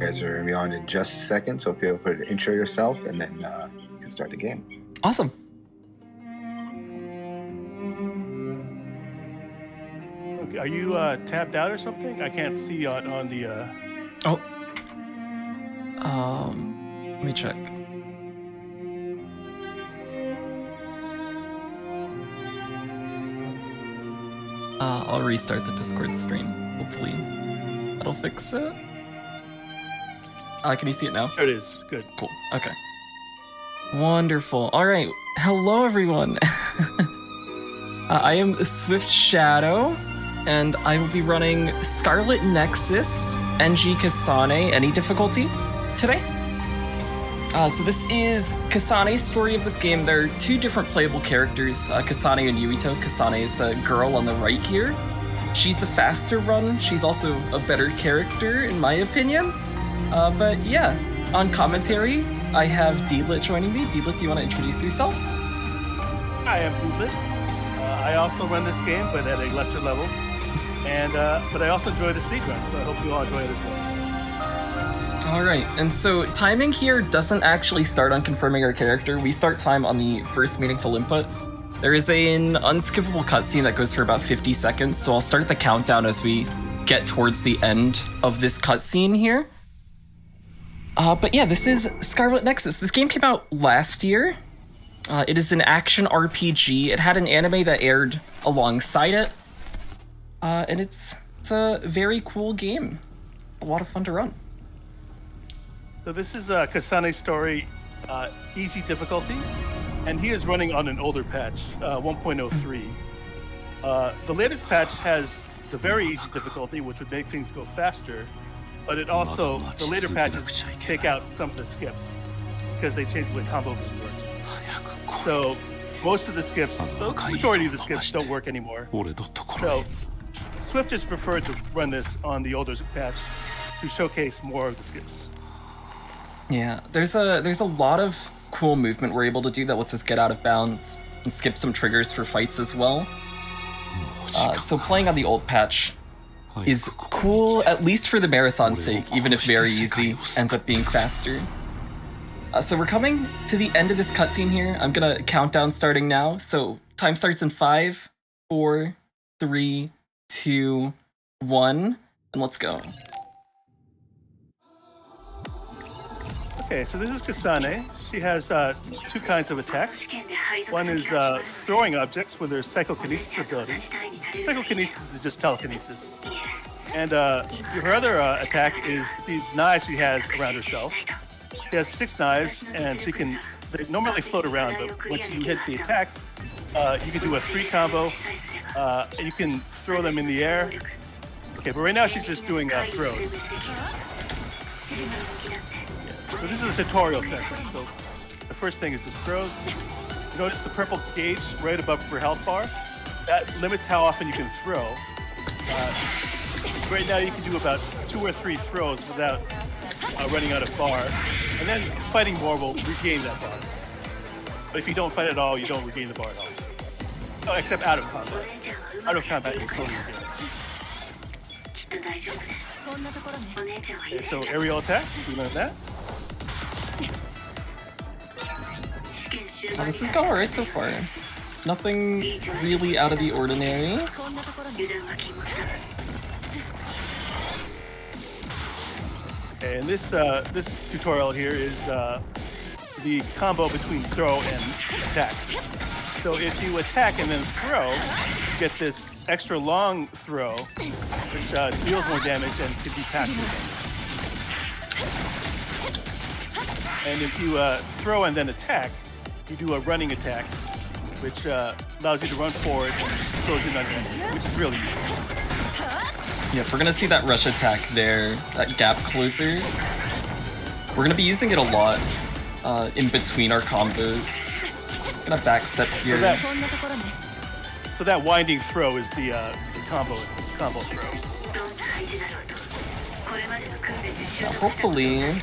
guys are going to be on in just a second, so feel free to intro yourself, and then you can start the game. Awesome. Okay, are you tapped out or something? I can't see on the... Oh. Let me check. I'll restart the Discord stream. Hopefully that'll fix it. Can you see it now? There it is. Good. Cool. Okay. Wonderful. All right. Hello, everyone. I am SwiftShadow, and I will be running Scarlet Nexus, NG Kasane, any difficulty today. So this is Kasane's story of this game. There are two different playable characters, Kasane and Yuito. Kasane is the girl on the right here. She's the faster run. She's also a better character, in my opinion. But yeah, on commentary, I have Deedlit joining me. Deedlit, do you want to introduce yourself? I am Deedlit. I also run this game, but at a lesser level. And but I also enjoy the speedrun, so I hope you all enjoy it as well. All right, and so timing here doesn't actually start on confirming our character. We start time on the first meaningful input. There is an unskippable cutscene that goes for about 50 seconds, so I'll start the countdown as we get towards the end of this cutscene here. But yeah, this is Scarlet Nexus. This game came out last year. It is an action RPG. It had an anime that aired alongside it. And it's a very cool game. A lot of fun to run. So this is Kasane's story, easy difficulty, and he is running on an older patch, 1.03. The latest patch has the very easy difficulty, which would make things go faster, but it also, the later patches take out some of the skips, because they changed the way combo vision works. So most of the skips, the majority of the skips don't work anymore. So Swift just preferred to run this on the older patch to showcase more of the skips. Yeah, there's a lot of cool movement we're able to do that lets us get out of bounds and skip some triggers for fights as well. So playing on the old patch is cool, at least for the marathon's sake, even if very easy ends up being faster. So we're coming to the end of this cutscene here. I'm gonna count down starting now. So time starts in 5, 4, 3, 2, 1, and let's go. Okay, so this is Kasane. She has two kinds of attacks. One is throwing objects with her psychokinesis ability. Psychokinesis is just telekinesis. And her other attack is these knives she has around herself. She has 6 knives, and they normally float around, but once you hit the attack, you can do a 3 combo, and you can throw them in the air. Okay, but right now she's just doing throws. So this is a tutorial section. So the first thing is just throws. Notice the purple gauge right above her health bar. That limits how often you can throw. Right now you can do about 2 or 3 throws without running out of bar. And then fighting more will regain that bar. But if you don't fight at all, you don't regain the bar at all. Oh, except out of combat. Out of combat, you slowly regain it. Okay, so aerial attacks, you learned that. Oh, this is going alright so far. Nothing really out of the ordinary. Okay, and this tutorial here is the combo between throw and attack. So if you attack and then throw, you get this extra long throw, which deals more damage and can be passive. And if you throw and then attack, you do a running attack, which allows you to run forward and throws in under enemy, which is really useful. Yeah, we're gonna see that rush attack there, that gap closer. We're gonna be using it a lot in between our combos. Gonna backstep here. So that winding throw is the combo throw. Now, hopefully,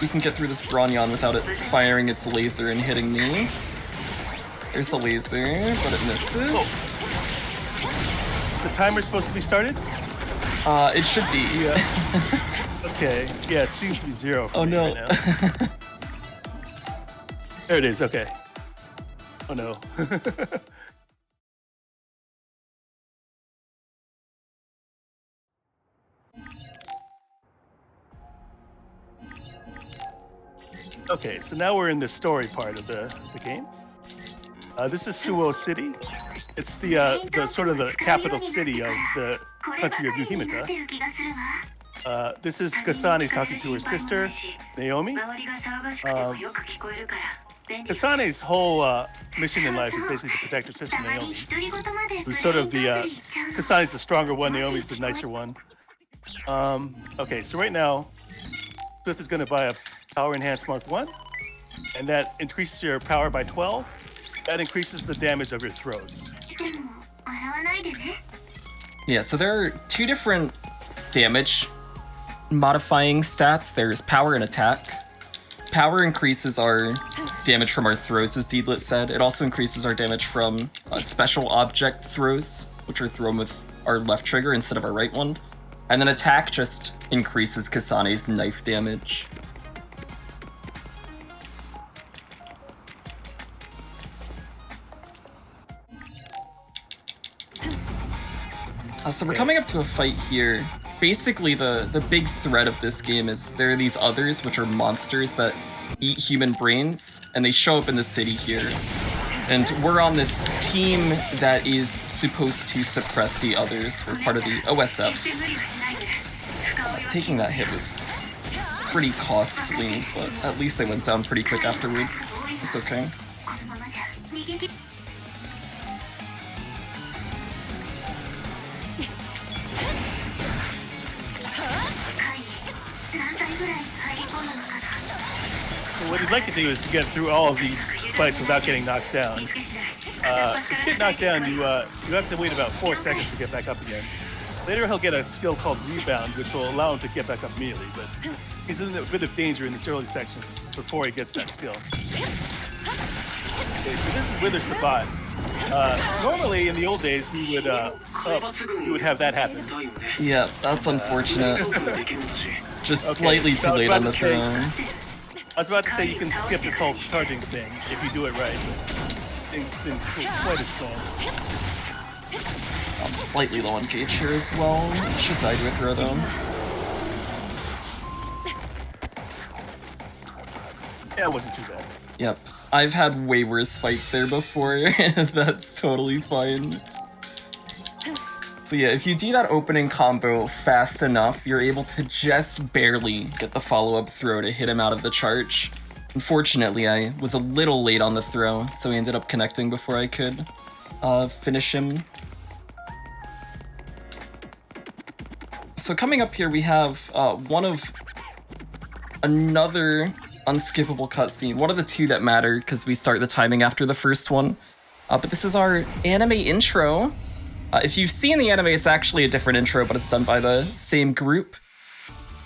you can get through this Brognon without it firing its laser and hitting me. There's the laser, but it misses. Oh. Is the timer supposed to be started? It should be. Yeah. Okay. Yeah, it seems to be 0 for Oh me no. right now. There it is. Okay. Oh no. Okay, so now we're in the story part of the game. This is Suo City. It's the sort of the capital city of the country of New Himika. This is Kasane's talking to her sister, Naomi. Kasane's whole mission in life is basically to protect her sister, Naomi, who's sort of the Kasane's the stronger one, Naomi's the nicer one. Okay, so right now, Swift is going to buy a Power Enhanced Mark 1, and that increases your power by 12. That increases the damage of your throws. Yeah, so there are 2 different damage modifying stats. There's power and attack. Power increases our damage from our throws, as Deedlit said. It also increases our damage from special object throws, which are thrown with our left trigger instead of our right one. And then attack just increases Kasane's knife damage. So we're coming up to a fight here. Basically, the big threat of this game is there are these others, which are monsters that eat human brains, and they show up in the city here. And we're on this team that is supposed to suppress the others. We're part of the OSF. Taking that hit was pretty costly, but at least they went down pretty quick afterwards. It's okay. So what you'd like to do is to get through all of these fights without getting knocked down. If you get knocked down, you have to wait about 4 seconds to get back up again. Later he'll get a skill called Rebound, which will allow him to get back up immediately, but he's in a bit of danger in this early sections before he gets that skill. Okay, so this is Wither Sabat. Normally, in the old days, we would have that happen. Yeah, that's unfortunate. Just slightly too late on the throne. I was about to say you can skip this whole charging thing if you do it right, but things didn't go quite as planned. I'm slightly low on gauge here as well. Should die to a throw though. Yeah, it wasn't too bad. Yep. I've had way worse fights there before. That's totally fine. So yeah, if you do that opening combo fast enough, you're able to just barely get the follow-up throw to hit him out of the charge. Unfortunately, I was a little late on the throw, so he ended up connecting before I could finish him. So coming up here, we have one of another unskippable cutscene. One of the 2 that matter, because we start the timing after the first one. But this is our anime intro. If you've seen the anime, it's actually a different intro, but it's done by the same group.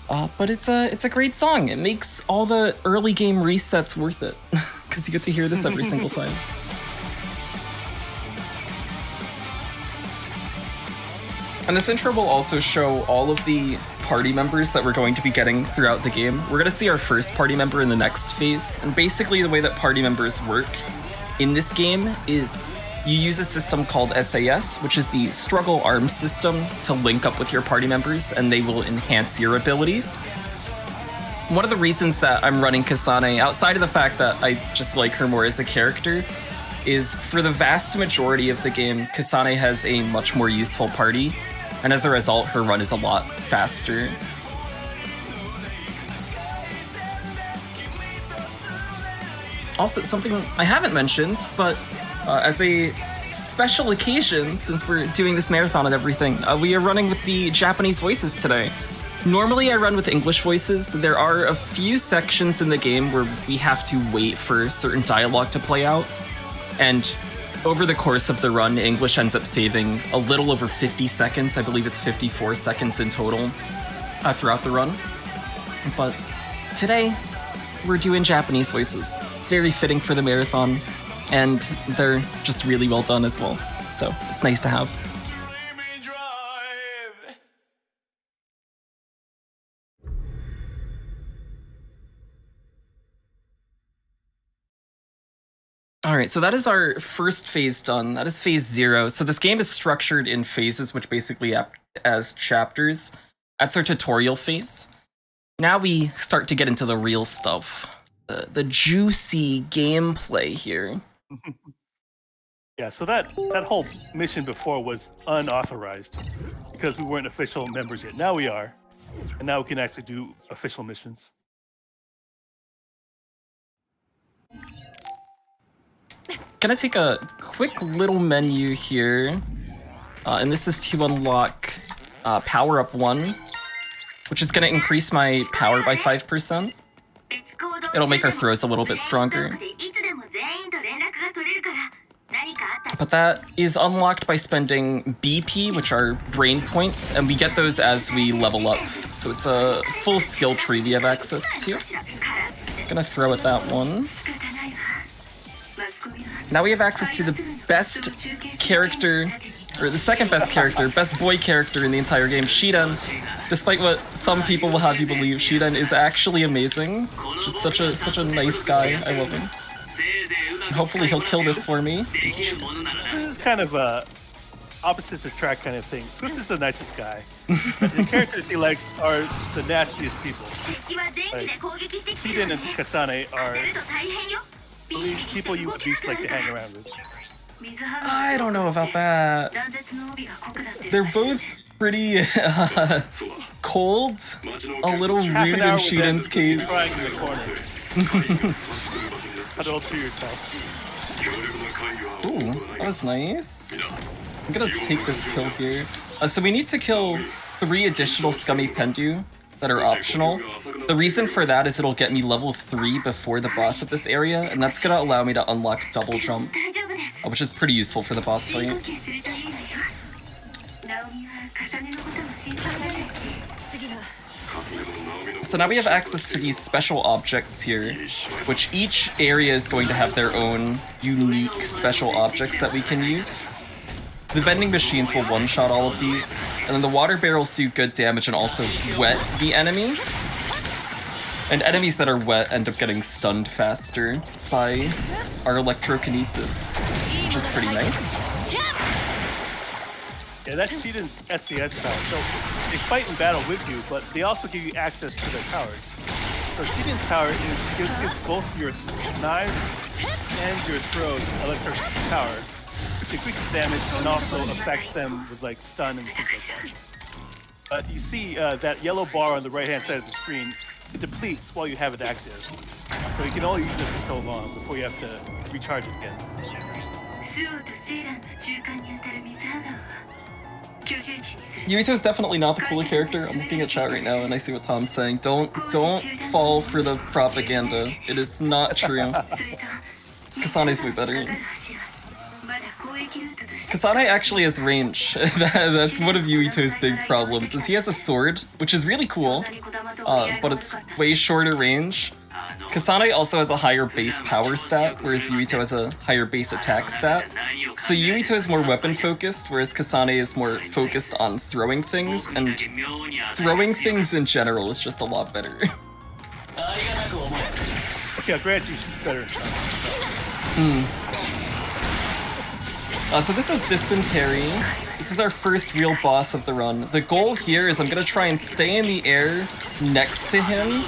But it's a great song. It makes all the early game resets worth it, because you get to hear this every single time. And this intro will also show all of the party members that we're going to be getting throughout the game. We're going to see our first party member in the next phase, and basically the way that party members work in this game is you use a system called SAS, which is the struggle arms system, to link up with your party members, and they will enhance your abilities. One of the reasons that I'm running Kasane, outside of the fact that I just like her more as a character, is for the vast majority of the game, Kasane has a much more useful party, and as a result, her run is a lot faster. Also, something I haven't mentioned, but as a special occasion, since we're doing this marathon and everything, we are running with the Japanese voices today. Normally I run with English voices. There are a few sections in the game where we have to wait for certain dialogue to play out, and over the course of the run, English ends up saving a little over 50 seconds. I believe it's 54 seconds in total throughout the run. But today, we're doing Japanese voices. It's very fitting for the marathon, and they're just really well done as well. So it's nice to have. All right, so that is our first phase done. That is phase 0. So this game is structured in phases, which basically act as chapters. That's our tutorial phase. Now we start to get into the real stuff. The juicy gameplay here. Yeah, so that whole mission before was unauthorized because we weren't official members yet. Now we are, and now we can actually do official missions. Gonna take a quick little menu here, and this is to unlock Power Up 1, which is gonna increase my power by 5%. It'll make our throws a little bit stronger. But that is unlocked by spending BP, which are brain points, and we get those as we level up. So it's a full skill tree we have access to. Gonna throw at that one. Now we have access to the best character, or the second best character, best boy character in the entire game, Shidan. Despite what some people will have you believe, Shidan is actually amazing. Just such a nice guy. I love him. Hopefully he'll kill this for me. This is kind of a opposites attract kind of thing. Swift is the nicest guy. The characters he likes are the nastiest people. Like, Shidan and Kasane are people you at least like to hang around with. I don't know about that. They're both pretty cold, a little rude in Shidan's case. Crying in the corner. Huddle to yourself. Ooh, that was nice. I'm gonna take this kill here. So we need to kill 3 additional Scummy Pendu that are optional. The reason for that is it'll get me level 3 before the boss of this area, and that's gonna allow me to unlock double jump, which is pretty useful for the boss fight. So now we have access to these special objects here, which each area is going to have their own unique special objects that we can use. The vending machines will one-shot all of these, and then the water barrels do good damage and also wet the enemy. And enemies that are wet end up getting stunned faster by our electrokinesis, which is pretty nice. Yeah, that's Shidan's SCS power. So they fight in battle with you, but they also give you access to their powers. So Shidan's power gives both your knives and your throws electric power, which increases damage and also affects them with like stun and things like that. But you see that yellow bar on the right-hand side of the screen, it depletes while you have it active. So you can only use it for so long before you have to recharge it again. Yuito is definitely not the cooler character. I'm looking at chat right now and I see what Tom's saying. Don't fall for the propaganda. It is not true. Kasane's way better. Kasane actually has range. That's one of Yuito's big problems, is he has a sword, which is really cool, but it's way shorter range. Kasane also has a higher base power stat, whereas Yuito has a higher base attack stat. So Yuito is more weapon focused, whereas Kasane is more focused on throwing things, and throwing things in general is just a lot better. Okay, I'll grant you she's better. So this is Dispin Parry. This is our first real boss of the run. The goal here is I'm gonna try and stay in the air next to him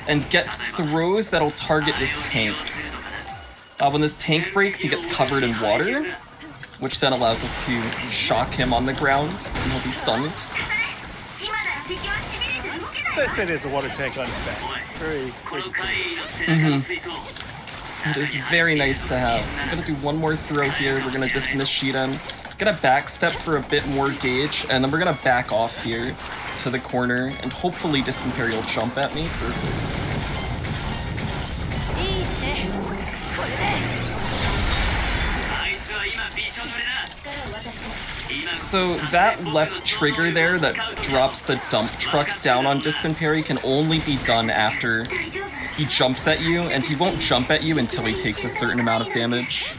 and get throws that'll target this tank. When this tank breaks, he gets covered in water, which then allows us to shock him on the ground and he'll be stunned. So I say there's a water tank on his back. Very It is very nice to have. I'm gonna do one more throw here. We're gonna dismiss Shidan. Gonna backstep for a bit more gauge, and then we're gonna back off here to the corner, and hopefully Dispin Parry will jump at me. Perfect. So that left trigger there that drops the dump truck down on Dispin Parry can only be done after he jumps at you, and he won't jump at you until he takes a certain amount of damage.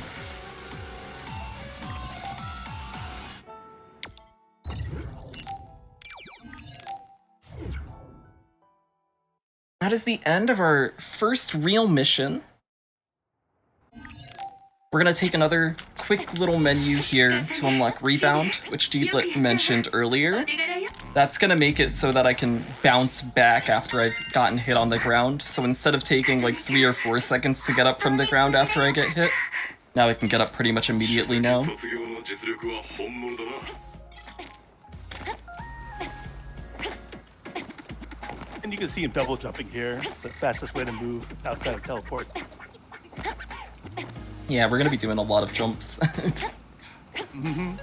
That is the end of our first real mission. We're gonna take another quick little menu here to unlock Rebound, which Deedlit mentioned earlier. That's gonna make it so that I can bounce back after I've gotten hit on the ground. So instead of taking like 3 or 4 seconds to get up from the ground after I get hit, now I can get up pretty much immediately now. And you can see him double jumping here. It's the fastest way to move outside of teleport. Yeah, we're gonna be doing a lot of jumps. Mm-hmm.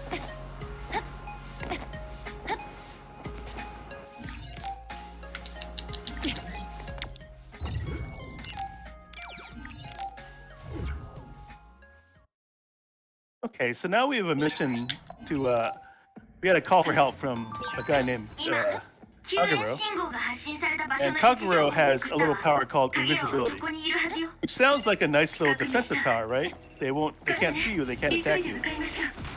Okay, so now we have a mission to, we had a call for help from a guy named Kaguro. And Kaguro has a little power called invisibility, which sounds like a nice little defensive power, right? They can't see you, they can't attack you.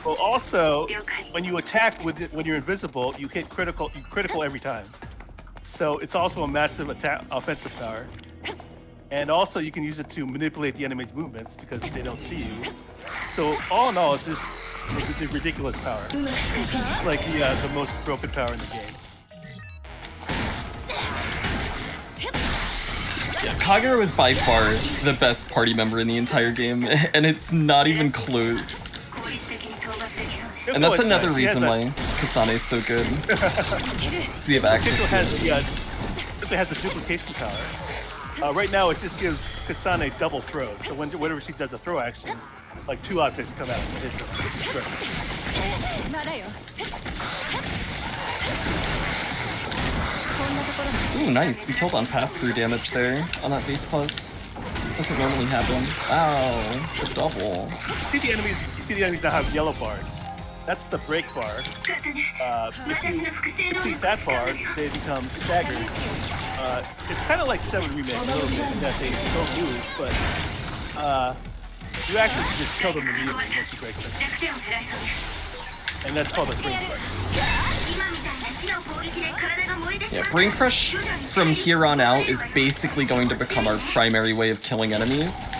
Well, also, when you attack when you're invisible, you hit critical every time. So it's also a massive offensive power. And also you can use it to manipulate the enemy's movements because they don't see you. So all in all, it's just a ridiculous power. It's like the most broken power in the game. Yeah, Kagero is by far the best party member in the entire game, and it's not even close. And that's another reason why Kasane is so good. So we have access to it. It has a duplication power. Right now, it just gives Kasane double throws. So whenever she does a throw action, like 2 objects come out and hit her. Ooh, nice. We killed on pass-through damage there on that base plus. Doesn't normally happen. Ow, the double. You see the enemies now have yellow bars. That's the break bar. If you complete that bar, they become staggered. It's kind of like 7 Remake a little bit in that they don't move, but you actually can just kill them immediately once you break them. And that's called a brain crush. Yeah, brain crush from here on out is basically going to become our primary way of killing enemies.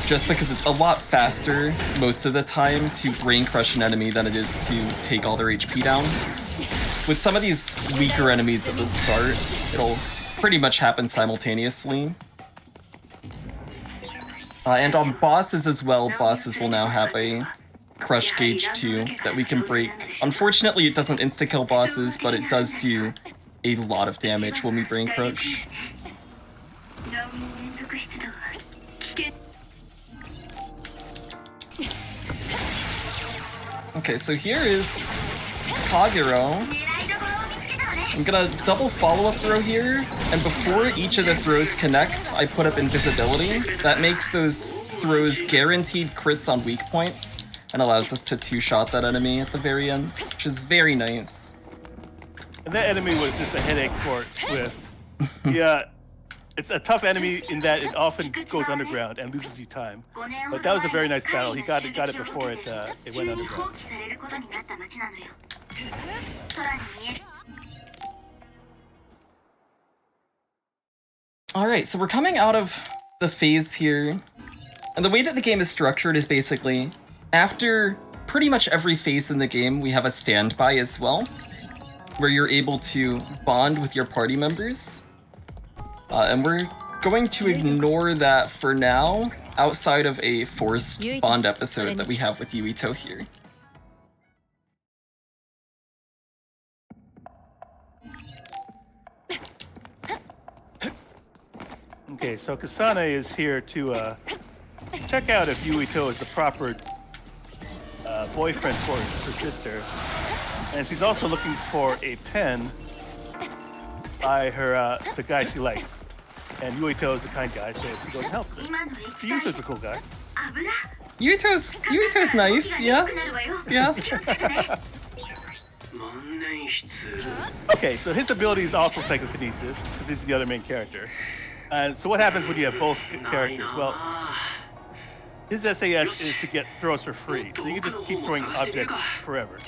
Just because it's a lot faster most of the time to brain crush an enemy than it is to take all their HP down. With some of these weaker enemies at the start, it'll pretty much happen simultaneously. And on bosses as well, bosses will now have a crush gauge too that we can break. Unfortunately, it doesn't insta-kill bosses, but it does do a lot of damage when we brain crush. Okay, so here is Kagero. I'm gonna double follow-up throw here, and before each of the throws connect, I put up invisibility. That makes those throws guaranteed crits on weak points, and allows us to 2-shot that enemy at the very end, which is very nice. And that enemy was just a headache for Swift. Yeah, it's a tough enemy in that it often goes underground and loses you time. But that was a very nice battle. He got it before it went underground. Alright, so we're coming out of the phase here. And the way that the game is structured is basically, after pretty much every phase in the game, we have a standby as well, where you're able to bond with your party members. And we're going to ignore that for now, outside of a forced bond episode that we have with Yuito here. Okay, so Kasane is here to check out if Yuito is the proper boyfriend for her sister. And she's also looking for a pen by her the guy she likes. And Yuito is a kind guy, so she goes and helps her. Yuito's a cool guy. Yuito's nice, yeah? Yeah. Okay, so his ability is also psychokinesis, because he's the other main character. And so what happens when you have both characters? Well, his SAS is to get throws for free, so you can just keep throwing objects forever.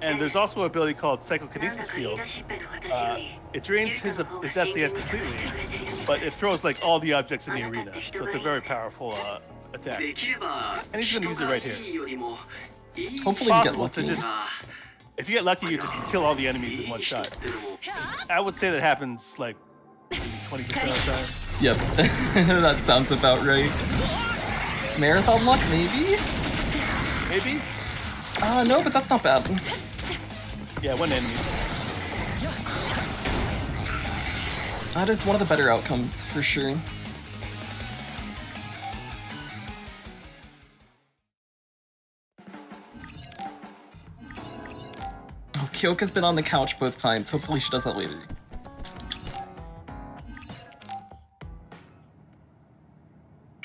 And there's also an ability called Psychokinesis Field. It drains his SAS completely, but it throws like all the objects in the arena. So it's a very powerful attack. And he's gonna use it right here. Hopefully we get Possible to lucky. just, if you get lucky, you just kill all the enemies in one shot. I would say that happens like 20% of the time. Yep, that sounds about right. Marathon luck, maybe? Maybe? No, but that's not bad. Yeah, one enemy. That is one of the better outcomes, for sure. Oh, Kyoka's been on the couch both times. Hopefully she does that later.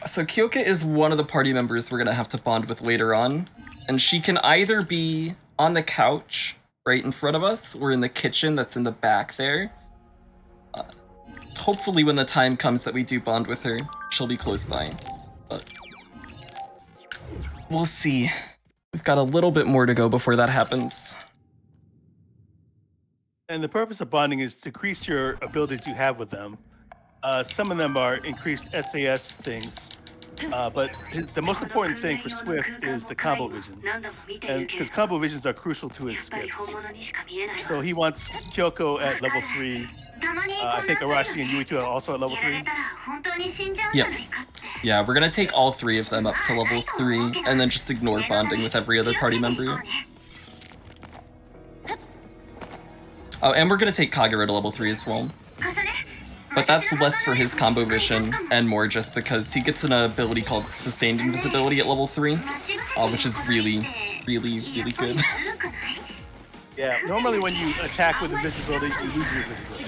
So Kyoka is one of the party members we're gonna have to bond with later on. And she can either be on the couch right in front of us, or in the kitchen that's in the back there. Hopefully when the time comes that we do bond with her, she'll be close by. But we'll see. We've got a little bit more to go before that happens. And the purpose of bonding is to increase your abilities you have with them. Some of them are increased SAS things, but the most important thing for Swift is the combo vision, and because combo visions are crucial to his skips. So he wants Kyoko at level 3. I think Arashi and Yuito are also at level 3. Yep. Yeah, we're gonna take all 3 of them up to level 3, and then just ignore bonding with every other party member. Oh, and we're gonna take Kagura to level 3 as well. But that's less for his combo vision, and more just because he gets an ability called Sustained Invisibility at level 3, which is really, really, really good. Yeah, normally when you attack with invisibility, you lose your invisibility.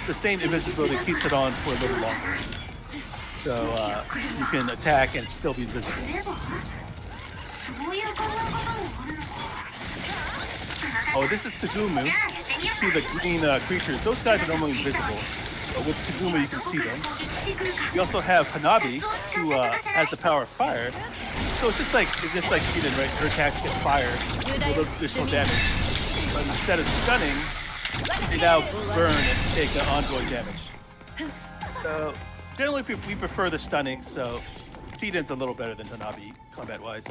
Sustained invisibility keeps it on for a little longer. So you can attack and still be invisible. Oh, this is Tsugumu. You see the green creatures. Those guys are normally invisible. But with Tsugumu, you can see them. You also have Hanabi, who has the power of fire. So it's just like Eden, right? Her attacks get fire, a little additional damage. But instead of stunning, they now burn and take ongoing damage. So generally, we prefer the stunning. So Eden's a little better than Hanabi combat-wise.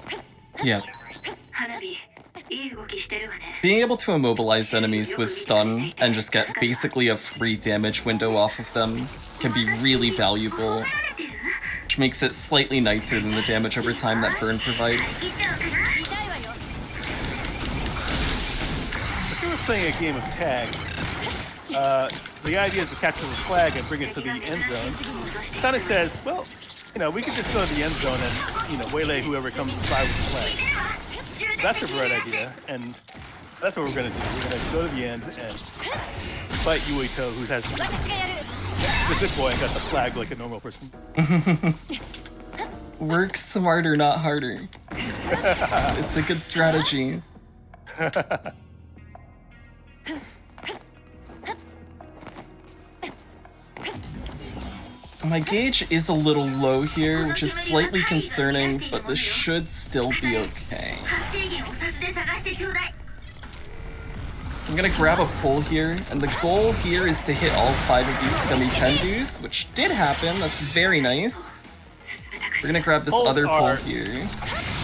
Yeah. Being able to immobilize enemies with stun and just get basically a free damage window off of them can be really valuable, which makes it slightly nicer than the damage over time that burn provides. If you were playing a game of tag, the idea is to capture the flag and bring it to the end zone. Sonic says, well, we could just go to the end zone and, waylay whoever comes by with the flag. That's a bright idea, and that's what we're gonna do. We're gonna go to the end and fight Yuito, who has the good boy and got the flag like a normal person. Work smarter, not harder. It's a good strategy. My gauge is a little low here, which is slightly concerning, but this should still be okay. So I'm gonna grab a pull here, and the goal here is to hit all 5 of these scummy pendus, which did happen. That's very nice. We're gonna grab this other pull here.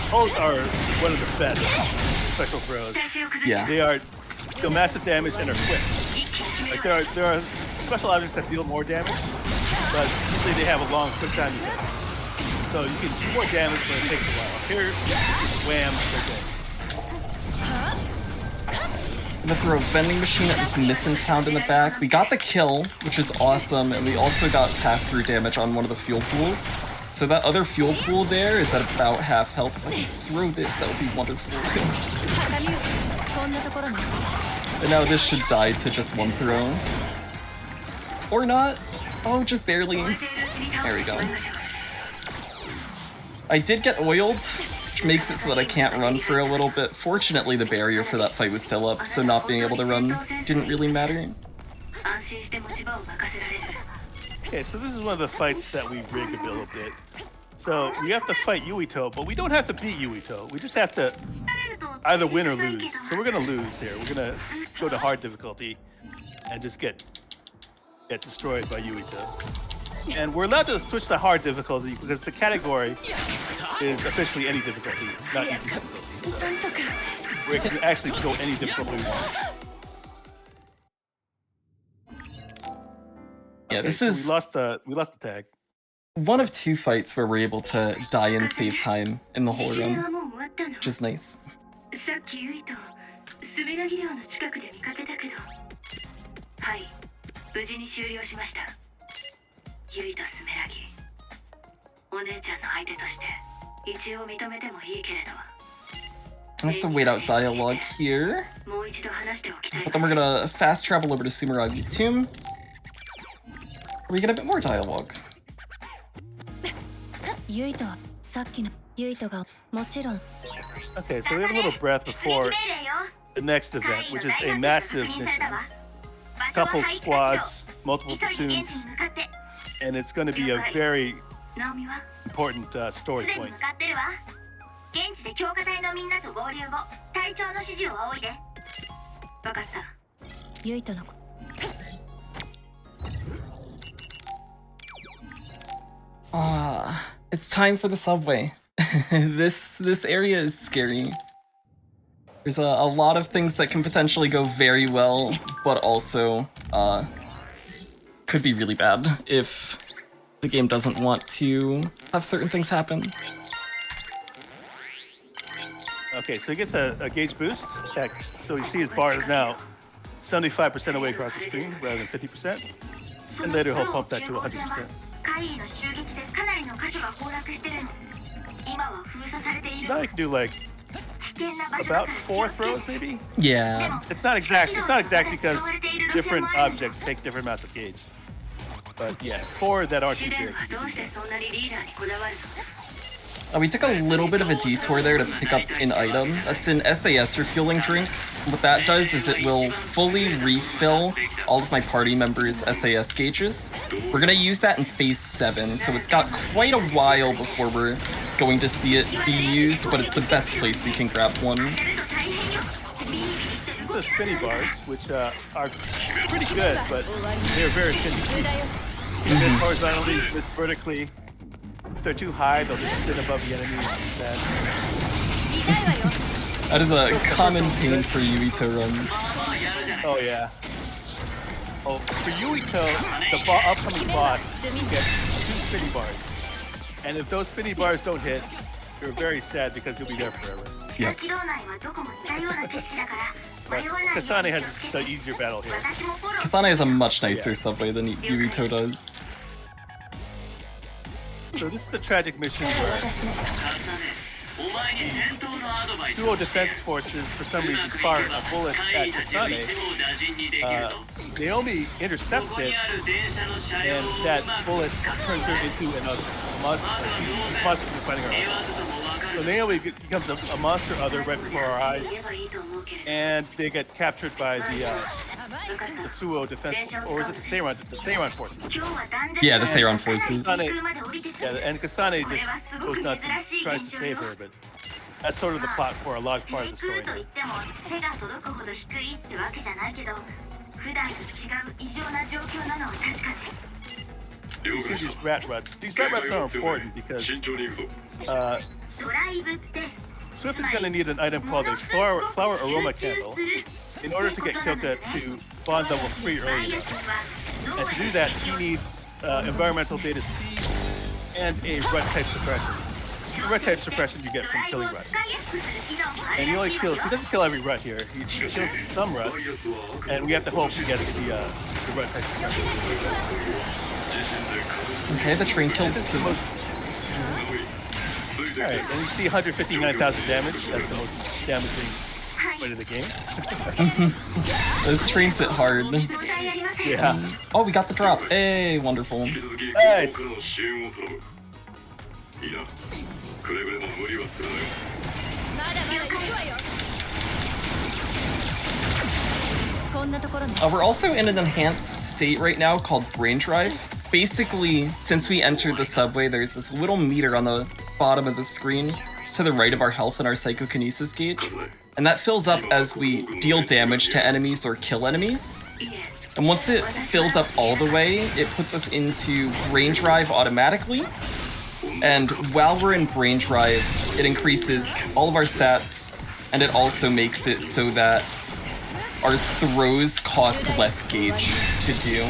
Pulls are one of the best special throws. Yeah. They deal massive damage and are quick. Like there are special objects that deal more damage, but usually they have a long, quick time to hit. So you can do more damage, but it takes a while. Here, just wham, they're dead. I'm gonna throw a vending machine at this missing pound in the back. We got the kill, which is awesome, and we also got pass-through damage on one of the fuel pools. So that other fuel pool there is at about half health. If I could throw this, that would be wonderful. And now this should die to just one throw. Or not. Oh, just barely. There we go. I did get oiled, which makes it so that I can't run for a little bit. Fortunately, the barrier for that fight was still up, so not being able to run didn't really matter. Okay, so this is one of the fights that we rig a little bit. So we have to fight Yuito, but we don't have to beat Yuito. We just have to either win or lose. So we're gonna lose here. We're gonna go to hard difficulty and just get destroyed by Yuito. And we're allowed to switch to hard difficulty because the category is officially any difficulty, not easy difficulty. So we can actually go any difficulty we want. Yeah, Okay, this so is we lost the tag. one of 2 fights where we're able to die and save time in the whole run, which is nice. さっきユイとスメラギ寮の近くで見かけたけど、はい、無事に終了しました。ユイとスメラギ、お姉ちゃんの相手として一応認めてもいいけれど。I have to wait out dialogue here, もう一度話しておきたい。 but then we're gonna fast travel over to Sumeragi Tomb, where we get a bit more dialogue. ユイとさっきのユイとがもちろん。 Okay, so we have a little breath before the next event, which is a massive mission. Couple squads, multiple platoons, and it's going to be a very important story point. 現地で強化隊のみんなと合流後、隊長の指示を仰いで。わかった。ユイとの子。 It's time for the subway. This area is scary. There's a lot of things that can potentially go very well, but also could be really bad if the game doesn't want to have certain things happen. Okay, so he gets a gauge boost. So you see his bar is now 75% away across the screen rather than 50%. And later he'll pump that to 100%. 怪異の襲撃でかなりの箇所が崩落してるの。今は封鎖されている。 Now you can do like about 4 throws maybe? Yeah. It's not exact because different objects take different amounts of gauge. But yeah, 4 that aren't too big. We took a little bit of a detour there to pick up an item. That's an SAS refueling drink. What that does is it will fully refill all of my party members' SAS gauges. We're gonna use that in phase 7, so it's got quite a while before we're going to see it be used, but it's the best place we can grab one. These are the spinny bars, which are pretty good, but they're very spinny. You miss horizontally, miss vertically. If they're too high, they'll just spin above the enemy. That is a common pain for Yuito runs. Oh yeah. Oh, for Yuito, the upcoming boss gets 2 spinny bars. And if those spinny bars don't hit, you're very sad because you'll be there forever. Yep. But Kasane has the easier battle here. Kasane has a much nicer subway than Yuito does. So this is the tragic mission where duo defense forces, for some reason, fire a bullet at Kasane. Naomi intercepts it, and that bullet turns her into another monster. These monsters are fighting her other. So Naomi becomes a monster other right before our eyes, and they get captured by the Suo defense, or is it the Seiran? The Seiran forces. Yeah, the Seiran forces. And Kasane just goes nuts and tries to save her, but that's sort of the plot for a large part of the story now. You see these rat ruts. These rat ruts are important because Swift is going to need an item called a flower aroma candle in order to get Kyoka to bond level 3 early enough. And to do that, he needs environmental data C and a rut type suppression. The rut type suppression you get from killing ruts. And he doesn't kill every rut here. He kills some ruts, and we have to hope he gets the rut type suppression. Okay, the train killed 2. Alright, and you see 159,000 damage. That's the most damaging point of the game. Those trains hit hard. Yeah. Oh, we got the drop. Hey, wonderful. Nice. We're also in an enhanced state right now called Brain Drive. Basically, since we entered the subway, there's this little meter on the bottom of the screen. It's to the right of our health and our psychokinesis gauge. And that fills up as we deal damage to enemies or kill enemies. And once it fills up all the way, it puts us into brain drive automatically. And while we're in brain drive, it increases all of our stats, and it also makes it so that our throws cost less gauge to do.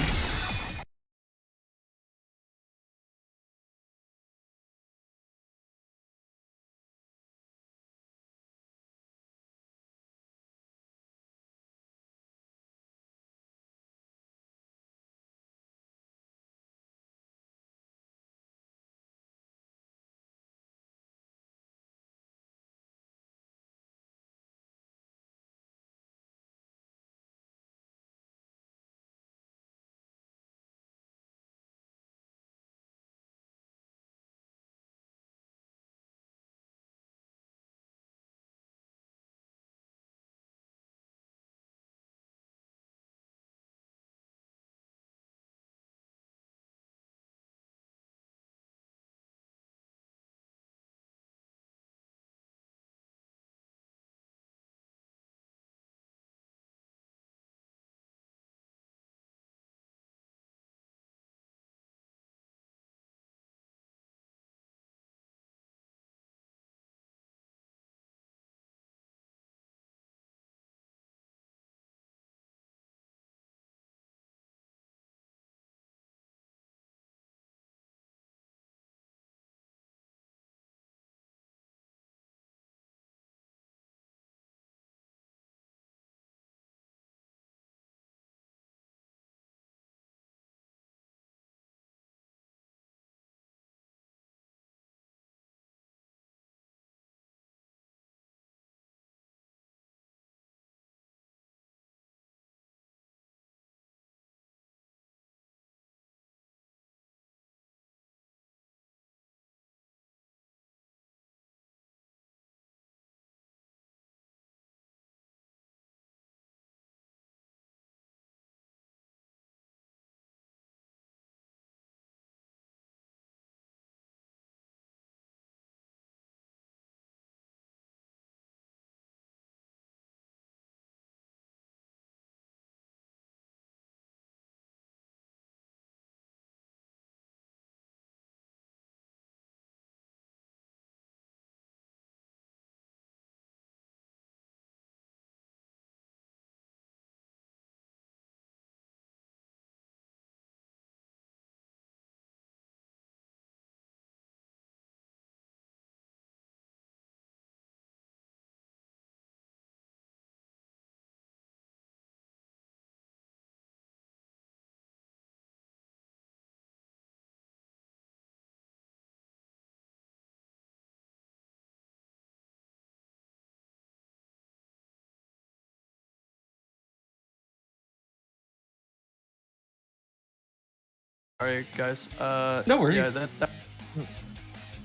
Sorry, guys. No worries. Yeah,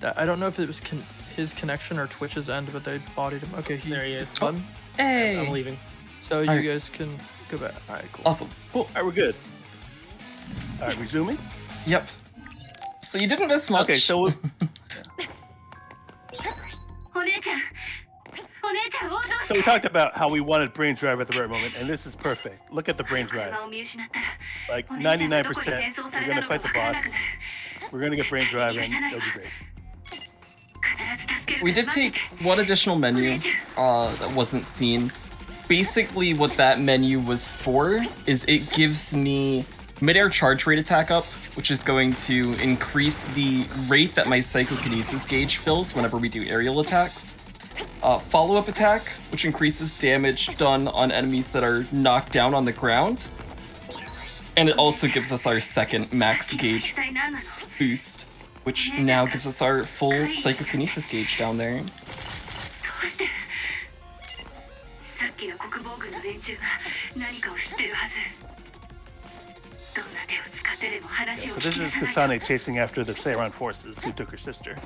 that I don't know if it was his connection or Twitch's end, but they bodied him. Okay, There he is. Done. Hey! I'm leaving. So you Alright. guys can go back. All right, cool. Awesome. Cool. All right, we're good. All right, resuming. Yep. So you didn't miss much. Okay, so お姉ちゃん応答 so we talked about how we wanted brain drive at the right moment, and this is perfect. Look at the brain drive. を見失ったら Like お姉ちゃんがどこに 99%, 転送さ we're れた gonna のか fight わ the から boss. なくなる We're gonna get brain drive, and it'll be great. 必ず助ける We did take one additional menu that wasn't seen. Basically, what that menu was for is it gives me mid-air charge rate attack up, which is going to increase the rate that my psychokinesis gauge fills whenever we do aerial attacks. Follow-up attack, which increases damage done on enemies that are knocked down on the ground. And it also gives us our second max gauge 一体何なの boost, which now gives us our full psychokinesis gauge down there. どうしてさっきの国防軍の連中が何かを知ってるはずどんな手を使ってでも話 Yeah, を so 聞 this き出 is さない Kasane chasing after the Seiran forces who took her sister.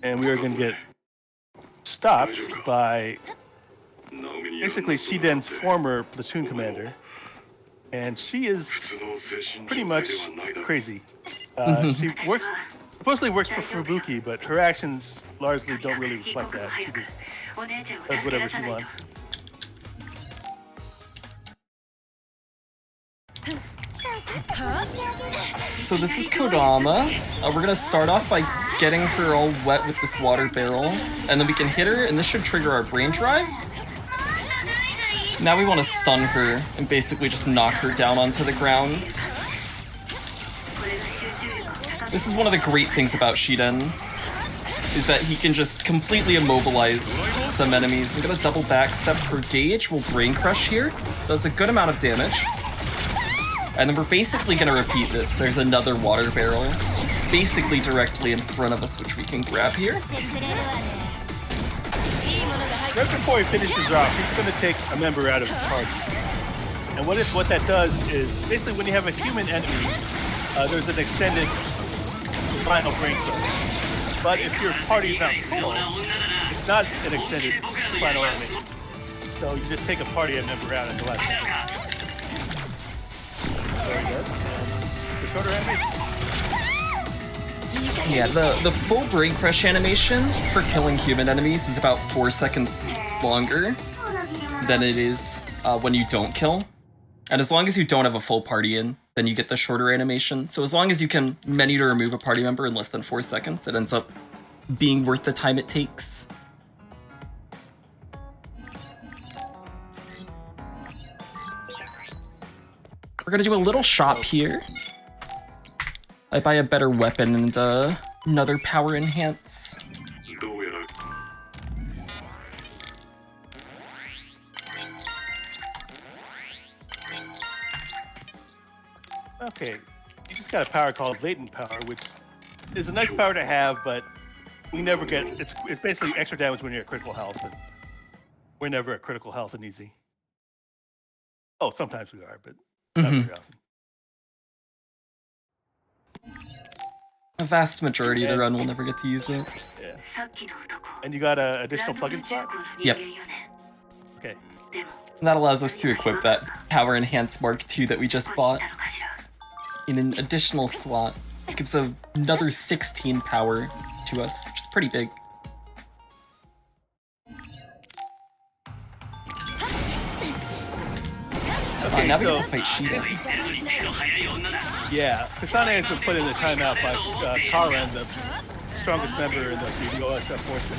And we are going to get stopped by basically Shiden's former platoon commander. And she is pretty much crazy. She works supposedly works for Fubuki, but her actions largely don't really reflect that. She just お姉ちゃんを does 助け whatever 出さ she ないと wants. So this is Kodama. We're gonna start off by getting her all wet with this water barrel, and then we can hit her, and this should trigger our brain drive. Now we want to stun her and basically just knock her down onto the ground. This is one of the great things about Shiden, is that he can just completely immobilize some enemies. We got a double backstep for Gage. We'll brain crush here. This does a good amount of damage. And then we're basically gonna repeat this. There's another water barrel basically directly in front of us, which we can grab here. Right before he finishes off, he's going to take a member out of his party. And what that does is, basically when you have a human enemy, there's an extended final brain crush. But if your party is not full, it's not an extended final enemy. So you just take a party member out at the last time. Very good. It's a shorter animation. Yeah, the full brain crush animation for killing human enemies is about 4 seconds longer than it is when you don't kill. And as long as you don't have a full party in, then you get the shorter animation. So as long as you can menu to remove a party member in less than 4 seconds, it ends up being worth the time it takes. We're gonna do a little shop here. I buy a better weapon and another power enhance. Okay, you just got a power called latent power, which is a nice power to have, but we never get. It's basically extra damage when you're at critical health, and we're never at critical health and easy. Oh, sometimes we are, but not very often. A vast majority of the run will never get to use it. Yeah. さっきの男 And you got an ラ additional ンドの plugin 中 slot? 古の人 Yep. 間よね Okay. でも And that allows us to equip that power enhance Mark II that we just どこに bought 行ったのかしら in an additional slot. It gives another 16 power to us, which is pretty big. Okay, Now we so get to fight Shida. yeah, Kasane has been put in the timeout by Karen, the strongest member in the ASF forces.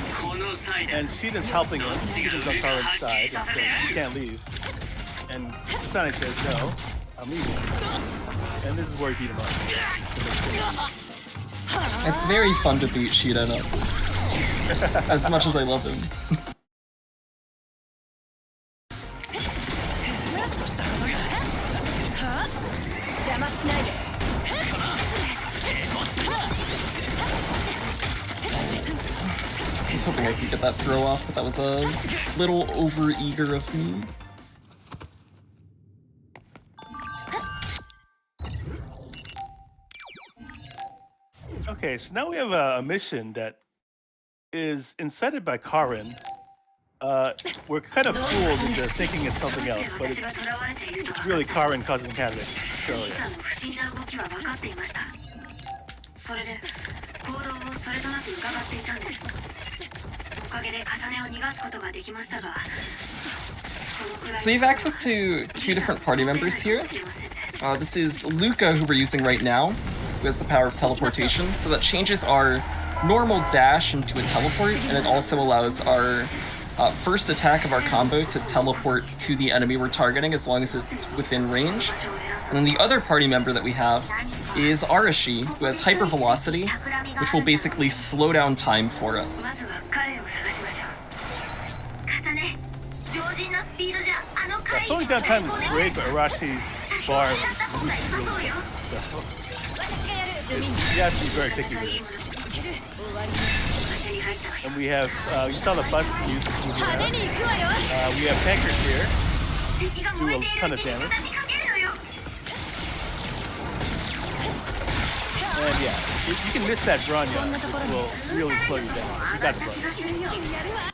And Shiden's helping him. Shiden's on Karen's side, and so he can't leave. And Kasane says, no, I'm leaving. And this is where he beat him up. It's very fun to beat Shida up. As much as I love him. I was hoping I could get that throw off, but that was a little over-eager of me. Okay, so now we have a mission that is incited by Karen. We're kind of fooled into thinking it's something else, but 私が囚われているの it's は really Karen causing havoc. So 兄 yeah. さんの不審な動きは分かっていましたそれで行動をそれとなく伺っていたんですおかげで重ねを逃がすことができましたが So you have access to 2 different party members here. This is Luca, who we're using right now, who has the power of teleportation. So that changes our normal dash into a teleport, and it also allows our first attack of our combo to teleport to the enemy we're targeting as long as it's within range. And then the other party member that we have is Arashi, who has hyper velocity, which will basically slow down time for ま us. ずは彼を探しましょう重ね常人のスピードじゃあの Yeah, 怪 slowing down time is great, but Arashi's bar reduces really fast. So you have to be very picky with it. And we have, you saw the bus music moving around. We have tankers here. Do a ton of damage. And yeah, you can miss that Bronya, which will really slow you down. You got the Bronya.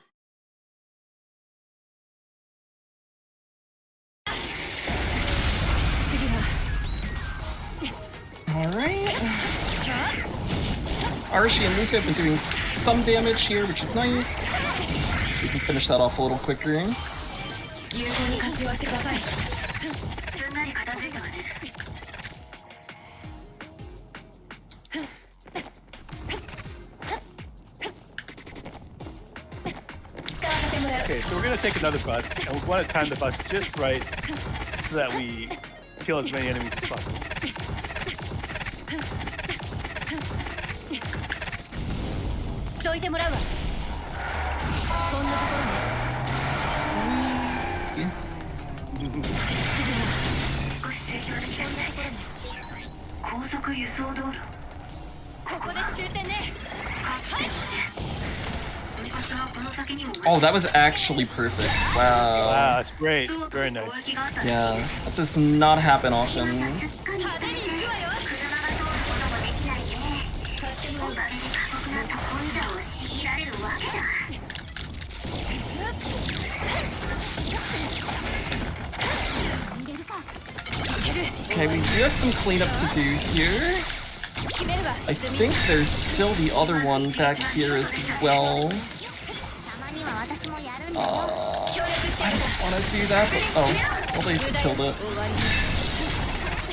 Archie and Luca have been doing some damage here, which is nice. So we can finish that off a little quicker. 有効に活用してください。すんなり片付いたわね。 Okay, so we're gonna take another bus, and we want to time the bus just right so that we kill as many enemies as possible. どいてもらうわ。こんなところね。少し成長できたみたい。高速輸送道路。ここで終点ね。はい。 Oh, that was actually perfect. Wow. Wow, that's great. Very nice. Yeah, that does not happen often. Okay, we do have some cleanup to do here. I think there's still the other one back here as well. I don't want to do that, but oh, well, they killed it.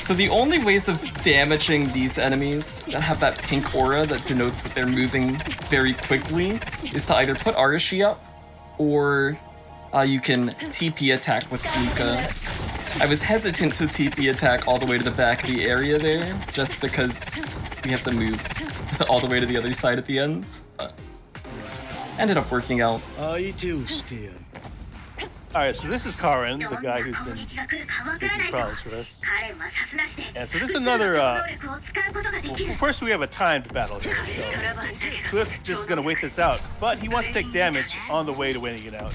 So the only ways of damaging these enemies that have that pink aura that denotes that they're moving very quickly is to either put Arashi up, or you can TP attack with Luca. I was hesitant to TP attack all the way to the back of the area there, just because we have to move all the way to the other side at the end. But ended up working out. Alright, so this is Karin, the guy who's been making problems for us. And so this is another, well, first we have a timed battle here, so Swift just is going to wait this out, but he wants to take damage on the way to winning it out.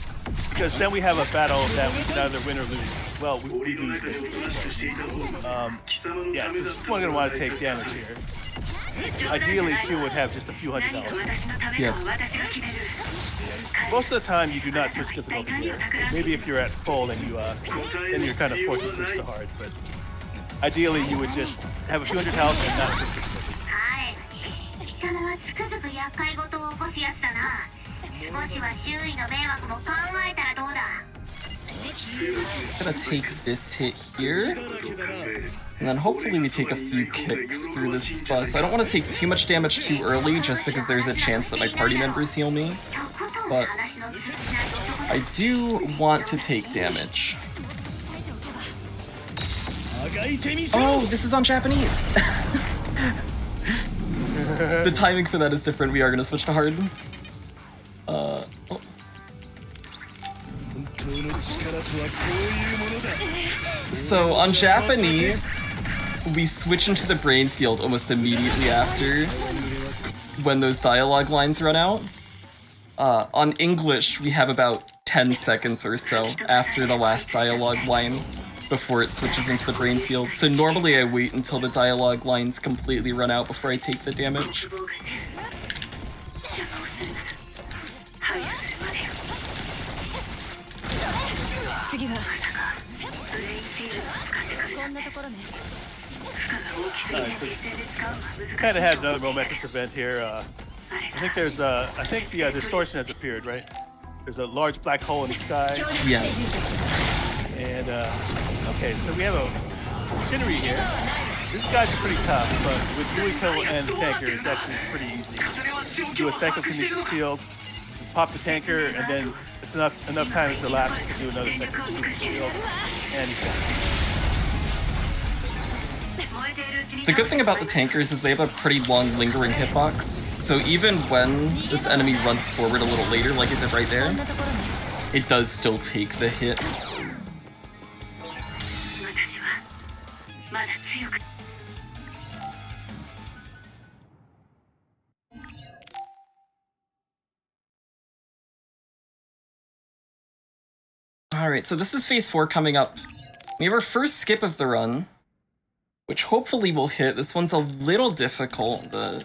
Because then we have a battle that we can either win or lose. Well, we lose basically. Yeah, so this one going to want to take damage here. Ideally, she would have just a few $100. Yeah. Most of the time, you do not switch difficulty here. Maybe if you're at full, then you're kind of forced to switch to hard. But ideally, you would just have a few hundred health and not switch difficulty. I'm gonna take this hit here, and then hopefully we take a few kicks through this bus. I don't want to take too much damage too early, just because there's a chance that my party members heal me, but I do want to take damage. Oh, this is on Japanese! The timing for that is different. We are gonna switch to hard. Oh. So on Japanese, we switch into the brain field almost immediately after when those dialogue lines run out. On English, we have about 10 seconds or so after the last dialogue line before it switches into the brain field. So normally I wait until the dialogue lines completely run out before I take the damage. Kind of had another momentous event here. I think there's I think the distortion has appeared, right? There's a large black hole in the sky. Yes. And okay, so we have a machinery here. These guys are pretty tough, but with Yuito and the tanker, it's actually pretty easy. Do a psychokinesis field, pop the tanker, and then it's enough time has elapsed to do another psychokinesis field, and he's done. The good thing about the tankers is they have a pretty long lingering hitbox, so even when this enemy runs forward a little later, like it did right there, it does still take the hit. Alright, so this is phase 4 coming up. We have our first skip of the run, which hopefully will hit. This one's a little difficult. The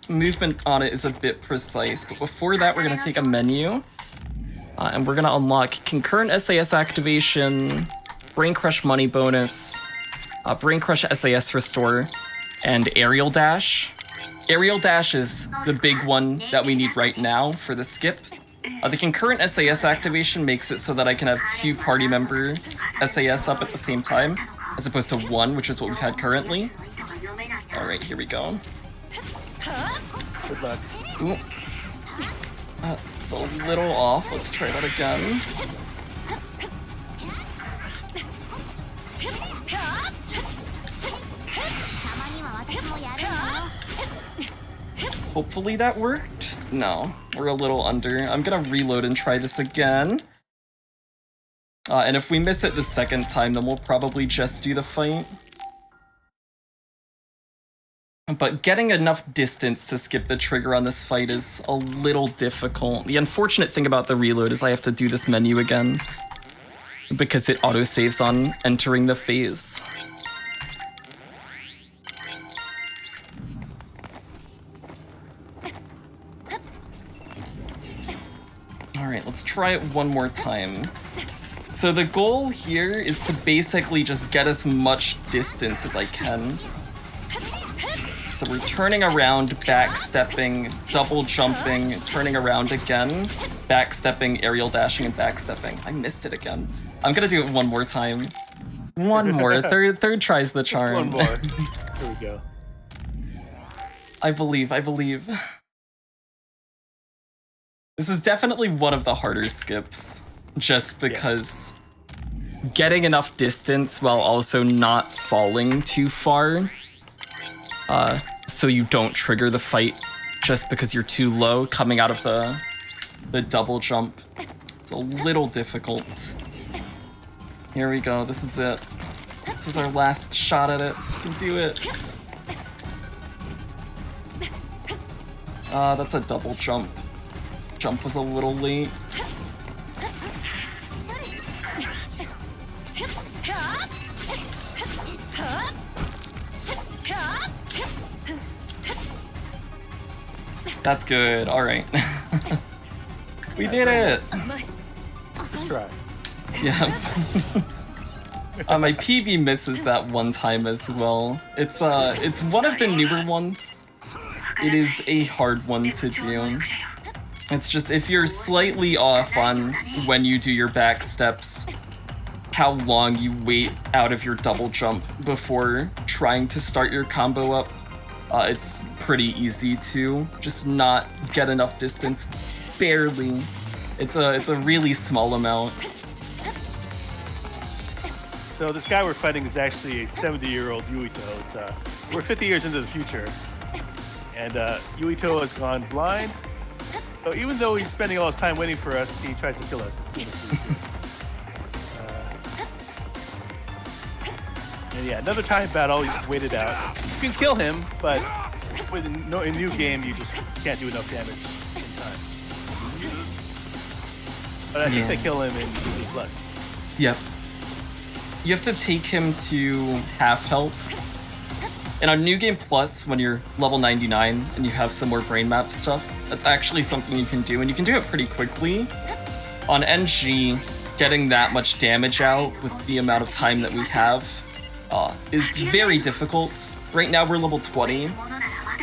movement on it is a bit precise, but before that we're going to take a menu, and we're going to unlock concurrent SAS activation, Brain Crush money bonus, Brain Crush SAS restore, and aerial dash. aerial dash is the big one that we need right now for the skip. The concurrent SAS activation makes it so that I can have 2 party members SAS up at the same time, as opposed to 1, which is what we've had currently. Alright, here we go. Good luck. Ooh. It's a little off. Let's try that again. Hopefully that worked. No, we're a little under. I'm gonna reload and try this again. And if we miss it the second time, then we'll probably just do the fight. But getting enough distance to skip the trigger on this fight is a little difficult. The unfortunate thing about the reload is I have to do this menu again, because it autosaves on entering the phase. Alright, let's try it one more time. So the goal here is to basically just get as much distance as I can. So we're turning around, backstepping, double jumping, turning around again, backstepping, aerial dashing, and backstepping. I missed it again. I'm gonna do it one more time. One more. Third tries the charm. Just one more. Here we go. I believe. This is definitely one of the harder skips, just because getting enough distance while also not falling too far, so you don't trigger the fight just because you're too low coming out of the double jump. It's a little difficult. Here we go, this is it. This is our last shot at it. We can do it. That's a double jump. Jump was a little late. That's good, alright. We did it! Let's try. Yeah. My PB misses that one time as well. It's one of the newer ones. It is a hard one to do. It's just, if you're slightly off on when you do your back steps, how long you wait out of your double jump before trying to start your combo up, it's pretty easy to just not get enough distance, barely. It's a really small amount. So this guy we're fighting is actually a 70-year-old Yuito. We're 50 years into the future, and Yuito has gone blind. So even though he's spending all his time waiting for us, he tries to kill us as soon as we do. And yeah, another time battle, you just wait it out. You can kill him, but with a new game, you just can't do enough damage in time. But I think they kill him in New Plus. Yep. You have to take him to half health. And on New Game Plus, when you're level 99 and you have some more brain map stuff, that's actually something you can do, and you can do it pretty quickly. On NG, getting that much damage out with the amount of time that we have is very difficult. Right now we're level 20.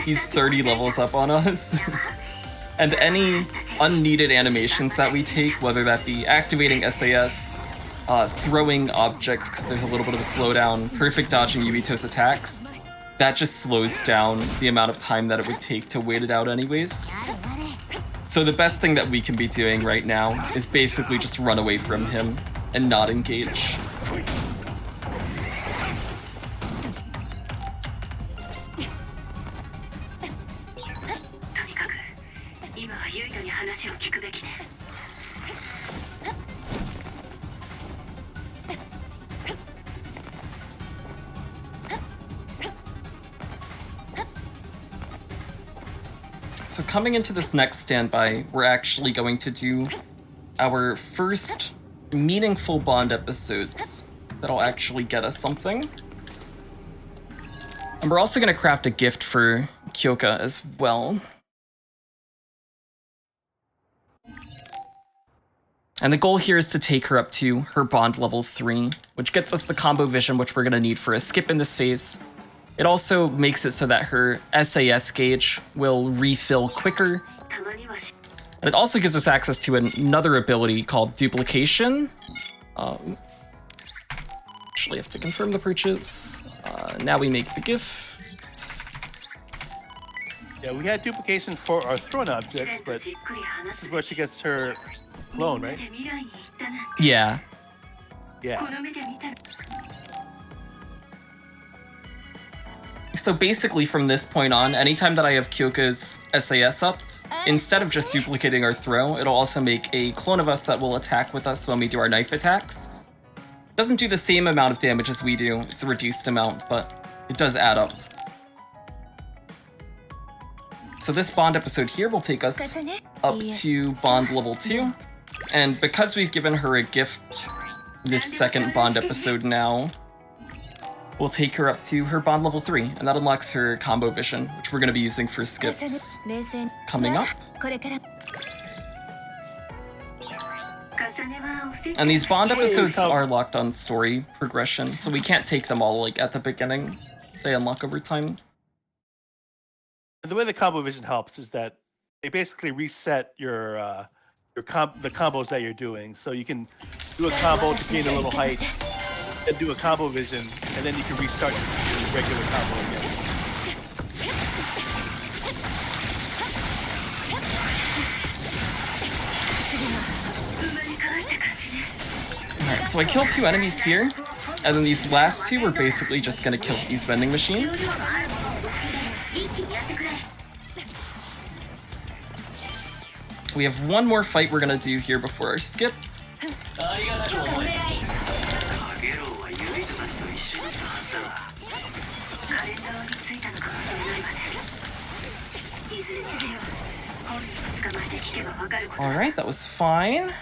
He's 30 levels up on us. And any unneeded animations that we take, whether that be activating SAS, throwing objects because there's a little bit of a slowdown, perfect dodging Yuito's attacks, that just slows down the amount of time that it would take to wait it out anyways. So the best thing that we can be doing right now is basically just run away from him and not engage. So coming into this next standby, we're actually going to do our first meaningful Bond episodes that'll actually get us something. And we're also going to craft a gift for Kyoka as well. And the goal here is to take her up to her Bond level 3, which gets us the combo vision, which we're going to need for a skip in this phase. It also makes it so that her SAS gauge will refill quicker. たまにはし And it also gives us access to another ability called duplication. Actually, have to confirm the purchase. Now we make the gift. Yeah, we had duplication for our thrown objects, と but じっくり話 this す is where she gets her clone, 目 right? で未来に行ったなんて Yeah. こ Yeah. の目で見た So basically, from this point on, anytime that I have Kyoka's SAS up, instead of just duplicating our throw, it'll also make a clone of us that will attack with us when we do our knife attacks. Doesn't do the same amount of damage as we do, it's a reduced amount, but it does add up. So this bond episode here will take us up to bond level 2, and because we've given her a gift this second bond episode now, we'll take her up to her bond level 3, and that unlocks her combo vision, which we're going to be using for skips coming up. これから 重ねはおせっ And these bond episodes are locked on story progression, so we can't take them all like at the beginning. They unlock over time. And the way the combo vision helps is that they basically reset your the combos that you're doing. So you can do a combo to gain a little height, then do a combo vision, and then you can restart your regular combo again. Alright, so I killed 2 enemies here, and then these last 2 we're basically just gonna kill these vending machines. 一気にやってくれ We have one more fight we're gonna do here before our skip. かげろうはユイトたちと一緒にいたはずだわカレンダーについたのかもしれないわねいずれにせよ本人を捕まえて聞けばわかること Alright, that was fine.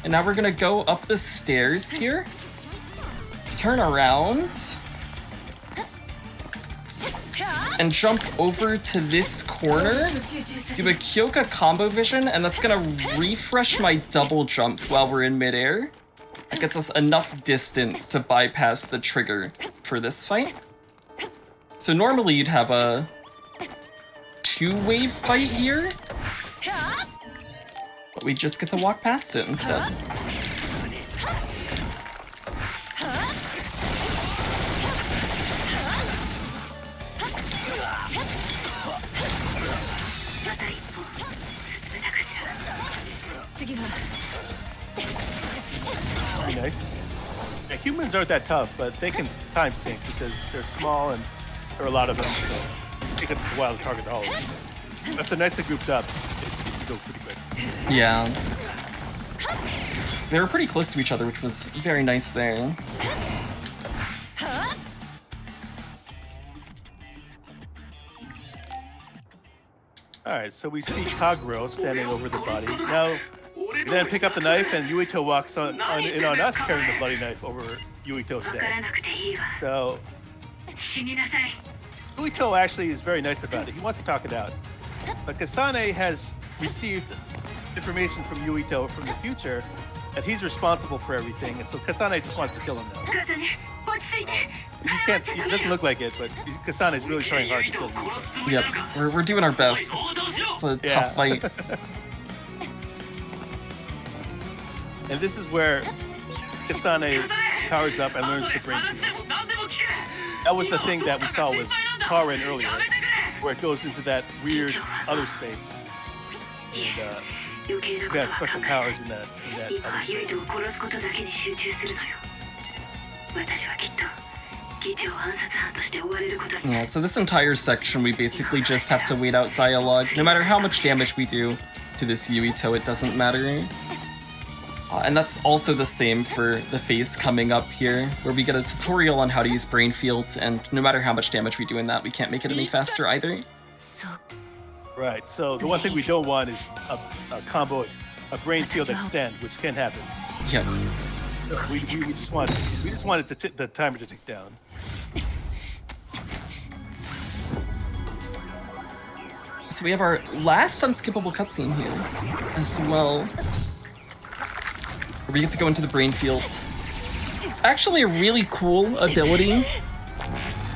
And now we're gonna go up the stairs here. Turn around. And jump over to this corner. Do a Kyoka combo vision, and that's gonna refresh my double jump while we're in midair. That gets us enough distance to bypass the trigger for this fight. So normally you'd have a 2-wave fight here. But we just get to walk past it instead. Very nice. Yeah, humans aren't that tough, but they can time sync because they're small and there are a lot of them, so it takes a while to target all of them. But if they're nicely grouped up, it can go pretty quick. Yeah. They were pretty close to each other, which was very nice there. Alright, so we see Kaguro standing over the body. Now, we then pick up the knife and Yuito walks in on us carrying the bloody knife over Yuito's わから dead. なくていいわ So, 死になさい Yuito actually is very nice about it. He wants to talk it out. But Kasane has received information from Yuito from the future that he's responsible for everything, and so Kasane just wants to kill him now. 風ね落ち着いて You can't, it doesn't look like it, but Kasane is really trying hard to kill Yuito. Yep, we're doing our best. It's a Yeah. tough fight. And this is where Kasane powers up and learns the brain field. That was the thing that we saw with Karen earlier, where it goes into that weird other space. And 余計な we こと have は special 考えない powers in that 今 other はユイ space. トを殺すことだけに集中するのよ私はきっと議長暗殺犯として追われることにな Yeah, る so this entire section we basically just have to wait out dialogue. No matter how much damage we do to this Yuito, it doesn't matter. And that's also the same for the phase coming up here, where we get a tutorial on how to use Brain Field, and no matter how much damage we do in that, we can't make it any faster either. そう Right, so the one thing we don't want is a combo, a brain field extend, which can happen. Yep. So we just wanted the timer to tick down. So we have our last unskippable cutscene here as well, where we get to go into the Brain Field. It's actually a really cool ability.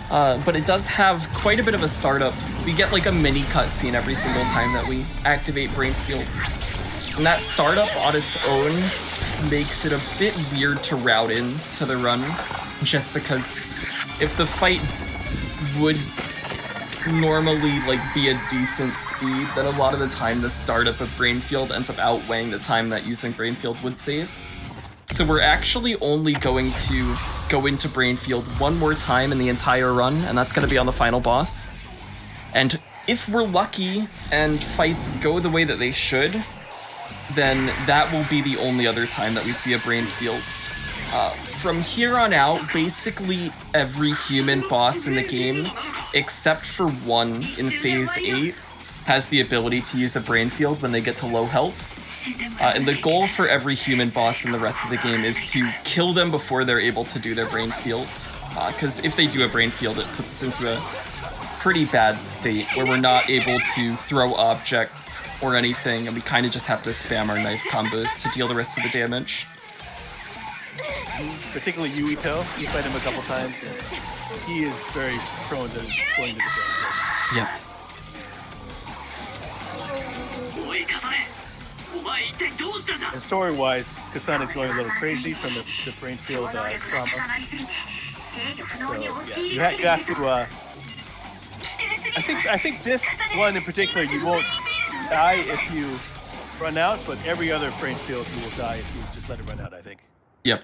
but it does have quite a bit of a startup. We get like a mini cutscene every single time that we activate Brainfield. And that startup on its own makes it a bit weird to route into the run, just because if the fight would normally like be a decent speed, then a lot of the time the startup of Brainfield ends up outweighing the time that using Brainfield would save. So we're actually only going to go into Brainfield one more time in the entire run, and that's going to be on the final boss. And if we're lucky and fights go the way that they should, then that will be the only other time that we see a Brainfield. From here on out, basically every human boss in the game, except for one in Phase 8, has the ability to use a Brainfield when they get to low health. And the goal for every human boss in the rest of the game is to kill them before they're able to do their Brainfield. Because if they do a Brainfield, it puts us into a pretty bad state where we're not able to throw objects or anything, and we kind of just have to spam our knife combos to deal the rest of the damage. Particularly Yuito, you fight him a couple times, and he is very prone to going to the Brainfield. Yep. And story-wise, Kasane's going a little crazy from the Brainfield trauma. So, yeah, you have to. I think this one in particular, you won't die if you run out, but every other Brainfield you will die if you just let it run out, I think. Yep.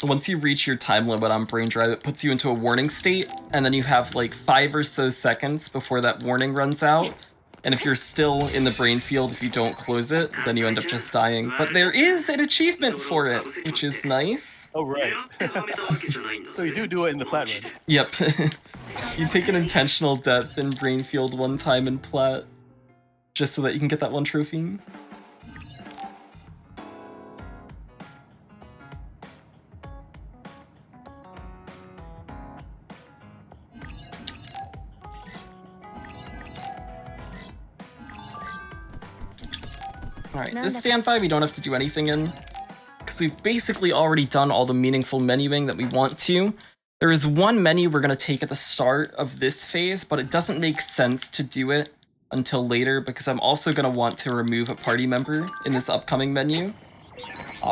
Once you reach your time limit on Brain Drive, it puts you into a warning state, and then you have like 5 or so seconds before that warning runs out. And if you're still in the Brainfield, if you don't close it, then you end up just dying. But there is an achievement for it, which is nice. Oh, right. So you do it in the Plat run. Yep. You take an intentional death in Brainfield one time in Plat, just so that you can get that one trophy. Alright, this standby we don't have to do anything in, because we've basically already done all the meaningful menuing that we want to. There is one menu we're going to take at the start of this phase, but it doesn't make sense to do it until later, because I'm also going to want to remove a party member in this upcoming menu.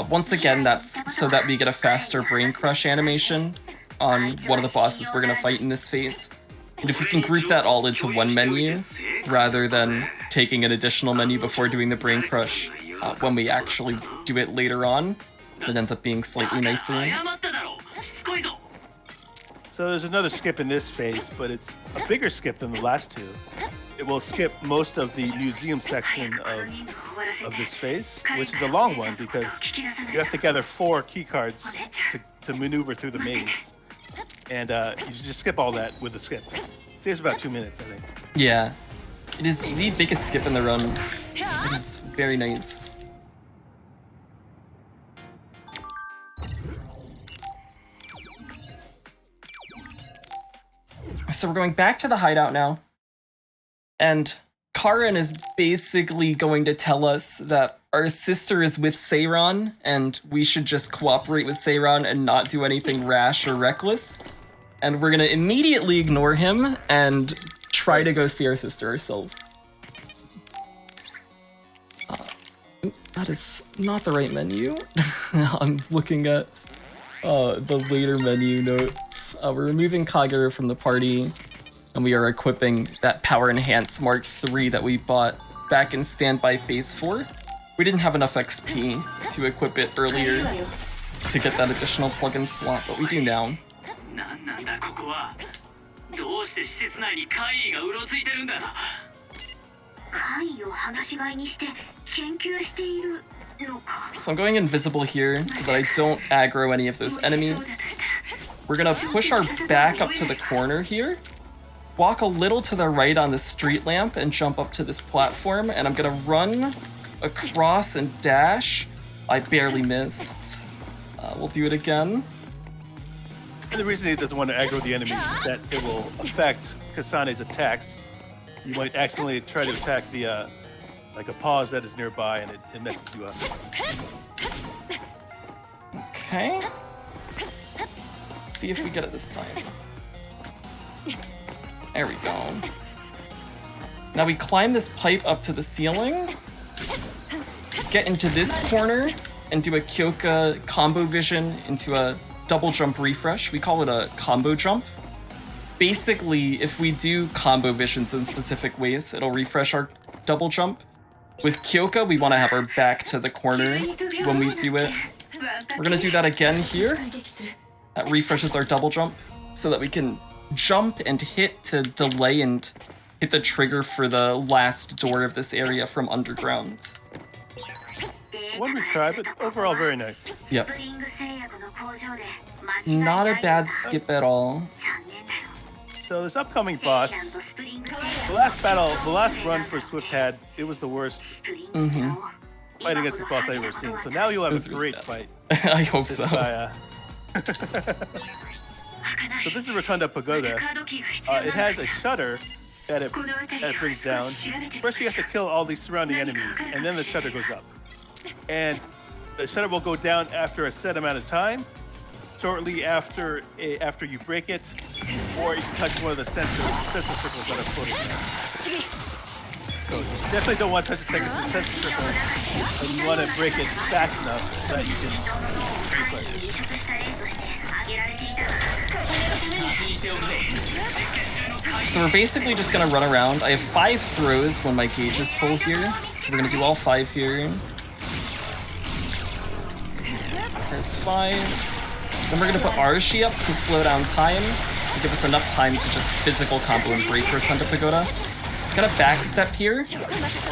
Once again, that's so that we get a faster brain crush animation on one of the bosses we're going to fight in this phase. And if we can group that all into one menu, rather than taking an additional menu before doing the brain crush when we actually do it later on, it ends up being slightly nicer. So there's another skip in this phase, but it's a bigger skip than the last two. It will skip most of the museum section of this phase, which is a long one because you have to gather 4 key cards to maneuver through the maze. And you just skip all that with the skip. It takes about 2 minutes, I think. Yeah. It is the biggest skip in the run. It is very nice. So we're going back to the hideout now. And Karin is basically going to tell us that our sister is with Seiran, and we should just cooperate with Seiran and not do anything rash or reckless. And we're going to immediately ignore him and try to go see our sister ourselves. That is not the right menu. I'm looking at the later menu notes. We're removing Kagura from the party, and we are equipping that Power Enhance Mark III that we bought back in Standby Phase 4. We didn't have enough XP to equip it earlier to get that additional plug-in slot, but we do now. So I'm going invisible here so that I don't aggro any of those enemies. We're gonna push our back up to the corner here, walk a little to the right on the street lamp, and jump up to this platform, and I'm gonna run across and dash. I barely missed. We'll do it again. And the reason he doesn't want to aggro the enemies is that it will affect Kasane's attacks. You might accidentally try to attack the like a pause that is nearby, and it messes you up. Okay. Let's see if we get it this time. There we go. Now we climb this pipe up to the ceiling, get into this corner, and do a Kyoka combo vision into a double jump refresh. We call it a combo jump. Basically, if we do combo visions in specific ways, it'll refresh our double jump. With Kyoka, we want to have our back to the corner when we do it. We're gonna do that again here. That refreshes our double jump so that we can jump and hit to delay and hit the trigger for the last door of this area from underground. One retry, but overall very nice. Yep. Not a bad skip at all. So this upcoming boss, the last run for Swift had, it was the worst fight against this boss I've ever seen. So now you'll have a great fight. I hope so. So this is Rotunda Pagoda. It has a shutter that it brings down. First you have to kill all these surrounding enemies, and then the shutter goes up. And the shutter will go down after a set amount of time, shortly after you break it, or you can touch one of the sensor circles that are floating down. So definitely don't want to touch the sensor circle, and you want to break it fast enough so that you can replay it. So we're basically just gonna run around. I have 5 throws when my gauge is full here, so we're gonna do all 5 here. There's 5. Then we're gonna put Arashi up to slow down time and give us enough time to just physical combo and break Rotunda Pagoda. Gonna backstep here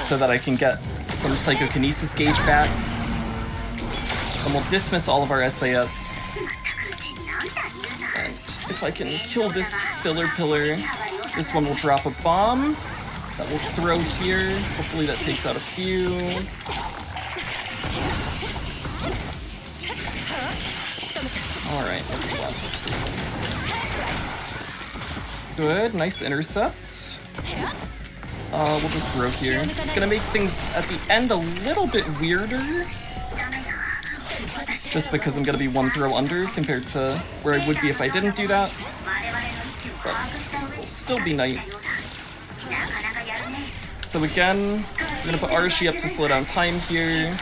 so that I can get some psychokinesis gauge back. And we'll dismiss all of our SAS. And if I can kill this filler pillar, this one will drop a bomb that we'll throw here. Hopefully that takes out a few. Alright, what's left? Good, nice intercept. We'll just throw here. It's gonna make things at the end a little bit weirder. Just because I'm gonna be 1 throw under compared to where I would be if I didn't do that. But it'll still be nice. So again, I'm gonna put Arashi up to slow down time here.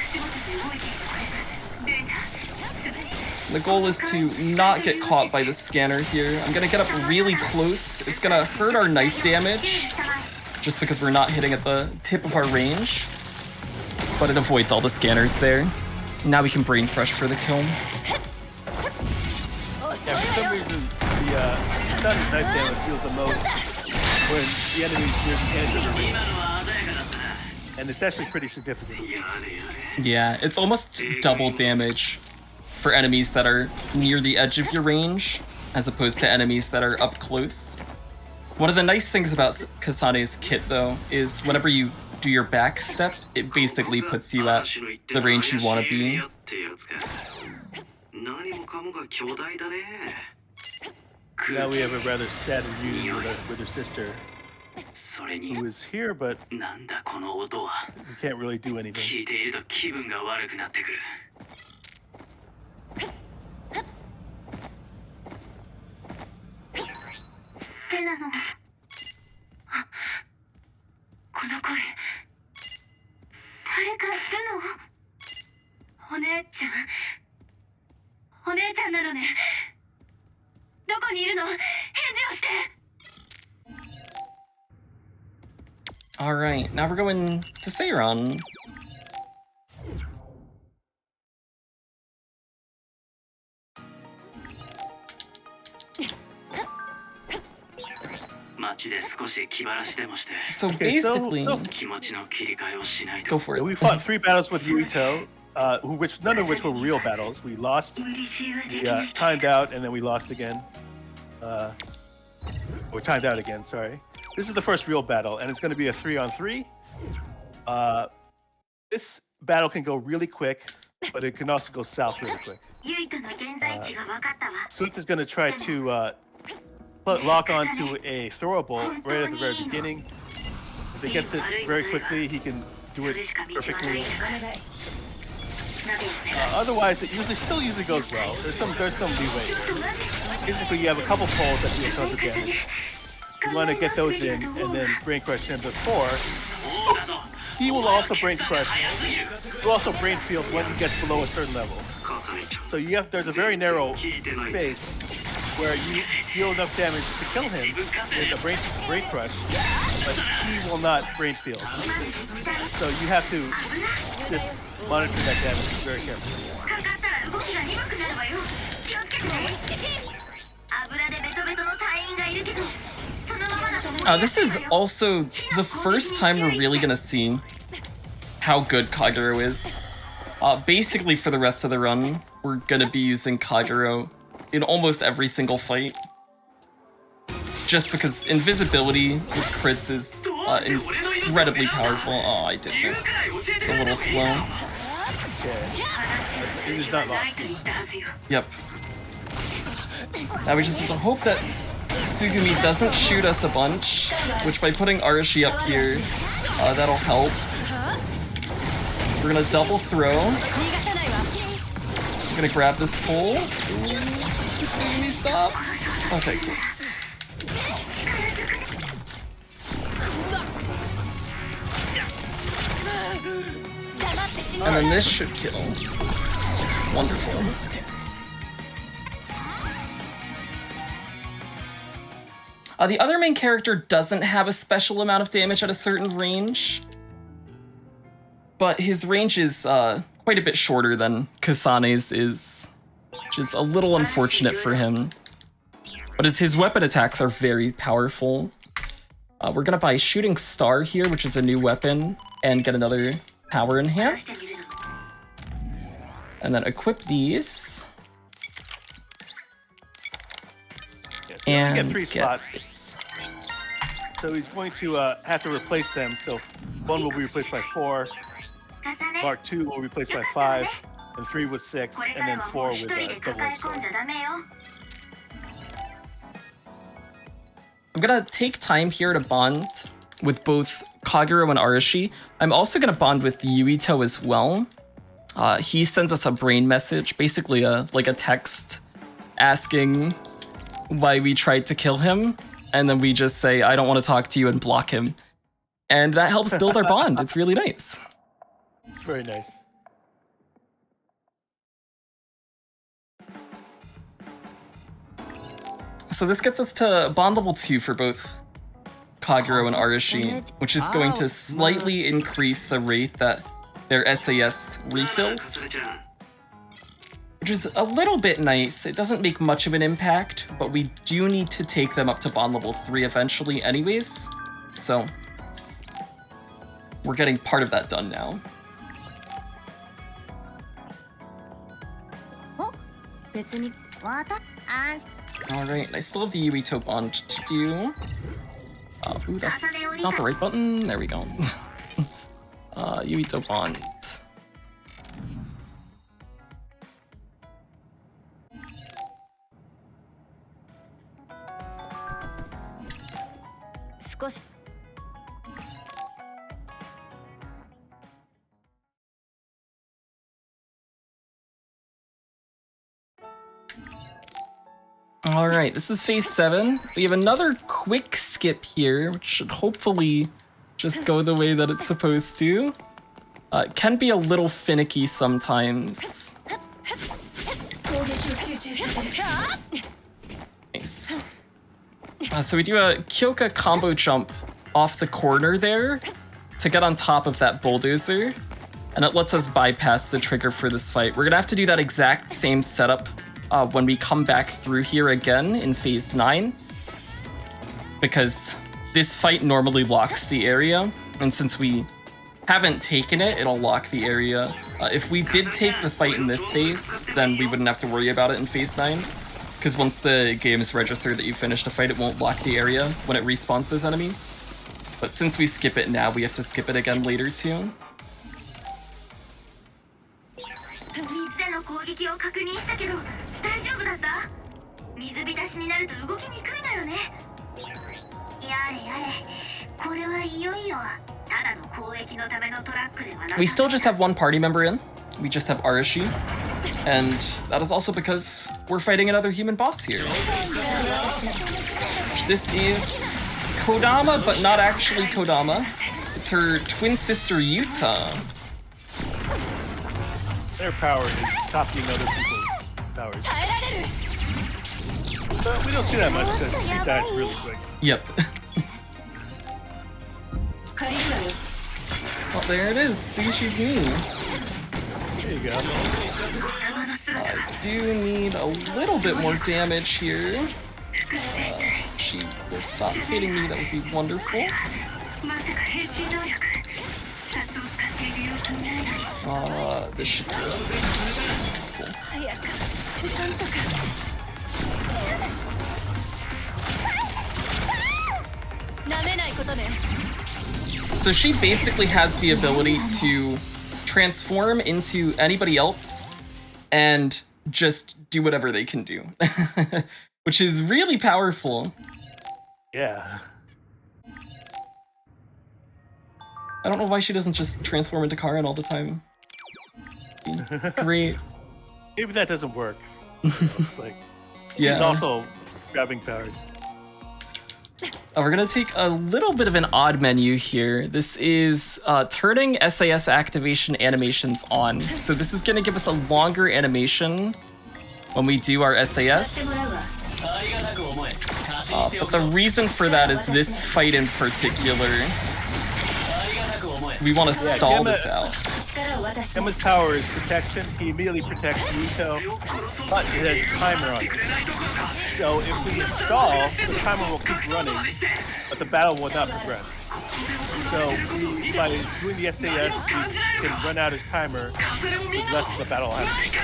The goal is to not get caught by the scanner here. I'm gonna get up really close. It's gonna hurt our knife damage, just because we're not hitting at the tip of our range. But it avoids all the scanners there. Now we can brain crush for the kill. Yeah, for some reason, the Kasani's knife damage feels the most when the enemy's near the edge of the range. And it's actually pretty significant. Yeah, it's almost double damage for enemies that are near the edge of your range, as opposed to enemies that are up close. One of the nice things about Kasane's kit, though, is whenever you do your back step, it basically puts you at the range you want to be. Now we have a rather sad reunion with her sister, who is here, but we can't really do anything. 手なの。あ、この声。誰かいるの？お姉ちゃん。お姉ちゃんなのね。どこにいるの？返事をして。Alright, now we're going to Seiron. So basically, go for it. We fought 3 battles with Yuito, none of which were real battles. We lost, we timed out, and then we lost again. We timed out again, sorry. This is the first real battle, and it's going to be a 3-on-3. This battle can go really quick, but it can also go south really quick. Swift is going to try to lock onto a throwable right at the very beginning. If he gets it very quickly, he can do it perfectly. Otherwise, it still usually goes well. There's some leeway. Basically, you have a couple pulls that deal tons of damage. You want to get those in and then Brain Crush him before. He will also Brain Crush. He'll also Brain Field when he gets below a certain level. So there's a very narrow space where you deal enough damage to kill him with a Brain Crush, but he will not Brain Field. So you have to just monitor that damage very carefully. This is also the first time we're really gonna see how good Kagero is. Basically, for the rest of the run, we're gonna be using Kagero in almost every single fight. Just because invisibility with crits is incredibly powerful. Oh, I did this. It's a little slow. Yeah, it is not lost. Yep. Now we just have to hope that Tsugumi doesn't shoot us a bunch, which by putting Arashi up here, that'll help. We're gonna double throw. I'm gonna grab this pole. Tsugumi, stop. Okay, cool. And then this should kill. Wonderful. The other main character doesn't have a special amount of damage at a certain range, but his range is quite a bit shorter than Kasane's is, which is a little unfortunate for him. But his weapon attacks are very powerful. We're gonna buy Shooting Star here, which is a new weapon, and get another power enhance. And then equip these. Yes, And get 3 slots. So he's going to have to replace them. So 1 will be replaced by 4, Mark 2 will be replaced by 5, and 3 with 6, and then 4 with double sword. I'm gonna take time here to bond with both Kagero and Arashi. I'm also gonna bond with Yuito as well. He sends us a brain message, basically like a text asking why we tried to kill him, and then we just say, I don't want to talk to you, and block him. And that helps build our bond. It's really nice. It's very nice. So this gets us to bond level 2 for both Kagero and Arashi, which is going to slightly increase the rate that their SAS refills, which is a little bit nice. It doesn't make much of an impact, but we do need to take them up to bond level 3 eventually anyways, so we're getting part of that done now. Alright, I still have the Yuito bond to do. Ooh, that's not the right button. There we go. Yuito bond. Alright, this is phase 7. We have another quick skip here, which should hopefully just go the way that it's supposed to. It can be a little finicky sometimes. Nice. So we do a Kyoka combo jump off the corner there to get on top of that bulldozer, and it lets us bypass the trigger for this fight. We're gonna have to do that exact same setup when we come back through here again in phase 9, because this fight normally locks the area, and since we haven't taken it, it'll lock the area. If we did take the fight in this phase, then we wouldn't have to worry about it in phase 9, because once the game is registered that you finished a fight, it won't lock the area when it respawns those enemies. But since we skip it now, we have to skip it again later too. We still just have one party member in, we just have Arashi, and that is also because we're fighting another human boss here. This is Kodama, but not actually Kodama. It's her twin sister Yuta. Their power is copying other people's powers. But we don't see that much because she dies really quick. Yep. Well, there it is. See, she's me. There you go. I do need a little bit more damage here. She will stop hitting me. That would be wonderful. This should do it. So she basically has the ability to transform into anybody else and just do whatever they can do, which is really powerful. Yeah. I don't know why she doesn't just transform into Karin all the time. Great. Maybe that doesn't work. It's like Yeah. he's also grabbing powers. We're gonna take a little bit of an odd menu here. This is turning SAS activation animations on. So this is gonna give us a longer animation when we do our SAS. But the reason for that is this fight in particular. We want to stall this out. Gemma's power is protection. He immediately protects Yuto, but it has a timer on it. So if we stall, the timer will keep running, but the battle will not progress. So by doing the SAS, we can run out his timer with less of the battle happening.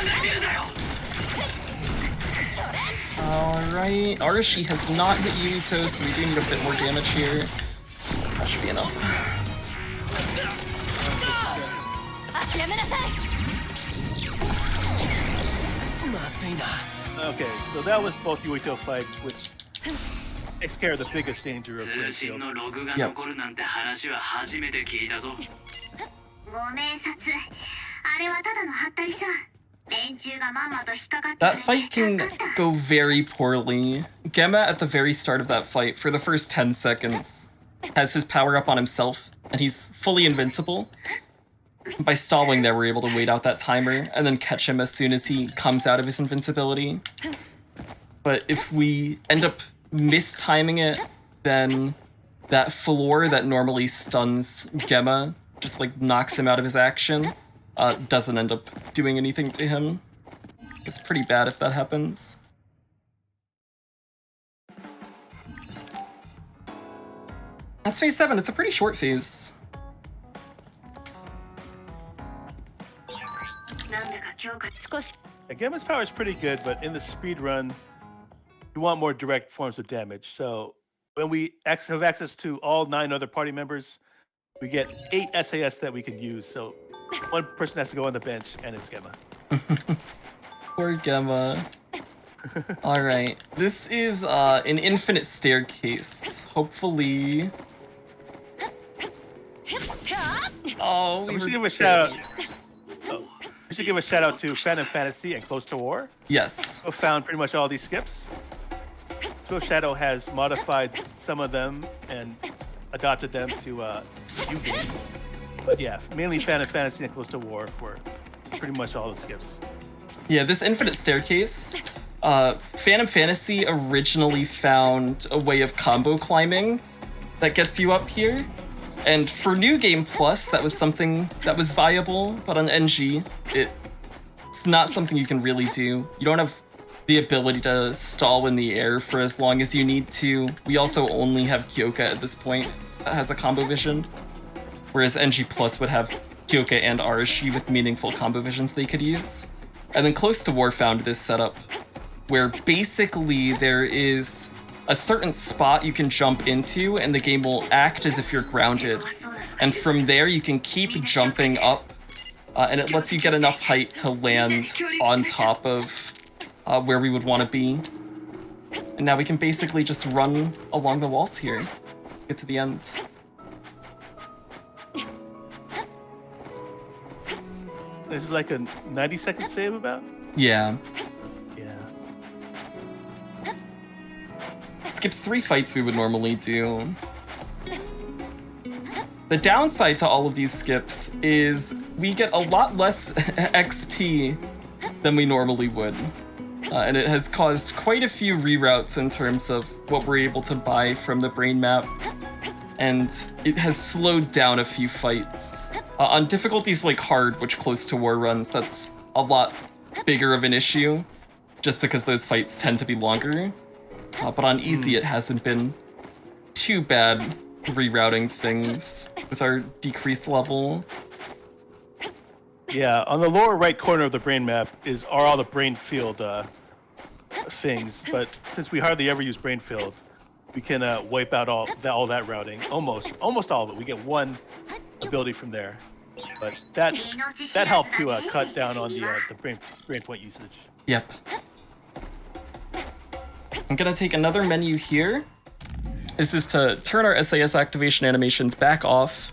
Alright, Arashi has not hit Yuto, so we do need a bit more damage here. That should be enough. Okay, so that was both Yuito fights, which takes care of the biggest danger of Windshield. Yep. That fight can go very poorly. Gemma, at the very start of that fight, for the first 10 seconds, has his power up on himself, and he's fully invincible. By stalling there, we're able to wait out that timer, and then catch him as soon as he comes out of his invincibility. But if we end up mistiming it, then that floor that normally stuns Gemma, just like knocks him out of his action, doesn't end up doing anything to him. It's pretty bad if that happens. That's phase 7, it's a pretty short phase. Gemma's power is pretty good, but in the speed run, you want more direct forms of damage. So when we have access to all 9 other party members, we get 8 SAS that we can use. So one person has to go on the bench, and it's Gemma. Poor Gemma. Alright, this is an infinite staircase. Hopefully... Oh, we should give a shout out. We should give a shout out to Phantom Fantasy and Close to War. Yes. Who found pretty much all these skips. SwiftShadow has modified some of them and adopted them to new games. But yeah, mainly Phantom Fantasy and Close to War for pretty much all the skips. Yeah, this infinite staircase, Phantom Fantasy originally found a way of combo climbing that gets you up here. And for New Game Plus, that was something that was viable, but on NG, it's not something you can really do. You don't have the ability to stall in the air for as long as you need to. We also only have Kyoka at this point that has a combo vision, whereas NG Plus would have Kyoka and Arashi with meaningful combo visions they could use. And then Close to War found this setup, where basically there is a certain spot you can jump into and the game will act as if you're grounded. And from there you can keep jumping up and it lets you get enough height to land on top of where we would want to be. And now we can basically just run along the walls here, get to the end. This is like a 90-second save about? Yeah. Yeah. Skips 3 fights we would normally do. The downside to all of these skips is we get a lot less XP than we normally would. And it has caused quite a few reroutes in terms of what we're able to buy from the brain map. And it has slowed down a few fights. On difficulties like hard, which close to war runs, that's a lot bigger of an issue, just because those fights tend to be longer. But on easy, it hasn't been too bad rerouting things with our decreased level. Yeah, on the lower right corner of the brain map are all the brain field things, but since we hardly ever use brain field, we can wipe out all that routing. Almost all of it. We get one ability from there, but that helped to cut down on the brain point usage. Yep. I'm gonna take another menu here. This is to turn our SAS activation animations back off.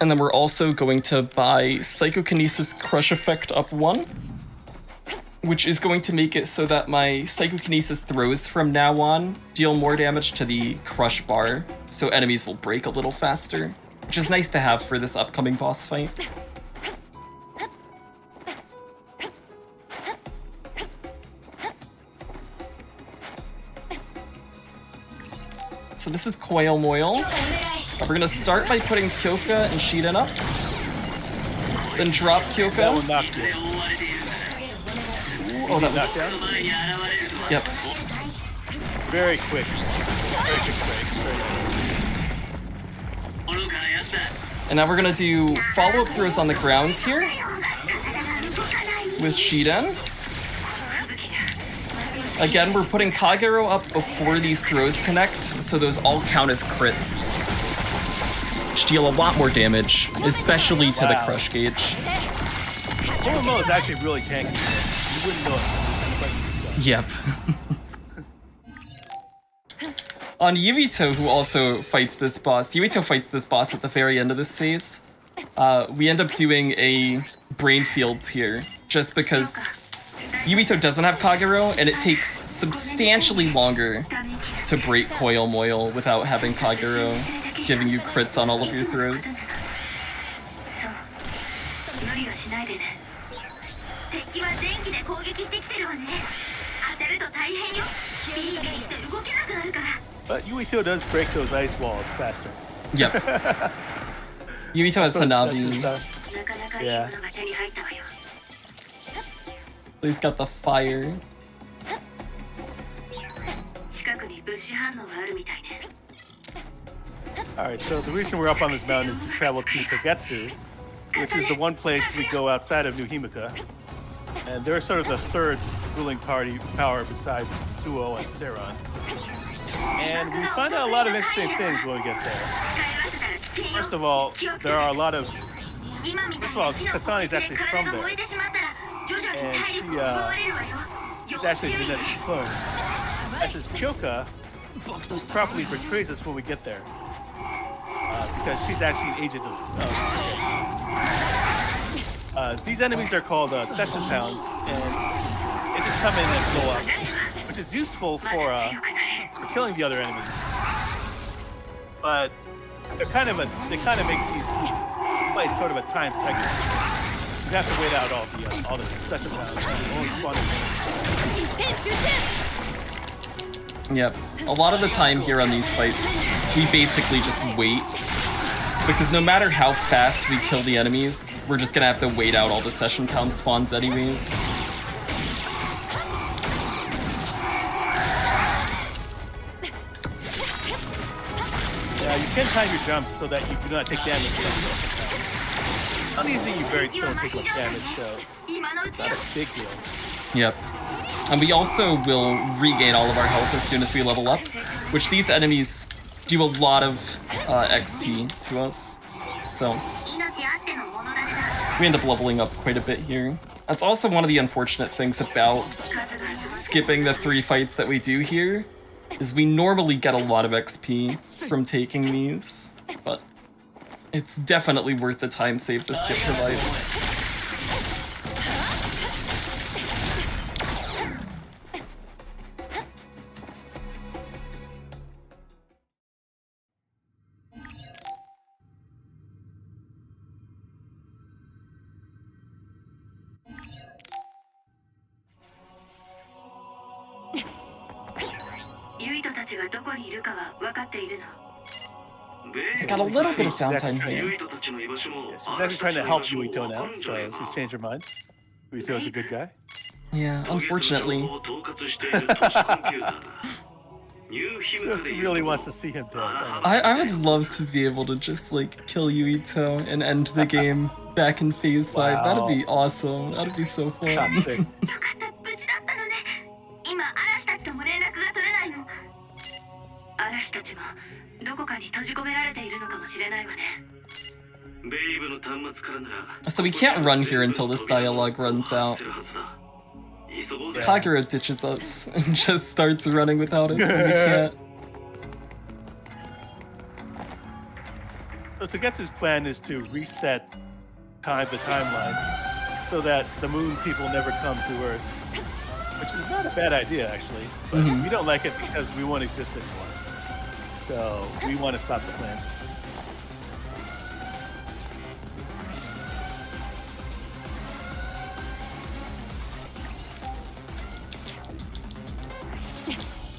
And then we're also going to buy Psychokinesis Crush Effect up 1, which is going to make it so that my Psychokinesis throws from now on deal more damage to the crush bar, so enemies will break a little faster, which is nice to have for this upcoming boss fight. So this is Coil Moil. We're gonna start by putting Kyoka and Shiden up. Then drop Kyoka. That one knocked you. Oh, that was... Yep. Very quick. Very quick break. Very nice. And now we're gonna do follow-up throws on the ground here with Shiden. Again, we're putting Kagero up before these throws connect, so those all count as crits, which deal a lot more damage, especially to the crush gauge. Momo is actually really tanky. You wouldn't know it. Yep. On Yuito, who also fights this boss, Yuito fights this boss at the very end of this phase. We end up doing a brain field here, just because Yuito doesn't have Kagero, and it takes substantially longer to break Coil Moil without having Kagero giving you crits on all of your throws. But Yuito does break those ice walls faster. Yep. Yuito has Hanabi. Yeah. He's got the fire. Alright, so the reason we're up on this mountain is to travel to Togetsu, which is the one place we go outside of New Himika. And they're sort of the third ruling power besides Suo and Seiran. And we find out a lot of interesting things when we get there. First of all, there are a lot of... First of all, Kasani's actually from there. And she's actually a genetic clone. As is Kyoka, who properly portrays us when we get there. Because she's actually an agent of these enemies are called session pounds, and they just come in and blow up, which is useful for killing the other enemies. But they kind of make these fights sort of a time cycle. You have to wait out all the session pounds. Only spawn in. Yep. A lot of the time here on these fights, we basically just wait. Because no matter how fast we kill the enemies, we're just gonna have to wait out all the session pound spawns anyways. Yeah, you can time your jumps so that you do not take damage. On easy, you don't take much damage, so it's not a big deal. Yep. And we also will regain all of our health as soon as we level up, which these enemies do a lot of XP to us. So we end up leveling up quite a bit here. That's also one of the unfortunate things about skipping the 3 fights that we do here, is we normally get a lot of XP from taking these, but It's definitely worth the time save this skip provides. I got a little bit of downtime here. Yeah, she's actually trying to help Yuito now, so she's changed her mind. Yuito's a good guy. Yeah, unfortunately. Swift really wants to see him dead. I would love to be able to just like kill Yuito and end the game back in phase 5. Wow. That'd be awesome. That'd be so fun. Toxic. 今嵐たちとも連絡が取れないの。嵐たちもどこかに閉じ込められているのかもしれないわね。 So we can't run here until this dialogue runs out. Kagura ditches us and just starts running without us when we can't. So Togetsu's plan is to reset the timeline so that the moon people never come to Earth, which is not a bad idea actually, but we don't like it because we won't exist anymore. So we want to stop the plan.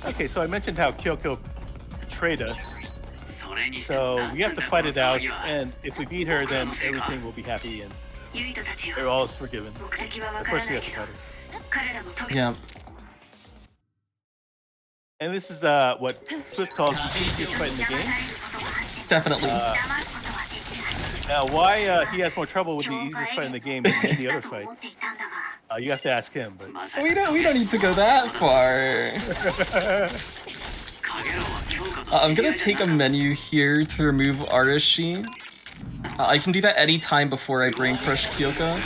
Okay, so I mentioned how Kyoko betrayed us. So we have to fight it out, and if we beat her, then everything will be happy and all is forgiven. But first we have to fight her. Yeah. And this is what Swift calls the easiest fight in the game. Definitely. Now, why he has more trouble with the easiest fight in the game than any other fight, you have to ask him. But We don't need to go that far. I'm gonna take a menu here to remove Arashi. I can do that anytime before I brain crush Kyoko.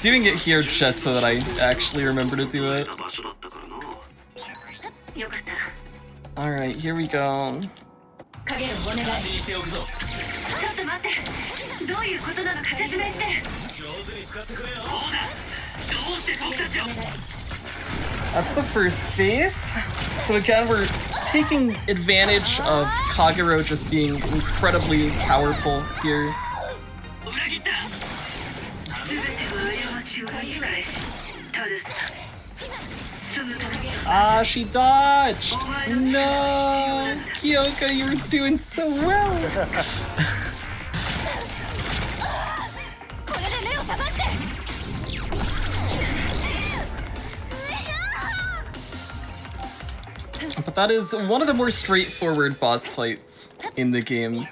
Doing it here just so that I actually remember to do it. Alright, here we go. 影をお願い。ちょっと待って。どういうことなのか説明して。上手に使ってくれよ。そうだ。どうして僕たちを。 That's the first phase. So again, we're taking advantage of Kagero just being incredibly powerful here. Ah, she dodged! No! Kyoko, you were doing so well! But that is one of the more straightforward boss fights in the game.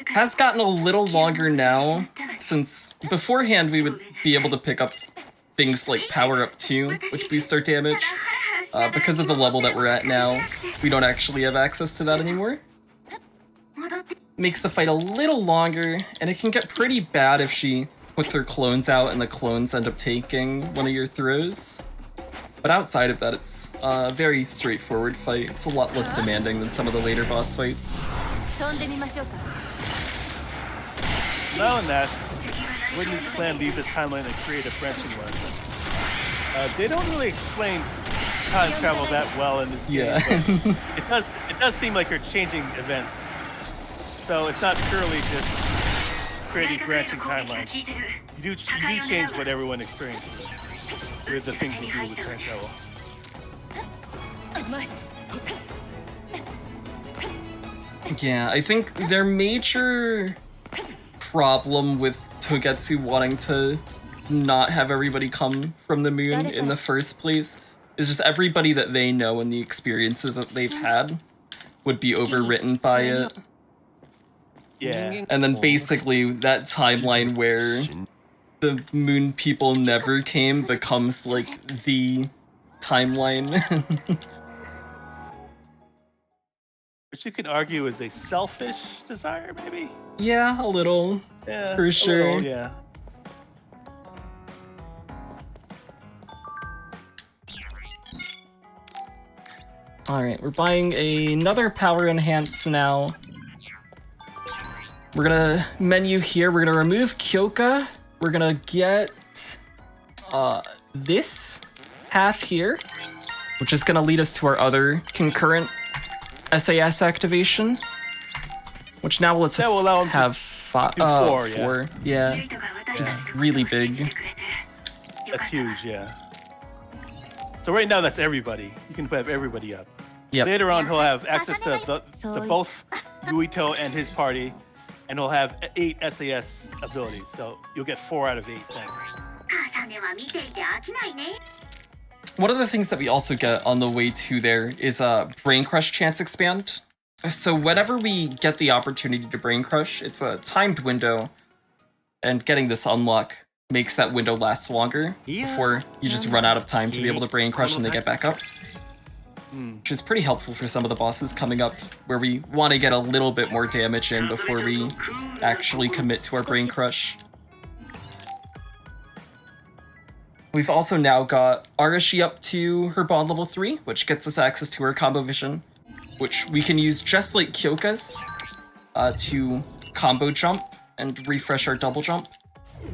Has gotten a little longer now, since beforehand we would be able to pick up things like Power Up 2, which boosts our damage. Because of the level that we're at now, we don't actually have access to that anymore. Makes the fight a little longer, and it can get pretty bad if she puts her clones out and the clones end up taking one of your throws. But outside of that, it's a very straightforward fight. It's a lot less demanding than some of the later boss fights. Knowing that, wouldn't this plan leave this timeline and create a branching one? They don't really explain time travel that well in this game. Yeah. It does seem like you're changing events. So it's not purely just creating branching timelines. You do change what everyone experiences with the things you do with time travel. Yeah, I think their major problem with Togetsu wanting to not have everybody come from the moon in the first place is just everybody that they know and the experiences that they've had would be overwritten by it. Yeah. And then basically that timeline where the moon people never came becomes like the timeline. Which you could argue is a selfish desire, maybe? Yeah, a little. Yeah, for sure. Little, yeah. Alright, we're buying another power enhance now. We're gonna menu here. We're gonna remove Kyoka. We're gonna get this half here, which is gonna lead us to our other concurrent SAS activation, which now lets That will allow him us to have do 4, four. Yeah, which is really big. That's huge, yeah. So right now that's everybody. You can have everybody up. Yep. Later on he'll have access to the both Yuito and his party, and he'll have 8 SAS abilities. So you'll get 4 out of 8 then. One of the things that we also get on the way to there is Brain Crush Chance Expand. So whenever we get the opportunity to Brain Crush, it's a timed window, and getting this unlock makes that window last longer before you just run out of time to be able to Brain Crush and they get back up. Which is pretty helpful for some of the bosses coming up where we want to get a little bit more damage in before we actually commit to our Brain Crush. We've also now got Arashi up to her bond level 3, which gets us access to her combo vision, which we can use just like Kyoka's to combo jump and refresh our double jump.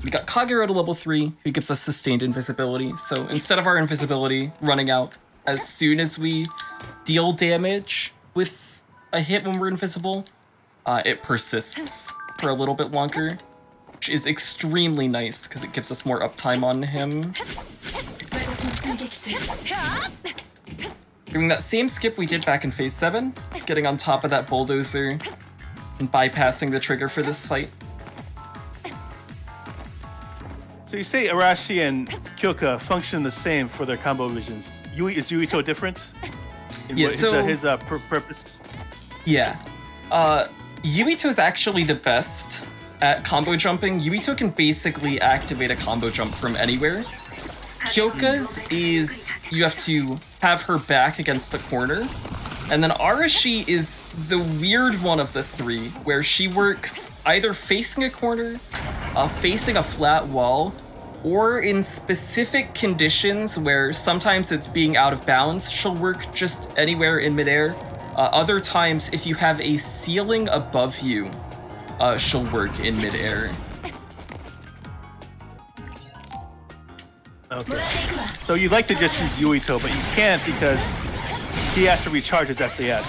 We got Kagero to level 3, who gives us sustained invisibility. So instead of our invisibility running out as soon as we deal damage with a hit when we're invisible, it persists for a little bit longer, which is extremely nice because it gives us more uptime on him. Doing that same skip we did back in Phase 7, getting on top of that bulldozer and bypassing the trigger for this fight. So you say Arashi and Kyoka function the same for their combo visions. Is Yuito different? Yeah, so his purpose? Yeah. Yuito is actually the best at combo jumping. Yuito can basically activate a combo jump from anywhere. Kyoka's is you have to have her back against a corner. And then Arashi is the weird one of the 3, where she works either facing a corner, facing a flat wall, or in specific conditions where sometimes it's being out of bounds, she'll work just anywhere in midair. Other times, if you have a ceiling above you, she'll work in midair. Okay. So you'd like to just use Yuito, but you can't because he has to recharge his SAS.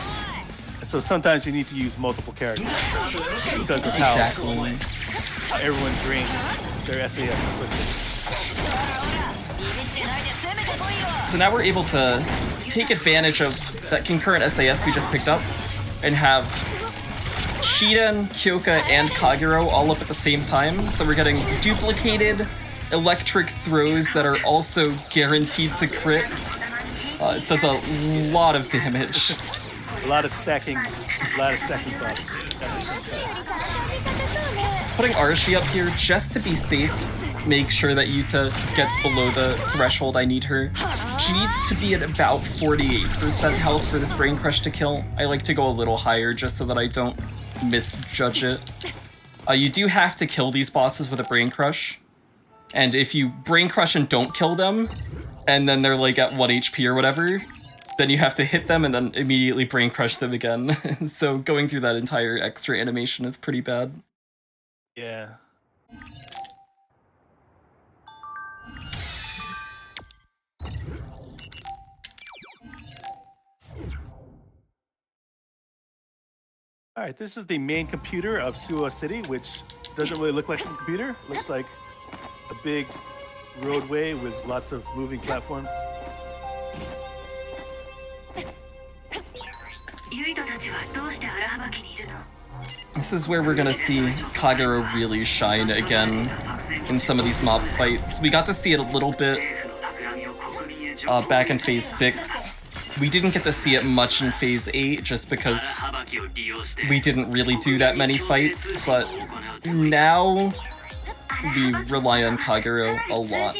And so sometimes you need to use multiple characters because of how everyone drains their SAS quickly. So now we're able to take advantage of that concurrent SAS we just picked up and have Shiden, Kyoka, and Kagero all up at the same time. So we're getting duplicated electric throws that are also guaranteed to crit. It does a lot of damage. A lot of stacking buffs. Putting Arashi up here just to be safe, make sure that Yuta gets below the threshold I need her. She needs to be at about 48% health for this Brain Crush to kill. I like to go a little higher just so that I don't misjudge it. You do have to kill these bosses with a Brain Crush. And if you Brain Crush and don't kill them, and then they're like at 1 HP or whatever, then you have to hit them and then immediately Brain Crush them again. So going through that entire extra animation is pretty bad. Yeah. All right, this is the main computer of Suo City, which doesn't really look like a computer. It looks like a big roadway with lots of moving platforms. This is where we're gonna see Kagero really shine again in some of these mob fights. We got to see it a little bit back in Phase 6. We didn't get to see it much in Phase 8 just because we didn't really do that many fights, but now we rely on Kagero a lot.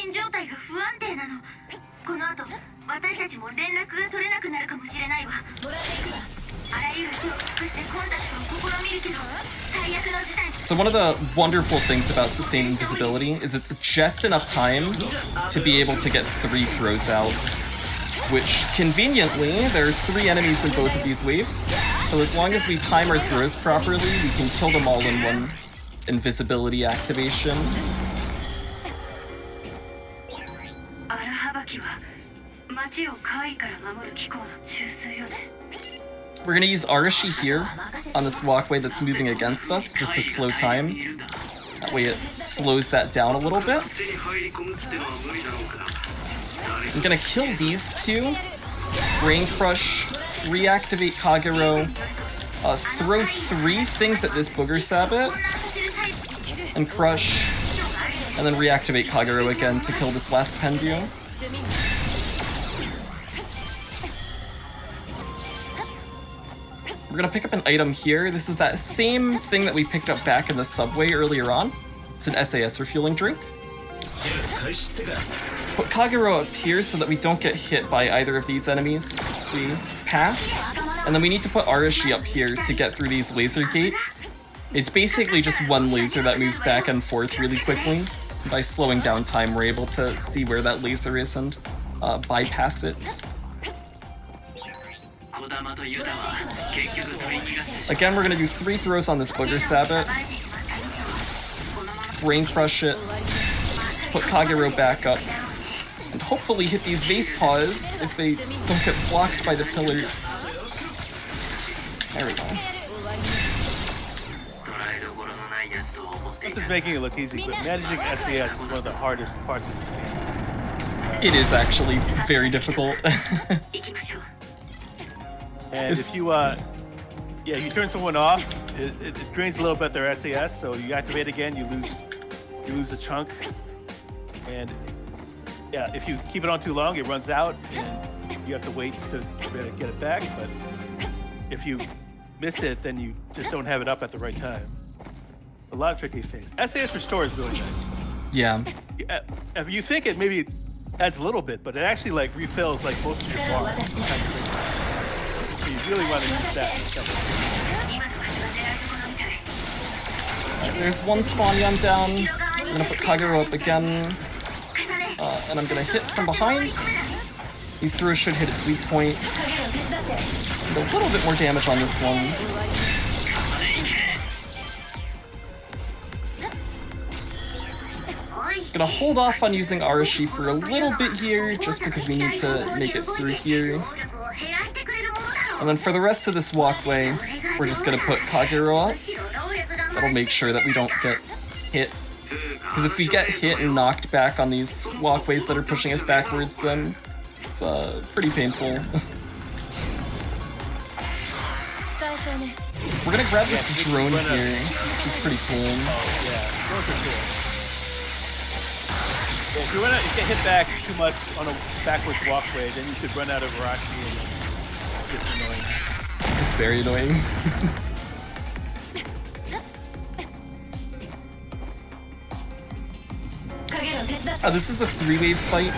So one of the wonderful things about sustained invisibility is it's just enough time to be able to get 3 throws out. which conveniently, there are 3 enemies in both of these waves. So as long as we time our throws properly, we can kill them all in one invisibility activation. 荒はきは町を怪異から守る機構の中枢よね。 We're gonna use Arashi here on this walkway that's moving against us just to slow time. That way it slows that down a little bit. I'm gonna kill these 2. Brain Crush, reactivate Kagero, throw 3 things at this Booger Sabbat, and Crush, and then reactivate Kagero again to kill this last Pendu. We're gonna pick up an item here. This is that same thing that we picked up back in the subway earlier on. It's an SAS refueling drink. Put Kagero up here so that we don't get hit by either of these enemies as we pass. And then we need to put Arashi up here to get through these laser gates. It's basically just one laser that moves back and forth really quickly. By slowing down time, we're able to see where that laser is and bypass it. Again, we're gonna do 3 throws on this Booger Sabbat. Brain Crush it. Put Kagero back up. And hopefully hit these vase paws if they don't get blocked by the pillars. There we go. This is making it look easy, but managing SAS is one of the hardest parts of this game. It is actually very difficult. And if you, you turn someone off, it drains a little bit their SAS. So you activate again, you lose a chunk. And yeah, if you keep it on too long, it runs out, and you have to wait to get it back. But if you miss it, then you just don't have it up at the right time. A lot of tricky things. SAS Restore is really nice. Yeah. If you think it maybe adds a little bit, but it actually like refills like most of your bars. So you really want to use that. There's one Spanyan down. I'm gonna put Kagero up again. And I'm gonna hit from behind. These throws should hit its weak point. And a little bit more damage on this one. Gonna hold off on using Arashi for a little bit here, just because we need to make it through here. And then for the rest of this walkway, we're just gonna put Kagero up. That'll make sure that we don't get hit. Because if we get hit and knocked back on these walkways that are pushing us backwards, then it's pretty painful. We're gonna grab this drone here, which is pretty cool. Yeah, drones are cool. Well, if you get hit back too much on a backwards walkway, then you could run out of Arashi and it's annoying. It's very annoying. This is a 3-wave fight.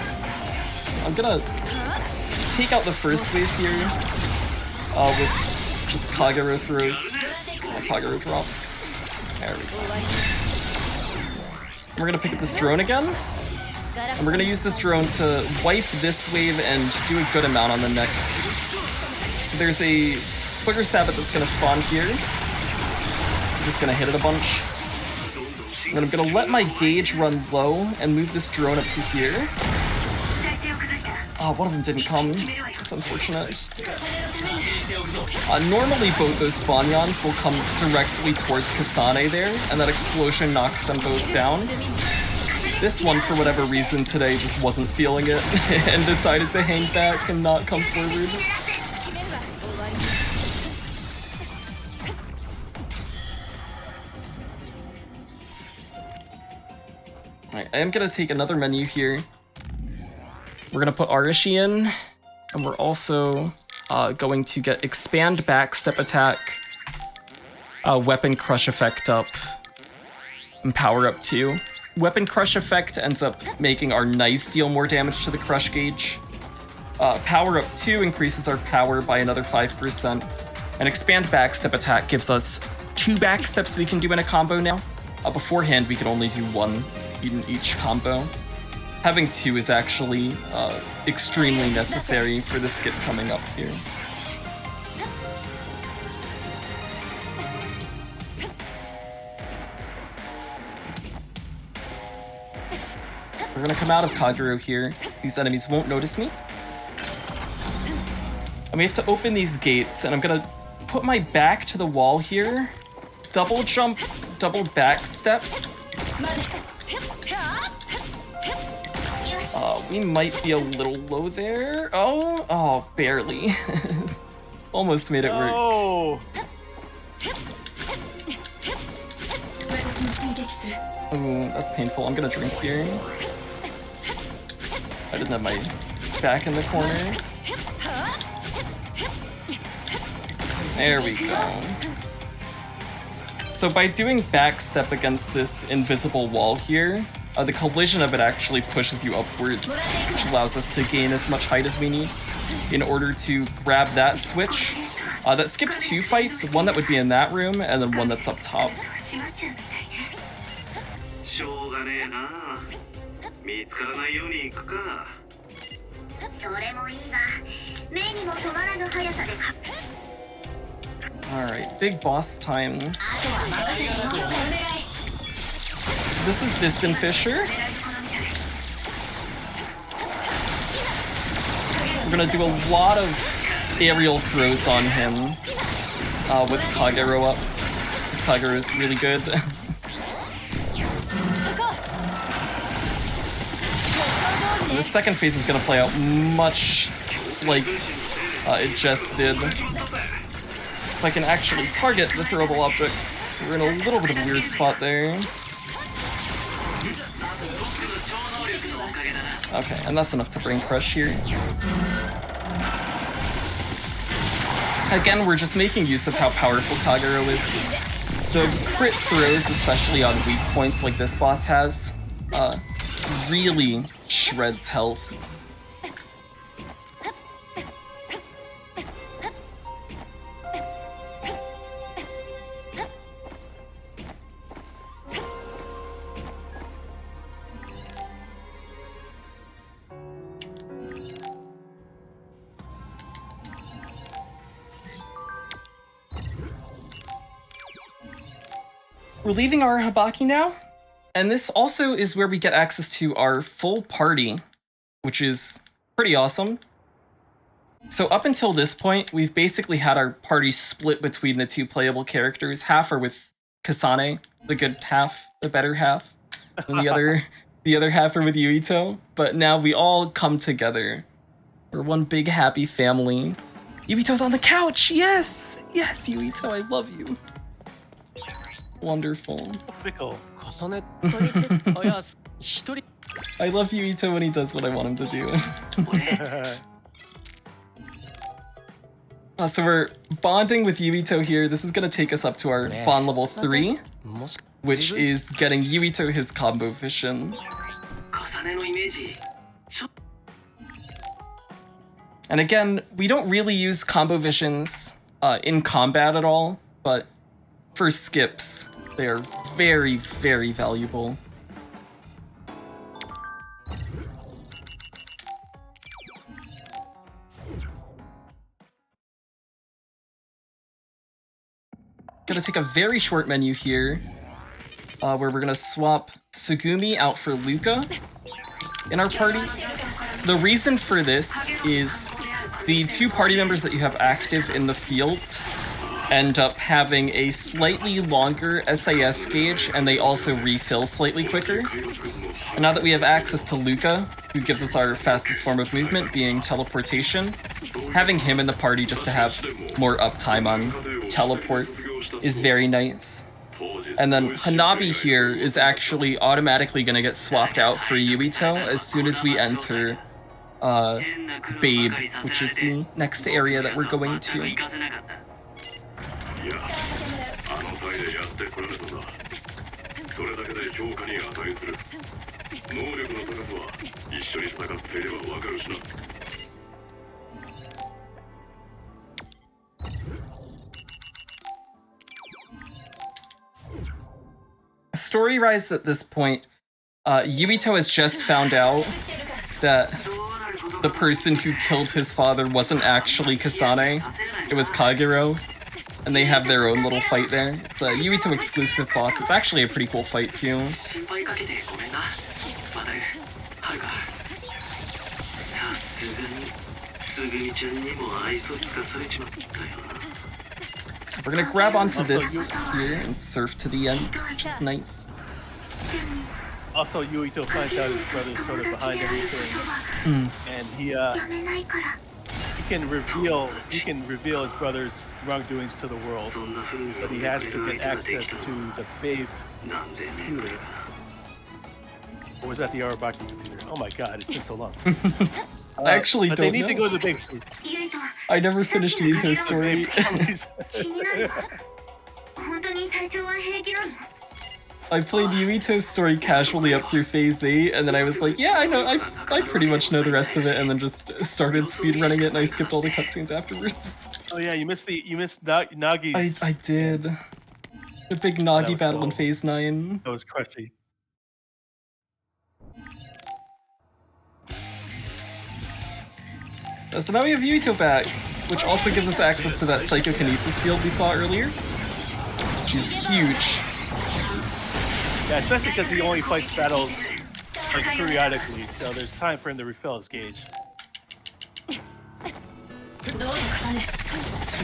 So I'm gonna take out the first wave here with just Kagero throws. Kagero dropped. There we go. And we're gonna pick up this drone again. And we're gonna use this drone to wipe this wave and do a good amount on the next. So there's a Booger Sabbat that's gonna spawn here. I'm just gonna hit it a bunch. And then I'm gonna let my gauge run low and move this drone up to here. Oh, one of them didn't come. That's unfortunate. Normally both those Spanyons will come directly towards Kasane there, and that explosion knocks them both down. This one, for whatever reason today, just wasn't feeling it and decided to hang back and not come forward. Alright, I am gonna take another menu here. We're gonna put Arashi in, and we're also going to get Expand Backstep Attack, Weapon Crush Effect up, and Power Up 2. Weapon Crush Effect ends up making our knives deal more damage to the Crush gauge. Power Up 2 increases our power by another 5%, and Expand Backstep Attack gives us 2 backsteps we can do in a combo now. Beforehand, we could only do 1 in each combo. having 2 is actually extremely necessary for the skip coming up here. We're gonna come out of Kagero here. These enemies won't notice me. And we have to open these gates, and I'm gonna put my back to the wall here. Double jump, double back step. We might be a little low there. Oh, barely. Almost made it work. Oh, Ooh, that's painful. I'm gonna drink here. I didn't have my back in the corner. There we go. So by doing backstep against this invisible wall here, the collision of it actually pushes you upwards, which allows us to gain as much height as we need in order to grab that switch. That skips 2 fights, one that would be in that room, and then one that's up top. しょうがねえな。見つからないように行くか。それもいいが、目にも留まらぬ速さで Alright, big boss time. So this is Disbin Fisher. We're gonna do a lot of aerial throws on him with Kagero up. This Kagero is really good. The second phase is gonna play out much like it just did. So I can actually target the throwable objects. We're in a little bit of a weird spot there. Okay, and that's enough to bring crush here. Again, we're just making use of how powerful Kagero is. The crit throws, especially on weak points like this boss has, really shreds health. We're leaving our Habaki now, and this also is where we get access to our full party, which is pretty awesome. So up until this point, we've basically had our party split between the 2 playable characters. Half are with Kasane, the good half, the better half, and the other half are with Yuito. But now we all come together. We're one big happy family. Yuito's on the couch! Yes! Yes, Yuito, I love you. Wonderful. fickle. I love Yuito when he does what I want him to do. So we're bonding with Yuito here. This is going to take us up to our bond level 3, which is getting Yuito his combo vision. And again, we don't really use combo visions in combat at all, but for skips, they are very, very valuable. Gonna take a very short menu here, where we're gonna swap Sugumi out for Luca in our party. The reason for this is the 2 party members that you have active in the field end up having a slightly longer SAS gauge, and they also refill slightly quicker. And now that we have access to Luca, who gives us our fastest form of movement, being teleportation, having him in the party just to have more uptime on teleport is very nice. And then Hanabi here is actually automatically going to get swapped out for Yuito as soon as we enter Babe, which is the next area that we're going to. Story Rise at this point Yuito has just found out that the person who killed his father wasn't actually Kasane, it was Kagero, and they have their own little fight there. It's a Yuito exclusive boss. It's actually a pretty cool fight too. We're gonna grab onto this here and surf to the end, which is nice. Also, Yuito finds out his brother's sort of behind everything, and he can reveal his brother's wrongdoings to the world, but he has to get access to the babe computer. Or was that the Arabaki computer? Oh my god, it's been so long. I actually but don't they need know. to go to the babe. I never finished Yuito's story. I played Yuito's story casually up through phase 8, and then I was like, yeah, I know, I pretty much know the rest of it, and then just started speedrunning it, and I skipped all the cutscenes afterwards. Oh yeah, you missed Nagi's. I did. The big Nagi battle in phase 9. That was crushy. So now we have Yuito back, which also gives us access to that psychokinesis field we saw earlier, which is huge. Yeah, especially because he only fights battles like periodically, so there's time for him to refill his gauge.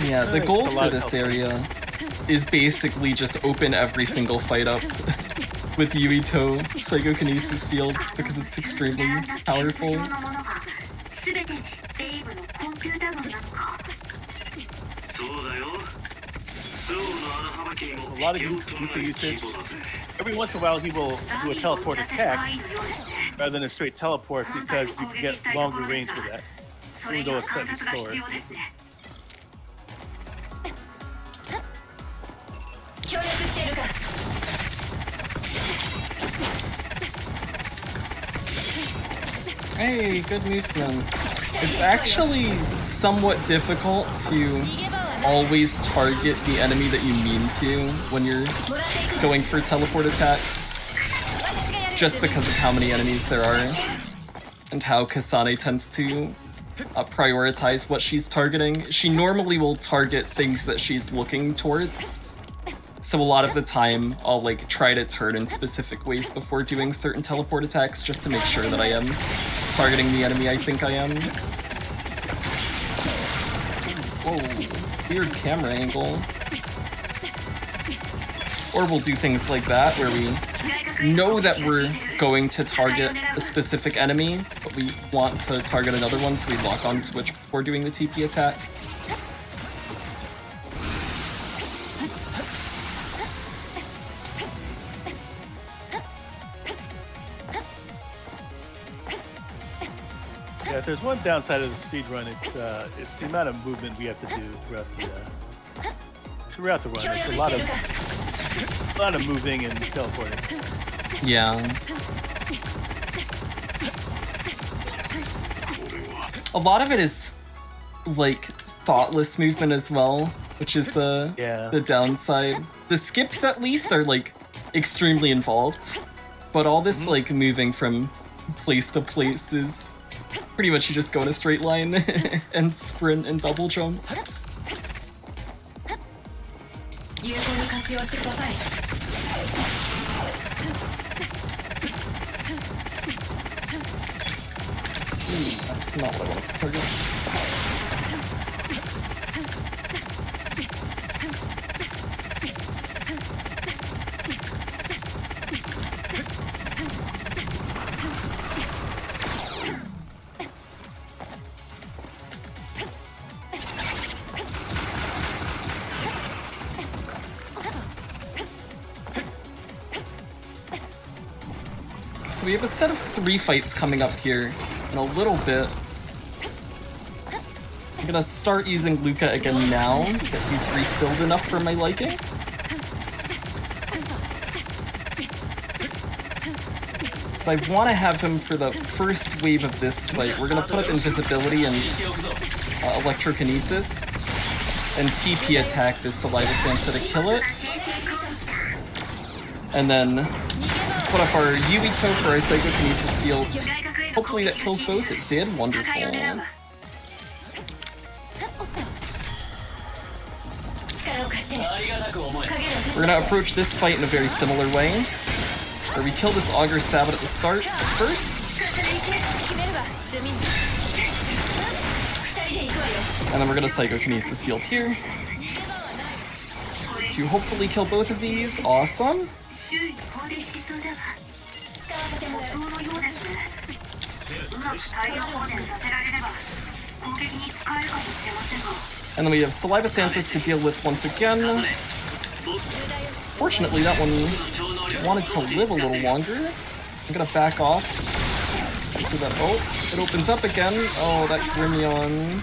Yeah, the goal for this area is basically just open every single fight up with Yuito psychokinesis field because it's extremely powerful. A lot of Yuito usage. Every once in a while he will do a teleport attack rather than a straight teleport because you can get longer range with that, even though it's slightly slower. Hey, good movement. It's actually somewhat difficult to always target the enemy that you mean to when you're going for teleport attacks, just because of how many enemies there are and how Kasane tends to prioritize what she's targeting. She normally will target things that she's looking towards, so a lot of the time I'll like try to turn in specific ways before doing certain teleport attacks just to make sure that I am targeting the enemy I think I am. Whoa, weird camera angle. Or we'll do things like that where we know that we're going to target a specific enemy, but we want to target another one, so we lock on switch before doing the TP attack. Yeah, if there's one downside of the speedrun, it's the amount of movement we have to do throughout the run. It's a lot of moving and teleporting. Yeah. A lot of it is like thoughtless movement as well, which is the downside. The skips at least are like extremely involved, but all this like moving from place to place is pretty much you just go in a straight line and sprint and double jump. That's not what I wanted to target. So we have a set of 3 fights coming up here in a little bit. I'm gonna start using Luca again now that he's refilled enough for my liking. So I want to have him for the first wave of this fight. We're gonna put up invisibility and electrokinesis and TP attack this Saliva Santa to kill it. And then put up our Yuito for our Psychokinesis field. Hopefully that kills both. It did. Wonderful. We're gonna approach this fight in a very similar way, where we kill this Augur Sabbath at the start first, and then we're gonna Psychokinesis field here to hopefully kill both of these. Awesome. And then we have Saliva Santas to deal with once again. Fortunately, that one wanted to live a little longer. I'm gonna back off. So that, oh, it opens up again. Oh, that Grimion.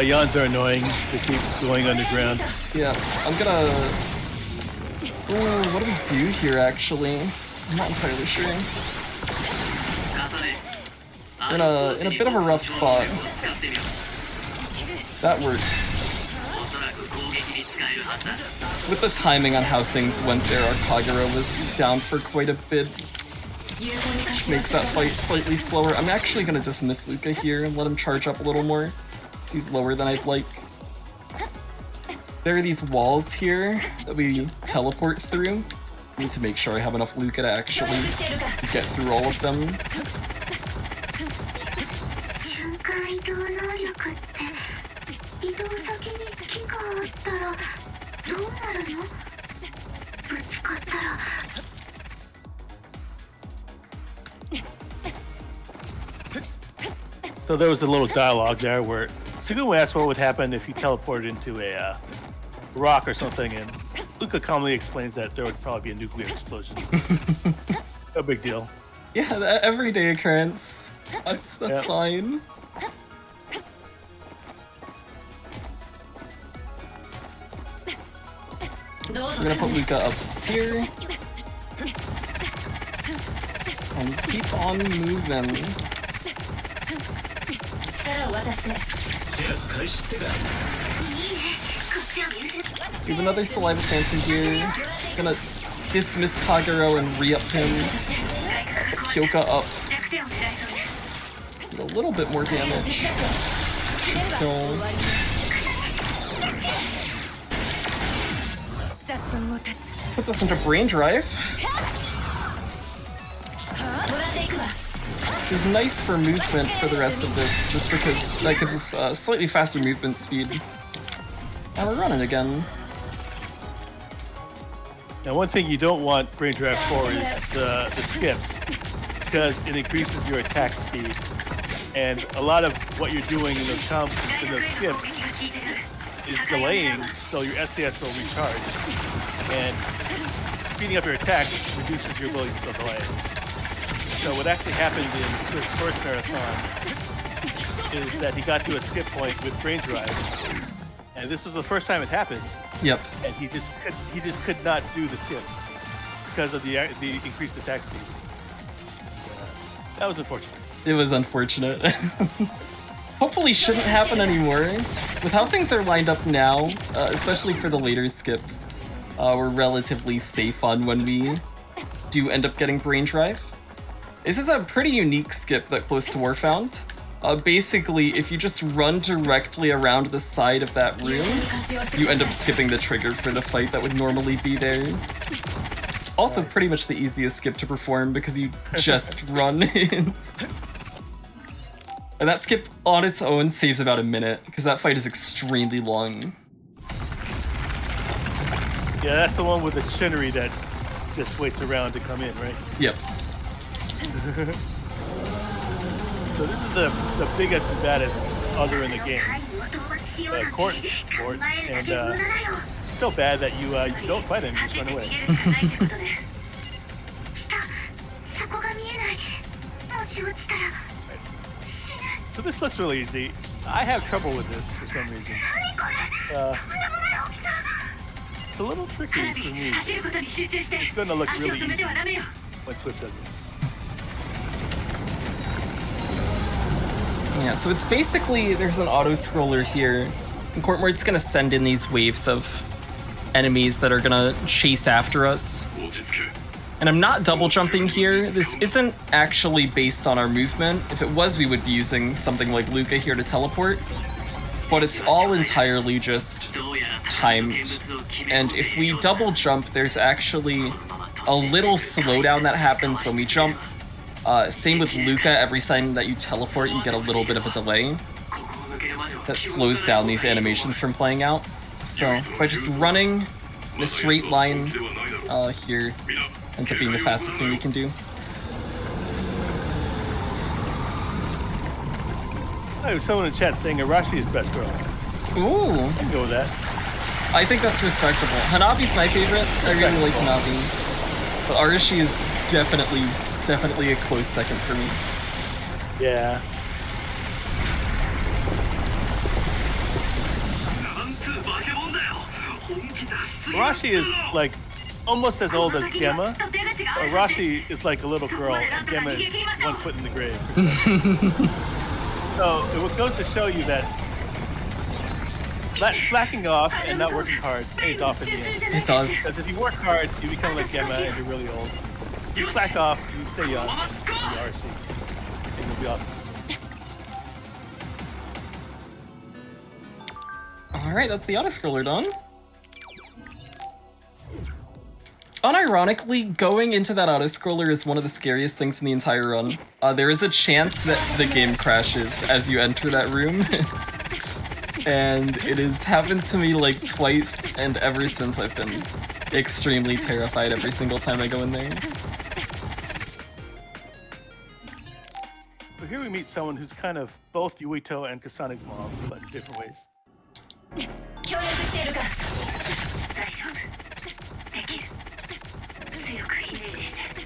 Yawns are annoying. They keep going underground. Yeah, I'm gonna... Ooh, what do we do here, actually? I'm not entirely sure. We're in a bit of a rough spot. That works. With the timing on how things went there, our Kagura was down for quite a bit, which makes that fight slightly slower. I'm actually gonna just miss Luca here and let him charge up a little more, because he's lower than I'd like. There are these walls here that we teleport through. I need to make sure I have enough Luca to actually get through all of them. So there was a little dialogue there where Sugumu asked what would happen if you teleported into a rock or something, and Luca calmly explains that there would probably be a nuclear explosion. No big deal. Yeah, that everyday occurrence. That's fine. We're gonna put Luca up here. And keep on moving. We have another Saliva Santa here. Gonna dismiss Kagero and re-up him. Kyoka up. Get a little bit more damage. Should kill. Puts us into Brain Drive. Which is nice for movement for the rest of this, just because that gives us slightly faster movement speed. And we're running again. Now, one thing you don't want Brain Drive for is the skips, because it increases your attack speed. And a lot of what you're doing in those skips is delaying, so your SCS will recharge. And speeding up your attacks reduces your ability to still delay. So what actually happened in Swift's first marathon is that he got to a skip point with Brain Drive, and this was the first time it happened. Yep. And he just could not do the skip because of the increased attack speed. That was unfortunate. It was unfortunate. Hopefully shouldn't happen anymore. With how things are lined up now, especially for the later skips, we're relatively safe on when we do end up getting Brain Drive. This is a pretty unique skip that Close to War found. Basically, if you just run directly around the side of that room, you end up skipping the trigger for the fight that would normally be there. It's also pretty much the easiest skip to perform because you just run in. And that skip on its own saves about a minute, because that fight is extremely long. Yeah, that's the one with the Shinnery that just waits around to come in, right? Yep. So this is the biggest and baddest other in the game. Court, and so bad that you don't fight him, you just run away. So this looks really easy. I have trouble with this for some reason. It's a little tricky for me. It's going to look really easy when Swift does it. Yeah, so it's basically, there's an auto-scroller here. And Courtmord's gonna send in these waves of enemies that are gonna chase after us. And I'm not double jumping here. This isn't actually based on our movement. If it was, we would be using something like Luca here to teleport. But it's all entirely just timed. And if we double jump, there's actually a little slowdown that happens when we jump. Same with Luca, every time that you teleport, you get a little bit of a delay. That slows down these animations from playing out. So by just running in a straight line here ends up being the fastest thing we can do. Oh, someone in chat saying Arashi is best girl. Ooh. I can go with that. I think that's respectable. Hanabi's my favorite. I really like Hanabi. But Arashi is definitely a close second for me. Yeah. Arashi is like almost as old as Gemma. Arashi is like a little girl, and Gemma is 1 foot in the grave. So it goes to show you that slacking off and not working hard pays off in the end. It does. Because if you work hard, you become like Gemma and you're really old. If you slack off, you stay young, and you RC. And you'll be awesome. Alright, that's the auto-scroller done. Unironically, going into that auto-scroller is one of the scariest things in the entire run. There is a chance that the game crashes as you enter that room. And it has happened to me like twice, and ever since I've been extremely terrified every single time I go in there. So here we meet someone who's kind of both Yuito and Kasane's mom, but in different ways.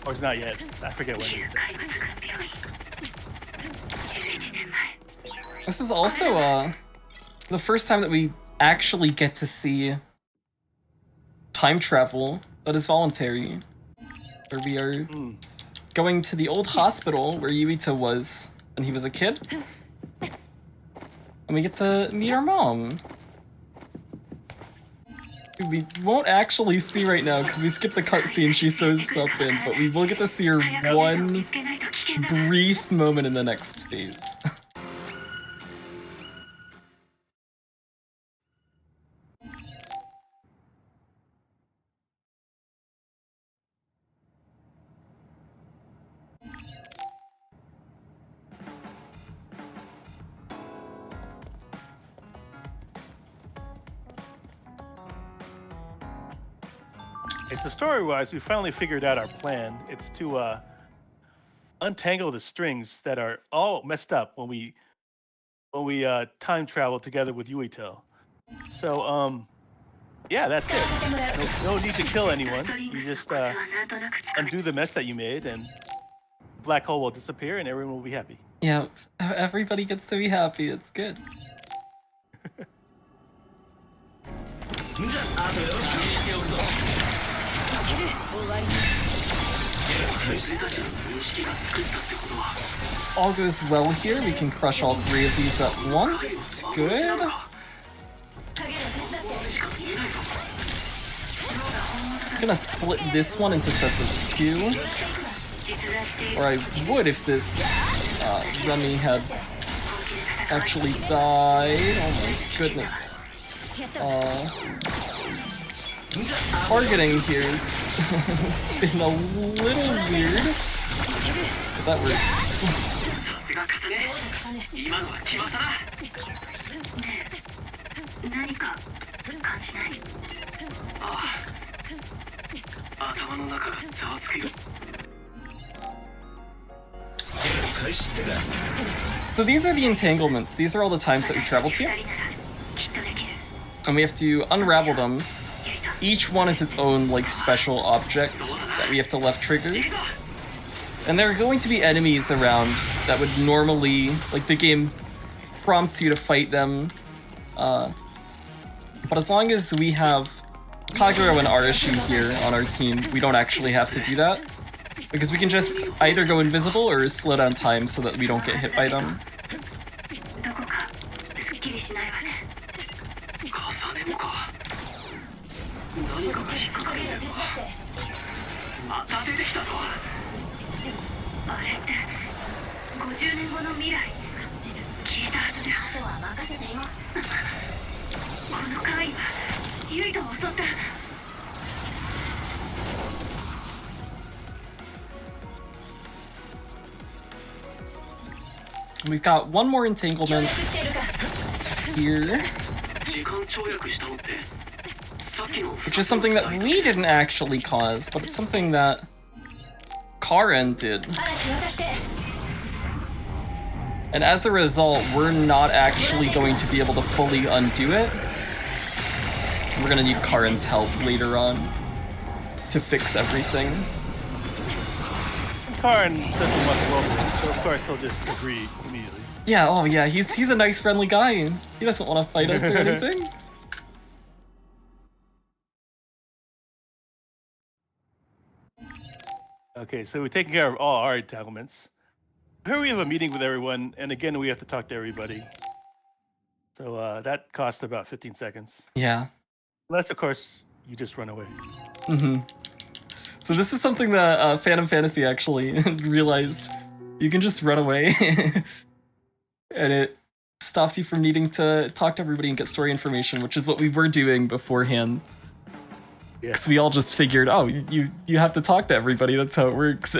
Or it's not yet. I forget when it is. This is also the first time that we actually get to see time travel that is voluntary. Where we are going to the old hospital where Yuito was when he was a kid. And we get to meet our mom. We won't actually see right now because we skipped the cutscene she shows up in, but we will get to see her one brief moment in the next days. So story-wise, we finally figured out our plan. It's to untangle the strings that are all messed up when we time travel together with Yuito. So yeah, that's it. No need to kill anyone. You just undo the mess that you made, and the black hole will disappear, and everyone will be happy. Yeah, everybody gets to be happy. It's good. All goes well here. We can crush all 3 of these at once. Good. I'm gonna split this one into sets of 2. Or I would if this Remy had actually died. Oh my goodness. Targeting here has been a little weird, but that works. So these are the entanglements. These are all the times that we travel to. And we have to unravel them. Each one is its own, like, special object that we have to left trigger. And there are going to be enemies around that would normally, like, the game prompts you to fight them. But as long as we have Kagero and Arashi here on our team, we don't actually have to do that. Because we can just either go invisible or slow down time so that we don't get hit by them. また出てきたぞ。あれって50年後の未来消えたはずだ。あとは任せてよ。この怪異はユイトを襲った。 We've got one more entanglement してるか。 here, 時間跳躍したのってさっきの which is something that we didn't actually cause, but it's something that Karen did. 嵐渡して。 And as a result, we're not actually going to be able to fully undo it. We're gonna need Karen's help later on to fix everything. Karn doesn't want the world to end, so of course he'll just agree immediately. Yeah, oh yeah, he's a nice friendly guy. He doesn't want to fight us or anything. Okay, so we're taking care of all our entanglements. Here we have a meeting with everyone, and again we have to talk to everybody. So that costs about 15 seconds. Yeah. Unless, of course, you just run away. Mm-hmm. So this is something that Phantom Fantasy actually realized. You can just run away, and it stops you from needing to talk to everybody and get story information, which is what we were doing beforehand. Yeah. Because we all just figured, oh, you have to talk to everybody. That's how it works.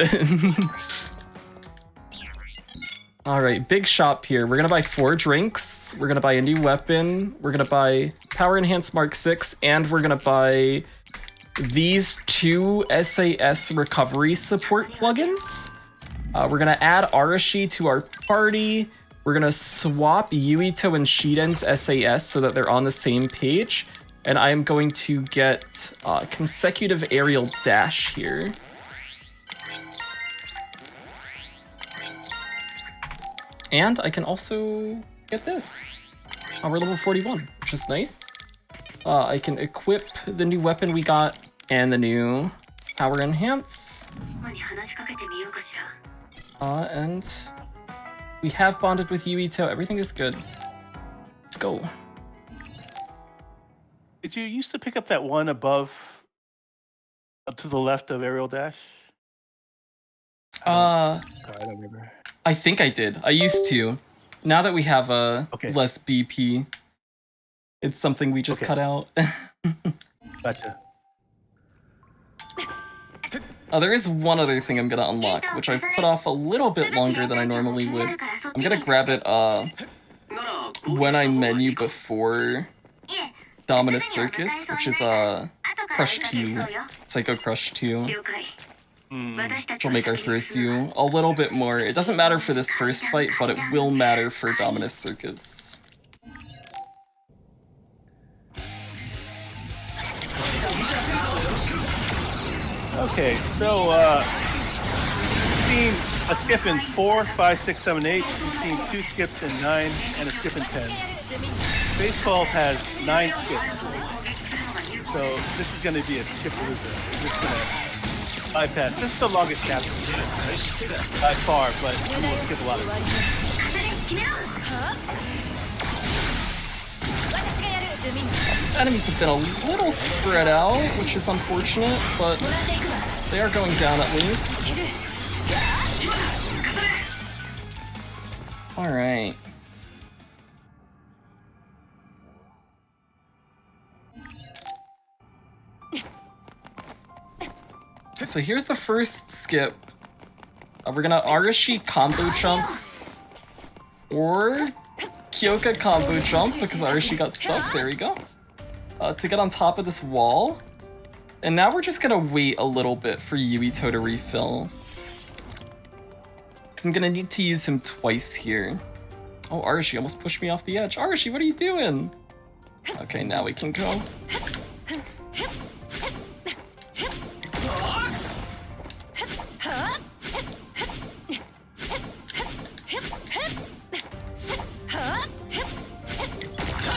All right, big shop here. We're gonna buy 4 drinks. We're gonna buy a new weapon. We're gonna buy Power Enhanced Mark 6, and we're gonna buy these 2 SAS recovery support plugins. We're gonna add Arashi to our party. We're gonna swap Yuito and Shiden's SAS so that they're on the same page. And I am going to get consecutive aerial dash here. And I can also get this. We're level 41, which is nice. I can equip the new weapon we got and the new Power Enhance. And we have bonded with Yuito. Everything is good. Let's go. Did you used to pick up that one above, to the left of aerial dash? I don't remember. I think I did. I used to. Now that we have a less BP, it's something we just cut out. Gotcha. There is one other thing I'm gonna unlock, which I've put off a little bit longer than I normally would. I'm gonna grab it when I menu before Dominus Circus, which is Crush 2, Psycho Crush 2. Which will make our throws do a little bit more. It doesn't matter for this first fight, but it will matter for Dominus Circus. Okay, so you've seen a skip in 4, 5, 6, 7, 8. You've seen 2 skips in 9 and a skip in 10. Baseball has 9 skips, so this is going to be a skip loser. We're just going to bypass. This is the longest chapter by far, but we will skip a lot of it. These enemies have been a little spread out, which is unfortunate, but they are going down at least. Alright. So here's the first skip. We're gonna Arashi combo jump or Kyoka combo jump because Arashi got stuck. There we go. To get on top of this wall. And now we're just gonna wait a little bit for Yuito to refill. Because I'm gonna need to use him twice here. Oh, Arashi almost pushed me off the edge. Arashi, what are you doing? Okay, now we can go.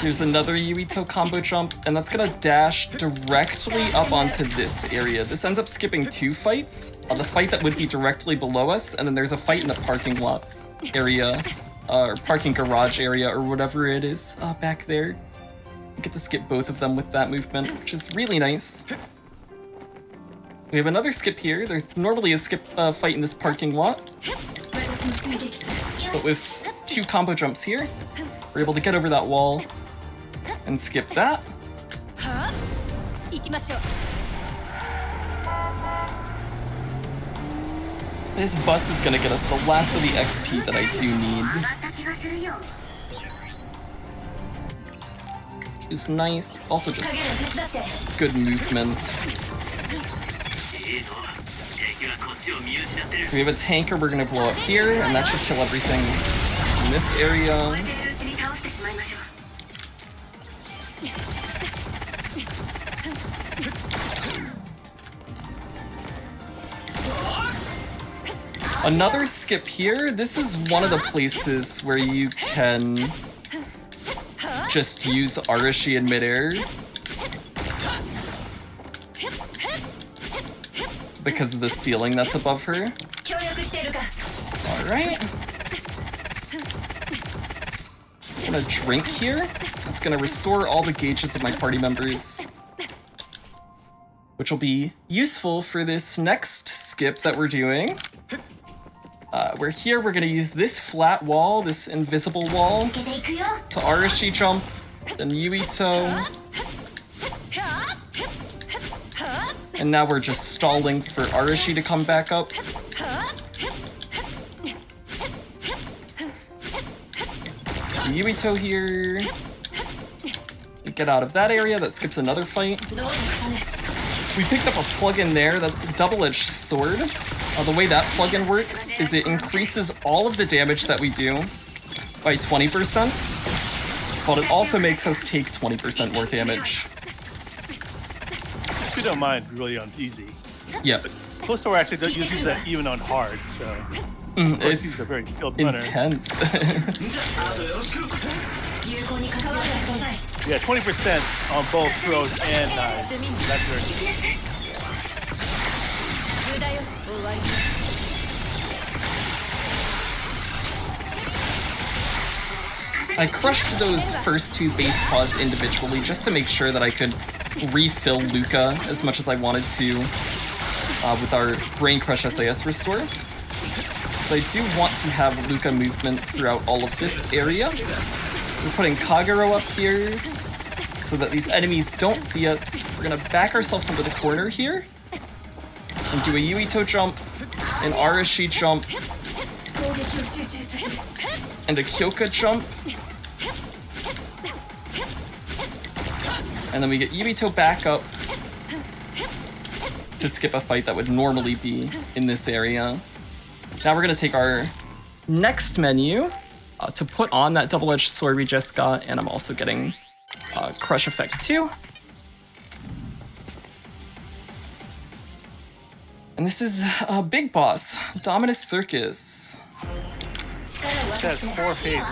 Here's another Yuito combo jump, and that's gonna dash directly up onto this area. This ends up skipping 2 fights. The fight that would be directly below us, and then there's a fight in the parking lot area, or parking garage area, or whatever it is, back there. You get to skip both of them with that movement, which is really nice. We have another skip here. There's normally a skip fight in this parking lot. But with 2 combo jumps here, we're able to get over that wall and skip that. This bus is gonna get us the last of the XP that I do need. It's nice. It's also just good movement. We have a tanker we're gonna blow up here, and that should kill everything in this area. Another skip here. This is one of the places where you can just use Arashi in midair. Because of the ceiling that's above her. Alright. I'm gonna drink here. That's gonna restore all the gauges of my party members. Which will be useful for this next skip that we're doing. We're here, we're gonna use this flat wall, this invisible wall, to Arashi jump, then Yuito. And now we're just stalling for Arashi to come back up. Yuito here. We get out of that area, that skips another fight. We picked up a plugin there, that's a double-edged sword. The way that plugin works is it increases all of the damage that we do by 20%, but it also makes us take 20% more damage. If you don't mind, really on easy. Yep. Close Door actually don't use that even on hard, so It's he's a very skilled runner. intense. Yeah, 20% on both throws and knives. That's very good. I crushed those first 2 base claws individually just to make sure that I could refill Luca as much as I wanted to with our Brain Crush SAS restore. So I do want to have Luca movement throughout all of this area. We're putting Kagero up here so that these enemies don't see us. We're gonna back ourselves into the corner here and do a Yuito jump, an Arashi jump, and a Kyoka jump. And then we get Yuito back up to skip a fight that would normally be in this area. Now we're gonna take our next menu to put on that double-edged sword we just got, and I'm also getting Crush Effect too. And this is a big boss, Dominus Circus. It has 4 phases,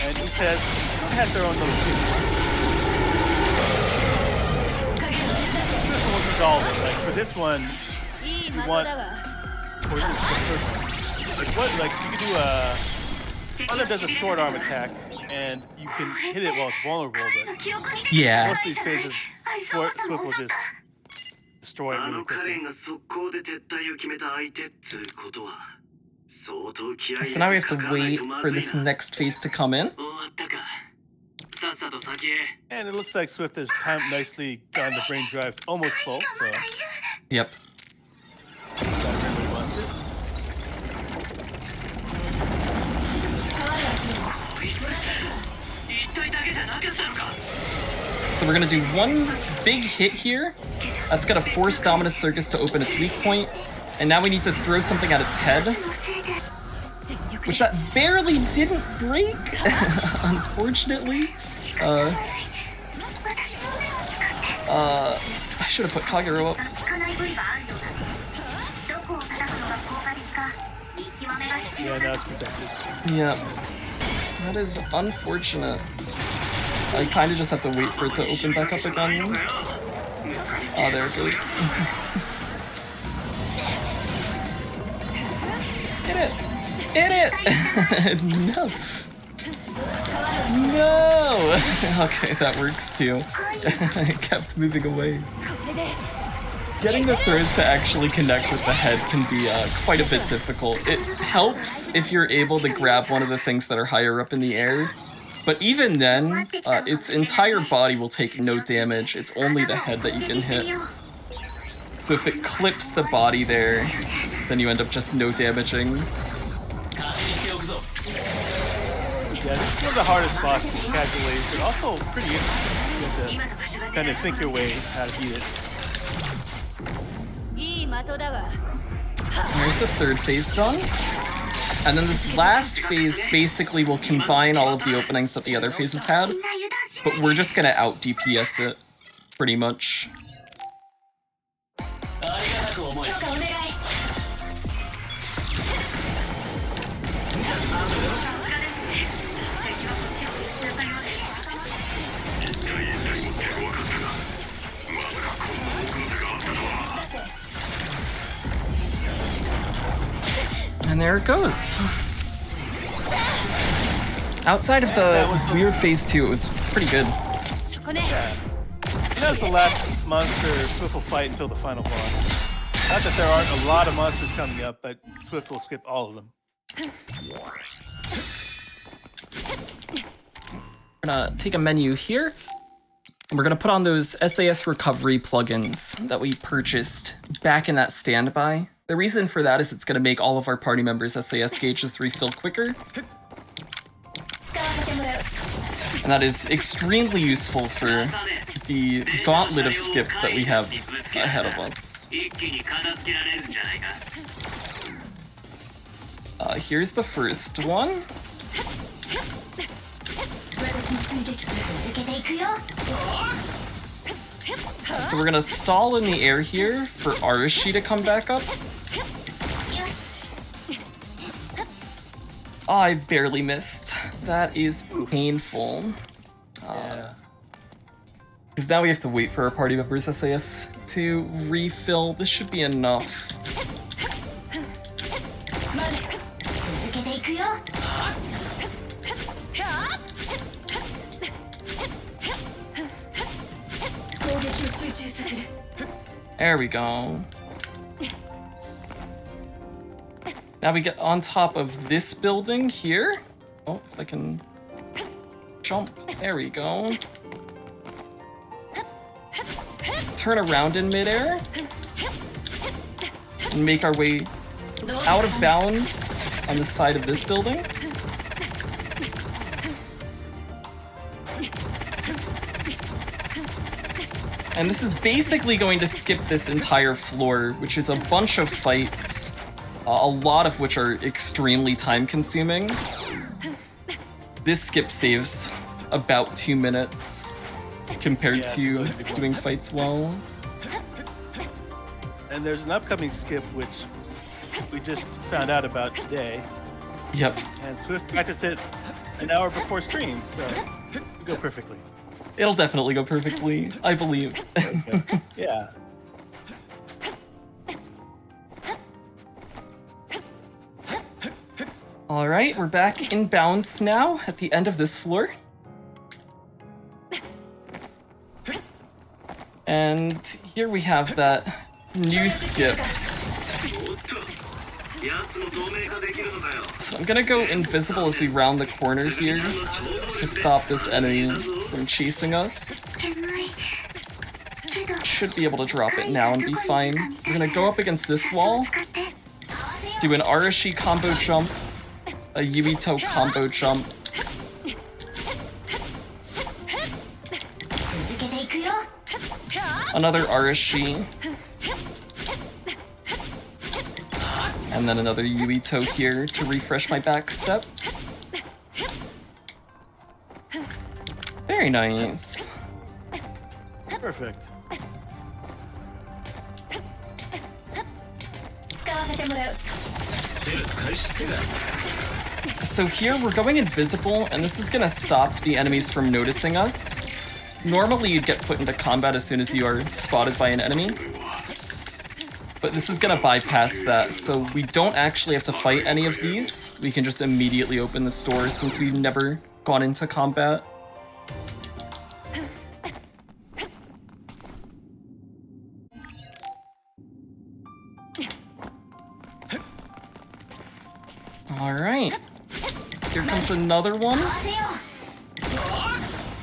and each has their own little thing. This one was resolving. Like for this one, you want like you can do a other does a short arm attack, and you can hit it while it's vulnerable. But Yeah. most of these phases, Swift will just destroy it really quickly. So now we have to wait for this next phase to come in. And it looks like Swift has timed nicely, gotten the brain drive almost full. So Yep. So we're gonna do one big hit here. That's gonna force Dominus Circus to open its weak point. And now we need to throw something at its head. Which that barely didn't break, unfortunately. I should have put Kagero up. yeah, now it's protected. Yeah. That is unfortunate. I kind of just have to wait for it to open back up again. Oh, there it goes. Hit it! Hit it! No! No! Okay, that works too. It kept moving away. Getting the throws to actually connect with the head can be quite a bit difficult. It helps if you're able to grab one of the things that are higher up in the air, but even then, its entire body will take no damage. It's only the head that you can hit. So if it clips the body there, then you end up just no damaging. Yeah, this is one of the hardest bosses casually, but also pretty interesting. You have to kind of think your way how to beat it. いい的だわ Here's the third phase done. And then this last phase basically will combine all of the openings that the other phases had, but we're just gonna out DPS it, pretty much. 許可お願い And there it goes. Outside of the weird phase 2, it was pretty good. そこね You know, it's the last monster Swift will fight until the final boss. Not that there aren't a lot of monsters coming up, but Swift will skip all of them. We're gonna take a menu here. And we're gonna put on those SAS recovery plugins that we purchased back in that standby. The reason for that is it's gonna make all of our party members' SAS gauges refill quicker. 使わせてもらう And that is extremely useful for the gauntlet of skips that we have ahead of us. 一気に片付けられるんじゃないか Here's the first one. 私の追撃続けていくよ So we're gonna stall in the air here for Arashi to come back up. よし Oh, I barely missed. That is painful. Yeah. Because now we have to wait for our party members' SAS to refill. This should be enough. 待て続けていくよ 攻撃を集中させる There we go. Now we get on top of this building here. Oh, if I can jump. There we go. Turn around in midair. And make our way out of bounds on the side of this building. And this is basically going to skip this entire floor, which is a bunch of fights, a lot of which are extremely time-consuming. This skip saves about 2 minutes compared Yeah, to it's really doing fights well. And there's an upcoming skip which we just found out about today, Yep, and Swift practiced it an hour before stream, so it'll go perfectly. it'll definitely go perfectly, I believe. Yeah. All right, we're back in bounds now at the end of this floor. And here we have that new skip. おっと奴も透明化できるのかよ So I'm gonna go invisible as we round the corner here to stop this enemy from chasing us. 煙いけど Should be able to drop it now and be fine. We're gonna go up against this wall, 使って do an Arashi combo jump, a Yuito combo jump, 続けていくよ another Arashi, and then another Yuito here to refresh my back steps. Very nice. Perfect. 使わせてもらう So here we're going invisible, and this is gonna stop the enemies from noticing us. Normally you'd get put into combat as soon as you are spotted by an enemy, but this is gonna bypass that, so we don't actually have to fight any of these. We can just immediately open the stores since we've never gone into combat. Alright. Here comes another one.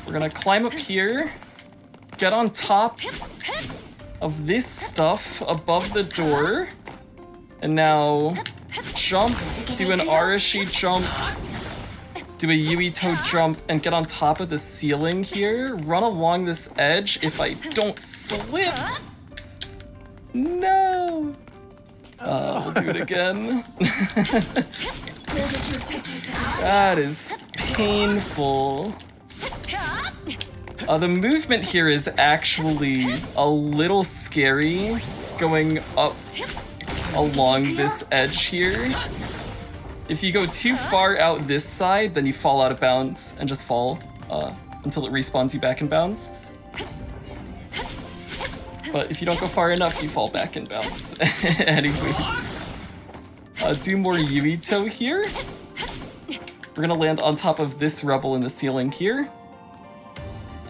We're gonna climb up here, get on top of this stuff above the door, and now jump, do an Arashi jump, do a Yuito jump, and get on top of the ceiling here, run along this edge if I don't slip. No! We'll do it again. That is painful. The movement here is actually a little scary, going up along this edge here. If you go too far out this side, then you fall out of bounds and just fall until it respawns you back in bounds. But if you don't go far enough, you fall back in bounds. Anyways. Do more Yuito here. We're gonna land on top of this rebel in the ceiling here.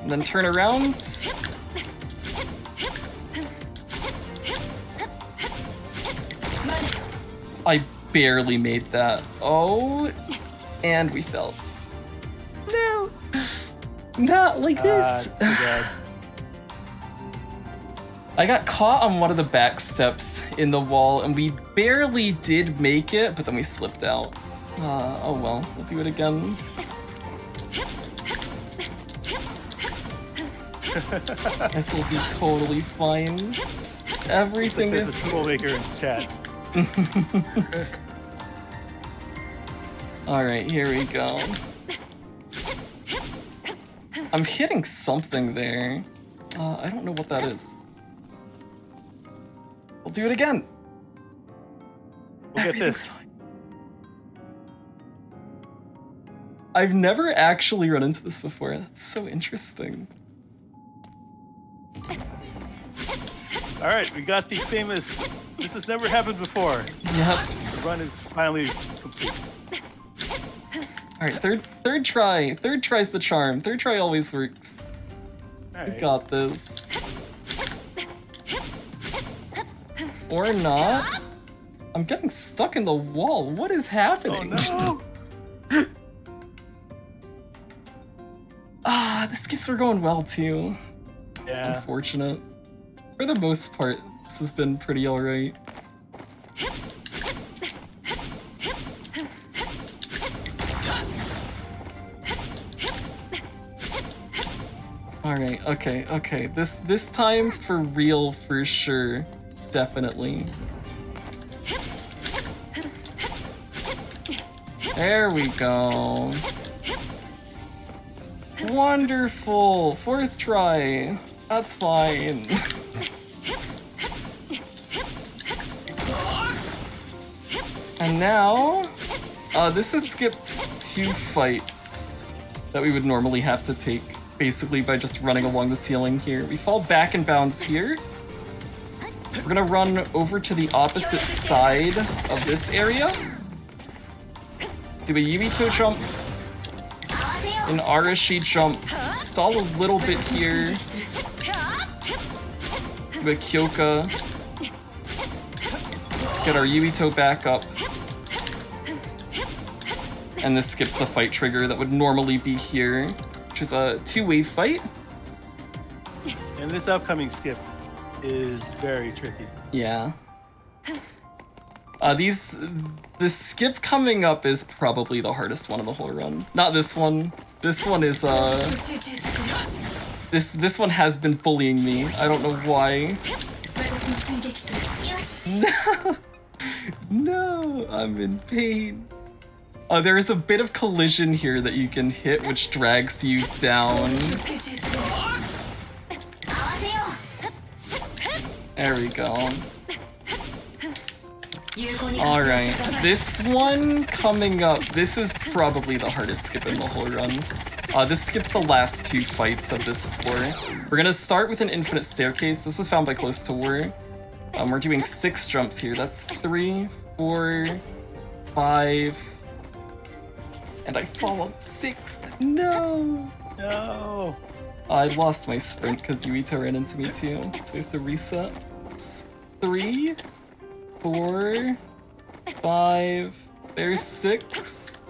And then turn around. I barely made that. Oh, and we fell. No, not like this. I got caught on one of the back steps in the wall, and we barely did make it, but then we slipped out. Oh well, we'll do it again. This will be totally fine. Everything There's is a troublemaker in chat. Alright, here we go. I'm hitting something there. I don't know what that is. We'll do it again. We'll get this. I've never actually run into this before. That's so interesting. All right, we got the famous. This has never happened before. Yep. The run is finally complete. All right, third try. Third try's the charm. Third try always works. All We right. got this. Or not. I'm getting stuck in the wall. What is happening? Oh no! The skips were going well too. Yeah. Unfortunate. For the most part, this has been pretty alright. Alright, okay. This time for real for sure. Definitely. There we go. Wonderful! Fourth try. That's fine. And now, this has skipped 2 fights that we would normally have to take, basically by just running along the ceiling here. We fall back in bounds here. We're gonna run over to the opposite side of this area. Do a Yuito jump, an Arashi jump, stall a little bit here, do a Kyoka, get our Yuito back up, and this skips the fight trigger that would normally be here, which is a 2-wave fight. And this upcoming skip is very tricky. Yeah. The skip coming up is probably the hardest one of the whole run. Not this one. This one is, this one has been bullying me. I don't know why. No! No! I'm in pain. There is a bit of collision here that you can hit, which drags you down. There we go. Alright, this one coming up, this is probably the hardest skip in the whole run. This skips the last 2 fights of this floor. We're gonna start with an infinite staircase. This was found by Close to War. We're doing 6 jumps here. That's 3, 4, 5, and I fall on 6th. No! No! I lost my sprint because Yuito ran into me too, so we have to reset. It's 3, 4, 5, There's 6.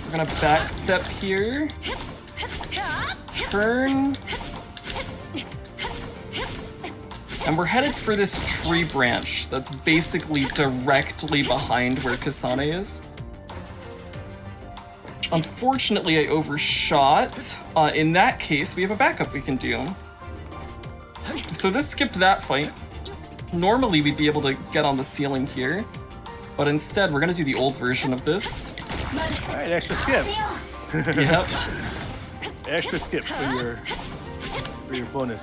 We're gonna backstep here. Turn. And we're headed for this tree branch that's basically directly behind where Kasane is. Unfortunately, I overshot. In that case, we have a backup we can do. So this skipped that fight. Normally, we'd be able to get on the ceiling here, but instead, we're gonna do the old version of this. All right, extra skip. Yep. Extra skip for your bonus.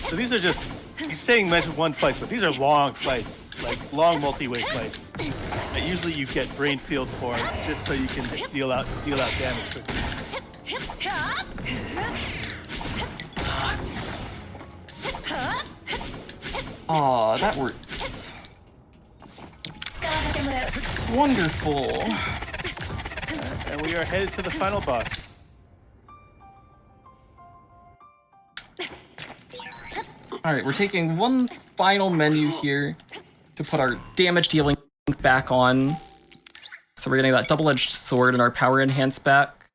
So these are just, he's saying mention 1 fights, but these are long fights, like long multi-way fights. And usually you get brain field for just so you can deal out damage quickly. Aw, that works. Wonderful. And we are headed to the final boss. Alright, we're taking one final menu here to put our damage dealing back on. So we're getting that double-edged sword and our power enhance back.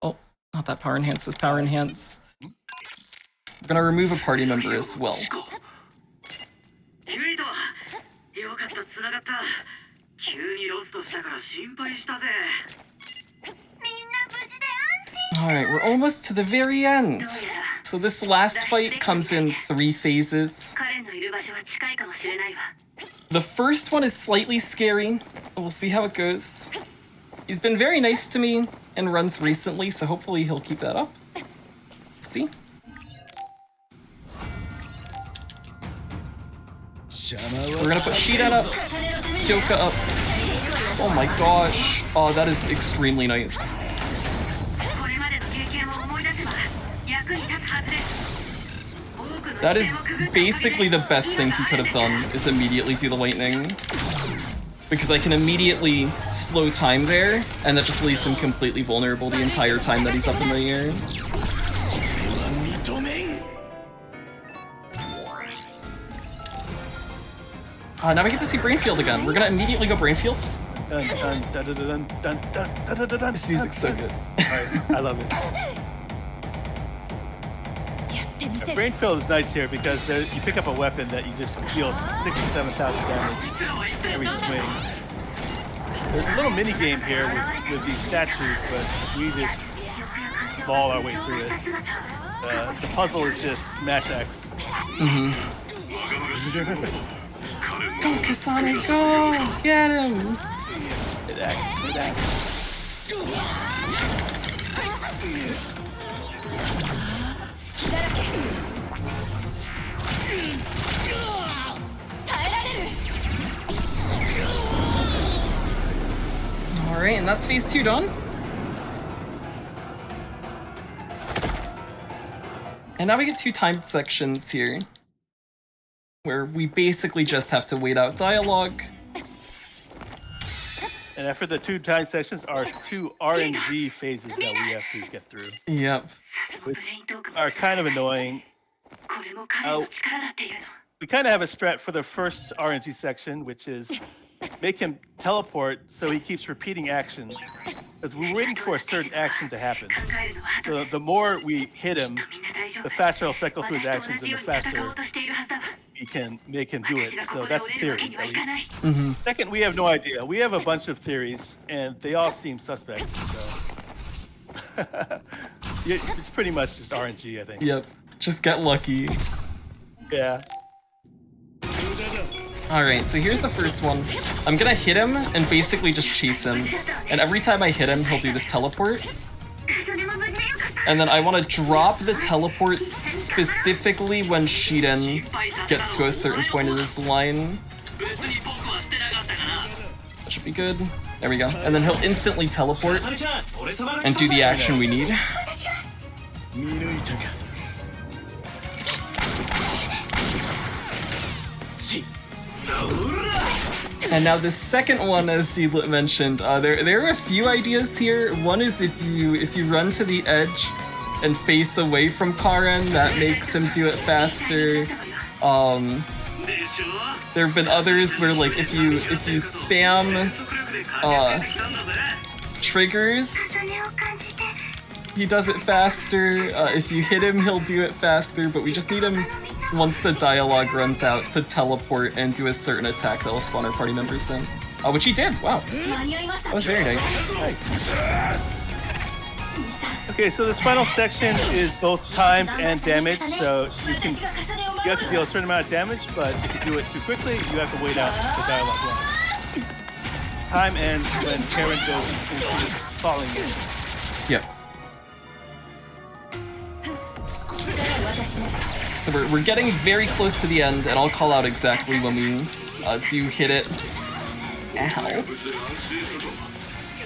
Oh, not that power enhance, this power enhance. We're gonna remove a party member as well. Alright, we're almost to the very end. So this last fight comes in 3 phases. The first one is slightly scary. We'll see how it goes. He's been very nice to me in runs recently, so hopefully he'll keep that up. See? So we're gonna put Shiden up, Kyoka up. Oh my gosh. Oh, that is extremely nice. That is basically the best thing he could have done, is immediately do the lightning. Because I can immediately slow time there, and that just leaves him completely vulnerable the entire time that he's up in the air. Now we get to see Brainfield again. We're gonna immediately go Brainfield. This music's so good. Alright, I love it. Brainfield is nice here because you pick up a weapon that you just deal 67,000 damage every swing. There's a little mini game here with these statues, but we just ball our way through it. The puzzle is just mash X. Go, Kasane, go! Get him! Hit X, hit X. Alright, and that's phase 2 done. And now we get 2 timed sections here, where we basically just have to wait out dialogue. And after the 2 time sections are 2 RNG phases that we have to get through. Yep. Which are kind of annoying. We kind of have a strat for the first RNG section, which is make him teleport so he keeps repeating actions. Because we're waiting for a certain action to happen. So the more we hit him, the faster he'll cycle through his actions and the faster we can make him do it. So that's the theory, at least. Second, we have no idea. We have a bunch of theories, and they all seem suspect. So it's pretty much just RNG, I think. Yep. Just get lucky. Yeah. Alright, so here's the first one. I'm gonna hit him and basically just chase him. And every time I hit him, he'll do this teleport. And then I want to drop the teleports specifically when Shiden gets to a certain point in this line. That should be good. There we go. And then he'll instantly teleport and do the action we need. And now the second one, as D-Lit mentioned, there are a few ideas here. One is if you run to the edge and face away from Karen. That makes him do it faster. There have been others where like if you spam triggers, he does it faster. If you hit him, he'll do it faster, but we just need him once the dialogue runs out to teleport and do a certain attack that will spawn our party members in. Which he did. Wow. That was very nice. Okay, so this final section is both timed and damaged, so you have to deal a certain amount of damage, but if you do it too quickly, you have to wait out the dialogue runs. Time ends when Karen goes into this falling in. Yep. So we're getting very close to the end, and I'll call out exactly when we do hit it. Ow.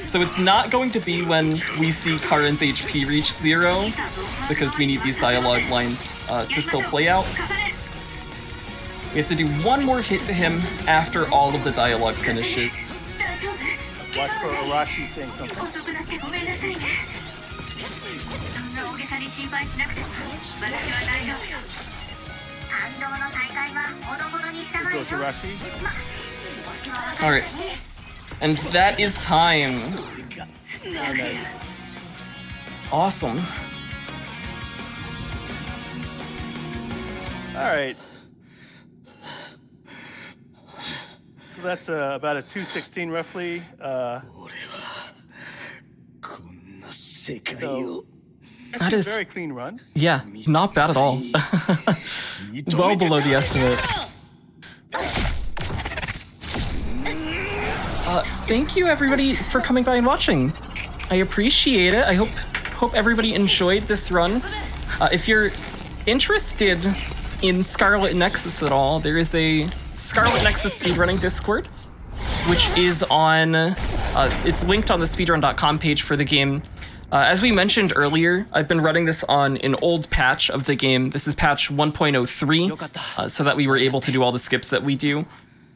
So it's not going to be when we see Karen's HP reach 0, because we need these dialogue lines to still play out. We have to do one more hit to him after all of the dialogue finishes. Watch for Arashi saying something. Here goes Arashi. Alright. And that is time. Very nice. Awesome. Alright. So that's about a 216 roughly. So that is a very clean run. Yeah, not bad at all. Well below the estimate. Thank you everybody for coming by and watching. I appreciate it. I hope everybody enjoyed this run. If you're interested in Scarlet Nexus at all, there is a Scarlet Nexus speedrunning Discord, which is on, it's linked on the speedrun.com page for the game. As we mentioned earlier, I've been running this on an old patch of the game. This is patch 1.03, so that we were able to do all the skips that we do.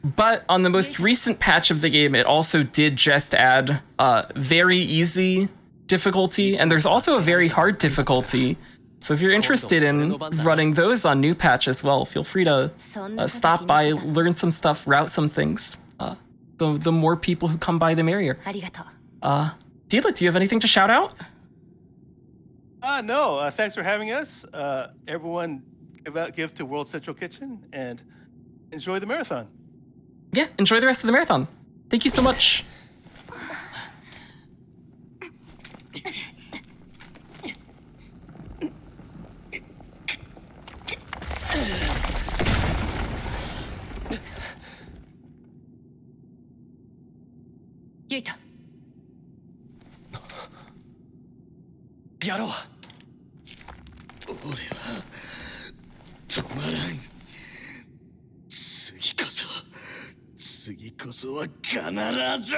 But on the most recent patch of the game, it also did just add very easy difficulty, and there's also a very hard difficulty. So if you're interested in running those on new patch as well, feel free to stop by, learn some stuff, route some things. The more people who come by, the merrier. Dila, do you have anything to shout out? No, thanks for having us. Everyone give to World Central Kitchen and enjoy the marathon. Yeah, enjoy the rest of the marathon. Thank you so much. Yuita. やろう。俺は止まらん。次こそは必ず。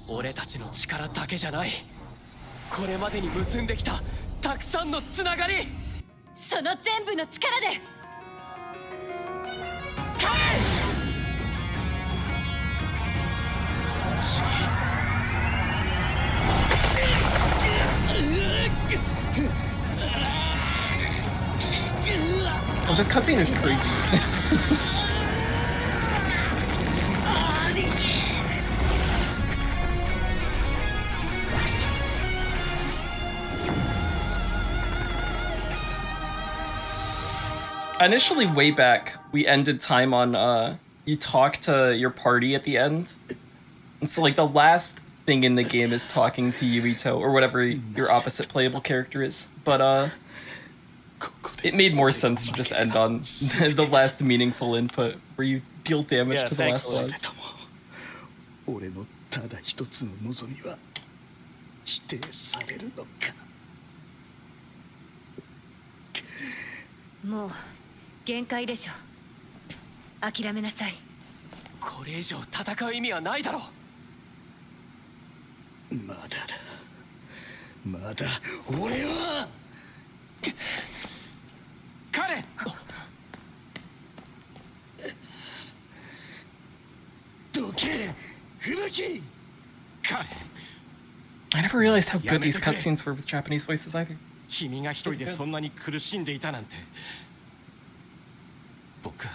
俺たちの力だけじゃない。これまでに結んできたたくさんのつながり。その全部の力で。Oh, this cutscene is crazy. Initially, way back, we ended time on you talk to your party at the end. And so, like, the last thing in the game is talking to Yuito, or whatever your opposite playable character is. But, it made more sense to just end on the last meaningful input, where you deal damage to the last boss. 俺のただ一つの望みは否定されるのか。もう限界でしょ。諦めなさい。これ以上戦う意味はないだろう。まだだ。まだ俺は。彼。撃。彼、 I never realized how good these cutscenes were with Japanese voices either. 君が一人でそんなに苦しんでいたなんて。僕は。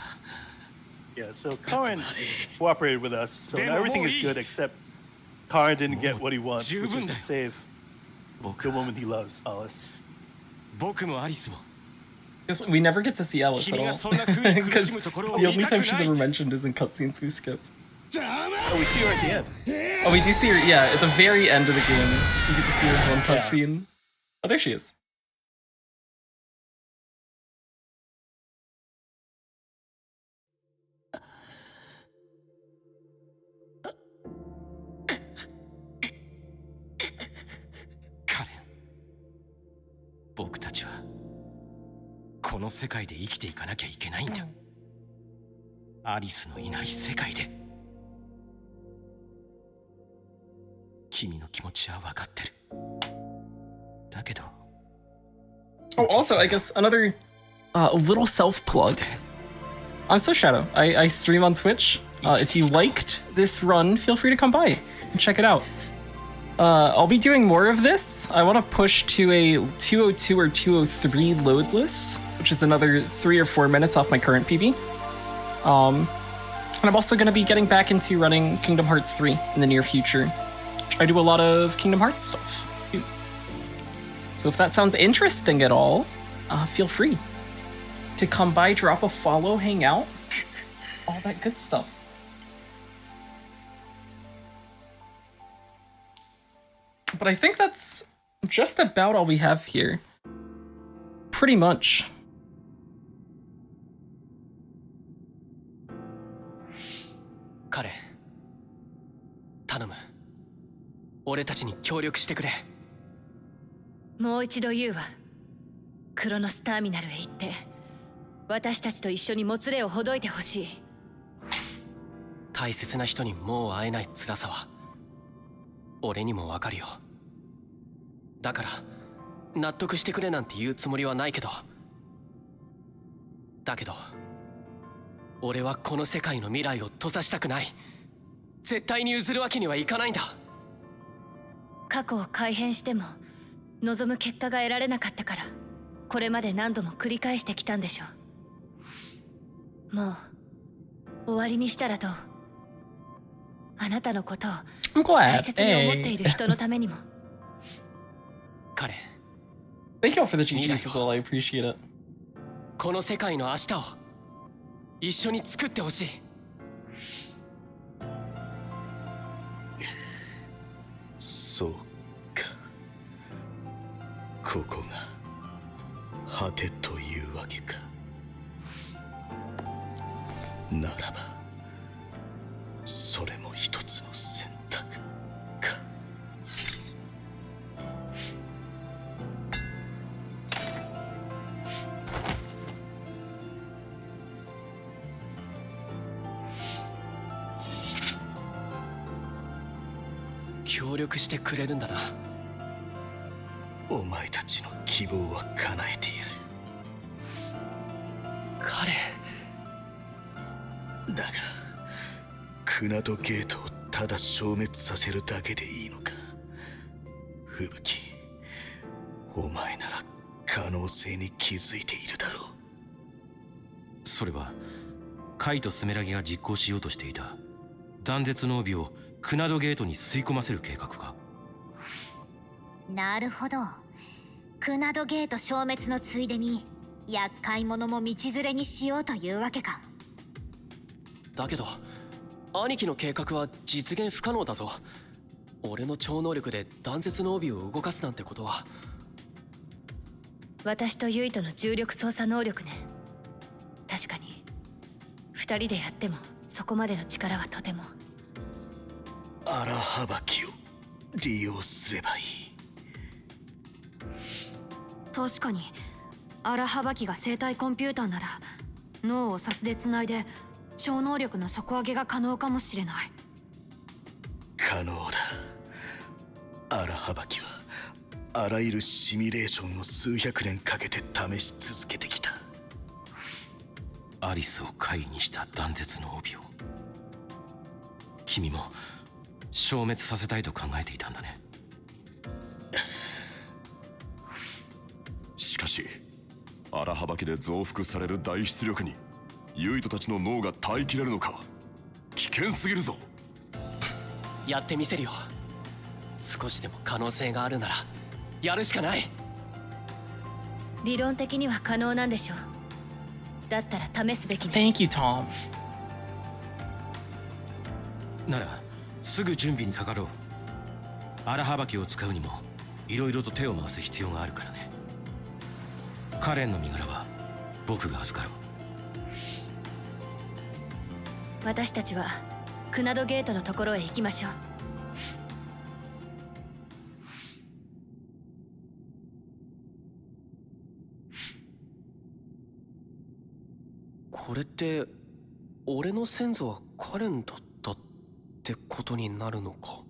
Yeah, so Karin cooperated with us, so everything is good except Karin didn't get what he wants, which is to save the woman he loves, Alice. 僕もアリスも。 Guess we never get to see Alice at all. Because the only time she's ever mentioned is in cutscenes we skip. Oh, we see her at the end. Oh, we do see her, yeah, at the very end of the game. We get to see her in one cutscene. Oh, there she is. Karen, 僕たちはこの世界で生きていかなきゃいけないんだ。アリスのいない世界で。君の気持ちは分かってる。だけど。Oh, also, I guess another little self-plug. I'm SwiftShadow. I stream on Twitch. If you liked this run, feel free to come by and check it out. I'll be doing more of this. I want to push to a 202 or 203 loadless, which is another 3 or 4 minutes off my current PB. And I'm also going to be getting back into running Kingdom Hearts 3 in the near future. I do a lot of Kingdom Hearts stuff. So if that sounds interesting at all, feel free to come by, drop a follow, hang out, all that good stuff. But I think that's just about all we have here. Pretty much. Karen, 頼む。俺たちに協力してくれ。もう一度言うわ。クロノスターミナルへ行って私たちと一緒にもつれをほどいてほしい。大切な人にもう会えない辛さは俺にもわかるよ。だから納得してくれなんて言うつもりはないけど、だけど俺はこの世界の未来を閉ざしたくない。絶対に譲るわけにはいかないんだ。過去を改変しても望む結果が得られなかったから、これまで何度も繰り返してきたんでしょう。もう終わりにしたらどう？あなたのことを大切に思っている人のためにも。彼、 Thank you all for the GGs as well. I appreciate it. この世界の明日を一緒に作ってほしい。そうか、ここが果てというわけか。ならばそれも一つの選択か。協力してくれるんだな。お前たちの希望は叶えてやる。彼だがクナドゲートをただ消滅させるだけでいいのか。吹雪、お前なら可能性に気づいているだろう。それはカイとスメラギが実行しようとしていた断絶の帯をクナドゲートに吸い込ませる計画か。なるほど。クナドゲート消滅のついでに厄介者も道連れにしようというわけか。だけど兄貴の計画は実現不可能だぞ。俺の超能力で断絶の帯を動かすなんてことは。私とユイとの重力操作能力ね。確かに二人でやってもそこまでの力はとても。荒幅きを利用すればいい。確かに荒幅きが生体コンピューターなら脳をサスでつないで超能力の底上げが可能かもしれない。可能だ。荒幅きはあらゆるシミュレーションを数百年かけて試し続けてきた。アリスを怪異にした断絶の帯を君も消滅させたいと考えていたんだね。しかし荒幅きで増幅される大出力にユイトたちの脳が耐えきれるのか。危険すぎるぞ。やってみせるよ。少しでも可能性があるならやるしかない。理論的には可能なんでしょう。だったら試すべきね。 Thank you, Tom. ならすぐ準備にかかろう。荒幅きを使うにもいろいろと手を回す必要があるからね。カレンの身柄は僕が預かろう。私たちはクナドゲートのところへ行きましょう。これって俺の先祖はカレンだったってことになるのか。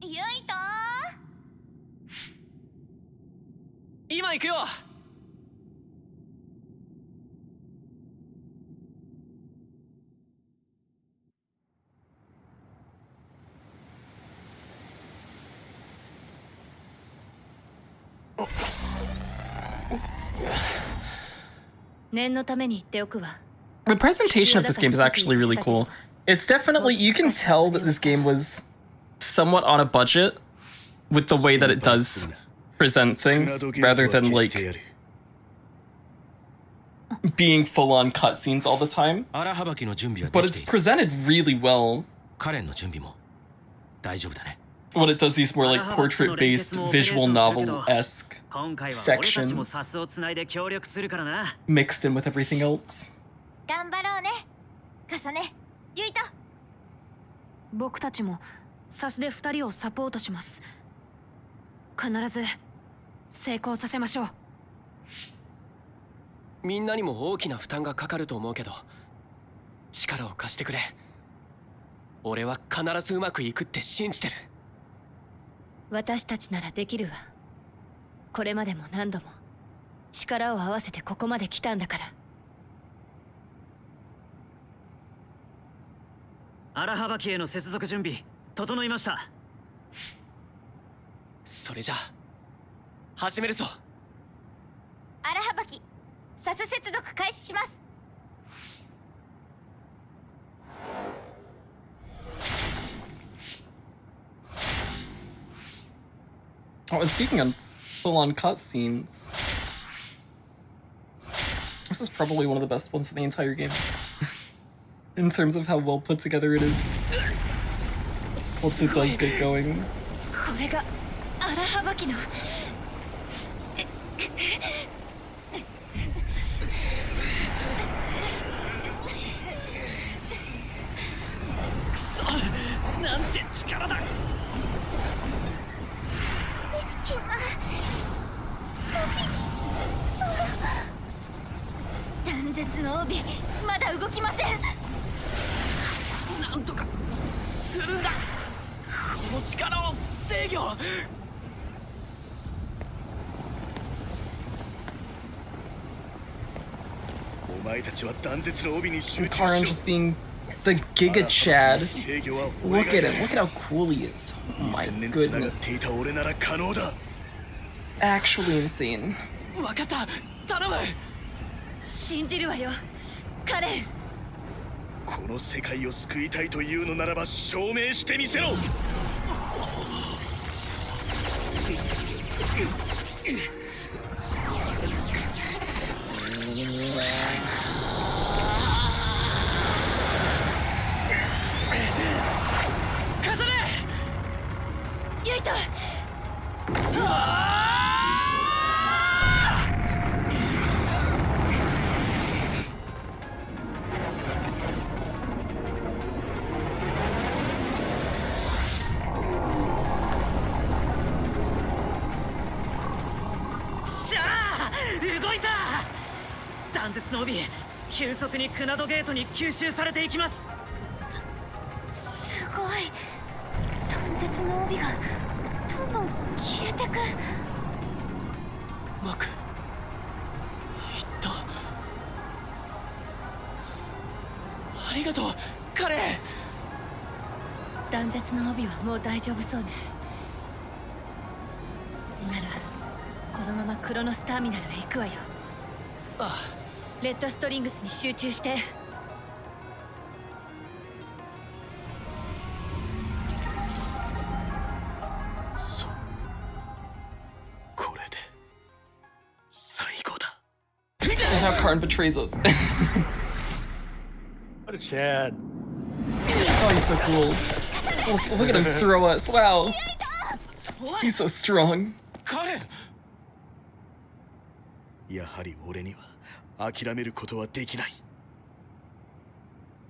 ユイト今行くよ。念のために言っておくわ。 The presentation of this game is actually really cool. It's definitely, you can tell that this game was somewhat on a budget with the way that it does present things rather than like being full-on cutscenes all the time. But it's presented really well. When it does these more like portrait-based, visual novel-esque sections mixed in with everything else. 頑張ろうね。カサネ、ユイト。僕たちもサスで2人をサポートします。必ず成功させましょう。みんなにも大きな負担がかかると思うけど、力を貸してくれ。俺は必ずうまくいくって信じてる。私たちならできるわ。これまでも何度も力を合わせてここまで来たんだから。荒幅機への接続準備整いました。それじゃあ始めるぞ。荒幅機、サス接続開始します。Oh, and speaking of full-on cutscenes, this is probably one of the best ones in the entire game. In terms of how well put together it is. Once it does get going. これが荒幅機の。くそ、なんて力だ。意識が飛びそう。断絶の帯まだ動きません。なんとかするんだ。この力を制御。お前たちは断絶の帯に集 And 中 Karin しろ。 just being the Giga Chad. Look at him. Look at how cool he is. Oh my 2000年つながって goodness. いた俺なら可能だ。 Actually insane. わかった。頼む。信じるわよ、カレン。この世界を救いたいというのならば証明してみせろ。カサネ、ユイト。動いた。断絶の帯急速にクナドゲートに吸収されていきます。すごい。断絶の帯が止んどん消えてく。うまくいった。ありがとう彼。断絶の帯はもう大丈夫そうね。ならこのままクロノスターミナルへ行くわよ。ああ。レッドストリングスに集中して。そう、これで最後だ。 And how Karn betrays us. What a Chad. Oh, he's so cool. Look at him throw us. Wow. He's so strong. やはり俺には諦めることはできない。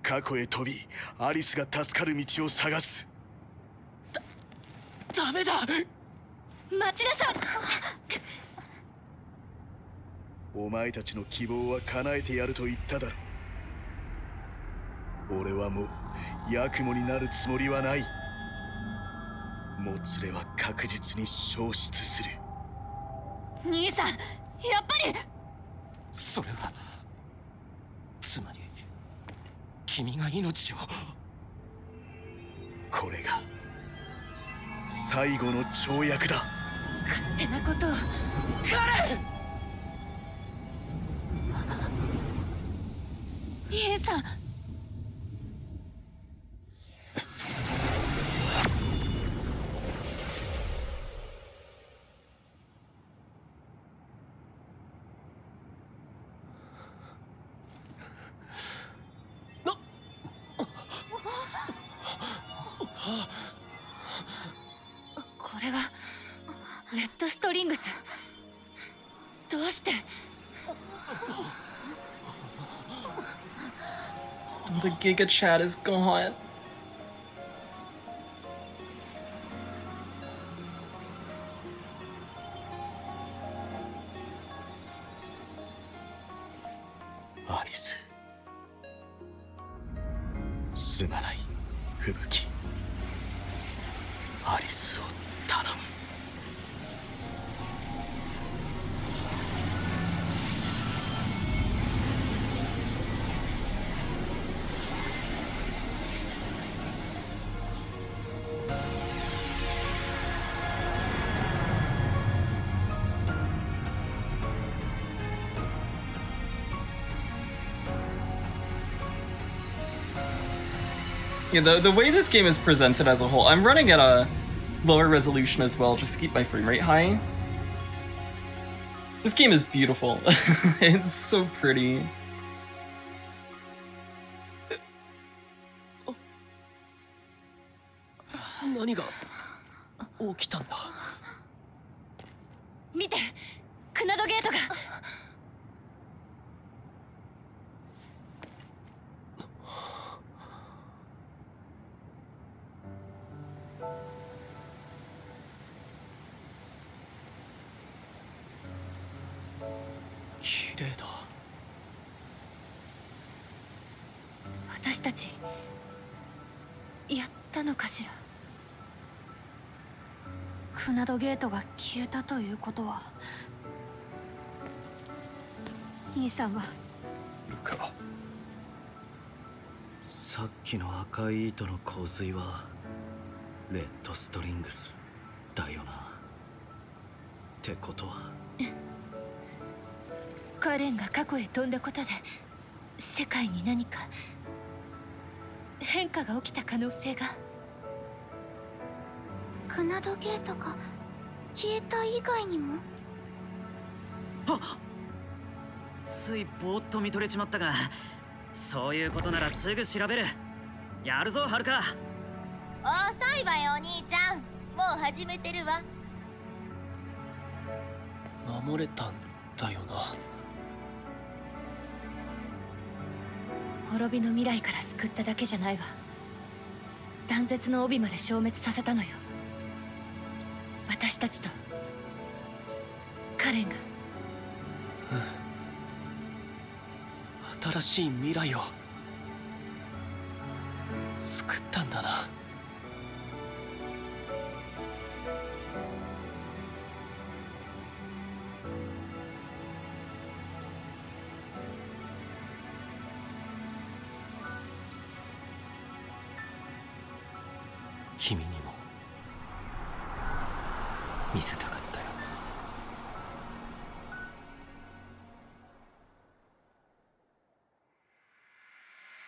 過去へ飛び、アリスが助かる道を探す。ダメだ。待ちなさい。お前たちの希望は叶えてやると言っただろう。俺はもうヤクモになるつもりはない。もつれは確実に消失する。兄さん、やっぱり。それはつまり君が命を。これが最後の跳躍だ。勝手なことを。彼。兄さん。これはレッドストリングス。どうして。The Giga Chat is gone. アリス、すまない吹雪。アリスを頼む。Yeah, the way this game is presented as a whole, I'm running at a lower resolution as well, just to keep my frame rate high. This game is beautiful. It's so pretty. 何が起きたんだ。見て、クナドゲートが。綺麗だ。私たちやったのかしら。クナドゲートが消えたということは、兄さんは。ルカ、さっきの赤い糸の洪水はレッドストリングスだよな。ってことはカレンが過去へ飛んだことで世界に何か変化が起きた可能性が。クナドゲートが消えた以外にも。あ、ついぼーっと見とれちまったが、そういうことならすぐ調べる。やるぞはるか。遅いわよお兄ちゃん、もう始めてるわ。守れたんだよな。滅びの未来から救っただけじゃないわ。断絶の帯まで消滅させたのよ。私たちとカレンが。新しい未来を作ったんだな。君にも見せたかったよ。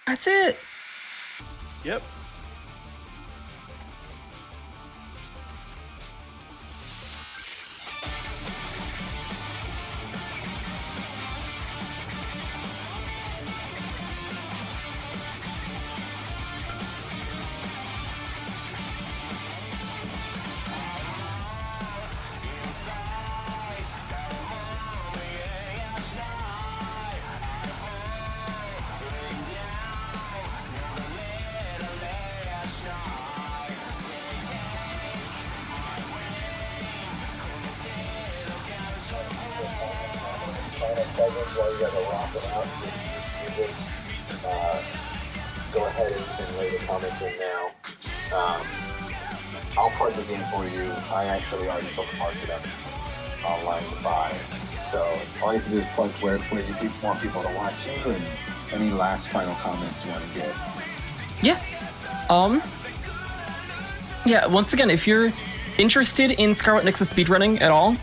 That's it. Yep. Segments while you guys are rocking out to this music. Go ahead and lay the comments in now. I'll plug the game for you. I actually already bookmarked it up online to buy. So all you have to do is plug where you want people to watch you, and any last final comments you want to give. Yeah. Yeah, once again, if you're interested in Scarlet Nexus speedrunning at all,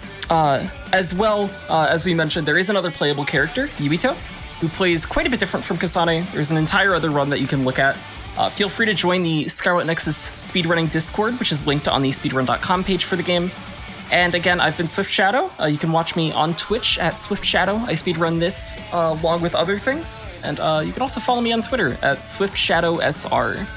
as well as we mentioned, there is another playable character, Yuito, who plays quite a bit different from Kasane. There's an entire other run that you can look at. Feel free to join the Scarlet Nexus speedrunning Discord, which is linked on the speedrun.com page for the game. And again, I've been SwiftShadow. You can watch me on Twitch at SwiftShadow. I speedrun this along with other things. And you can also follow me on Twitter at SwiftShadowSR.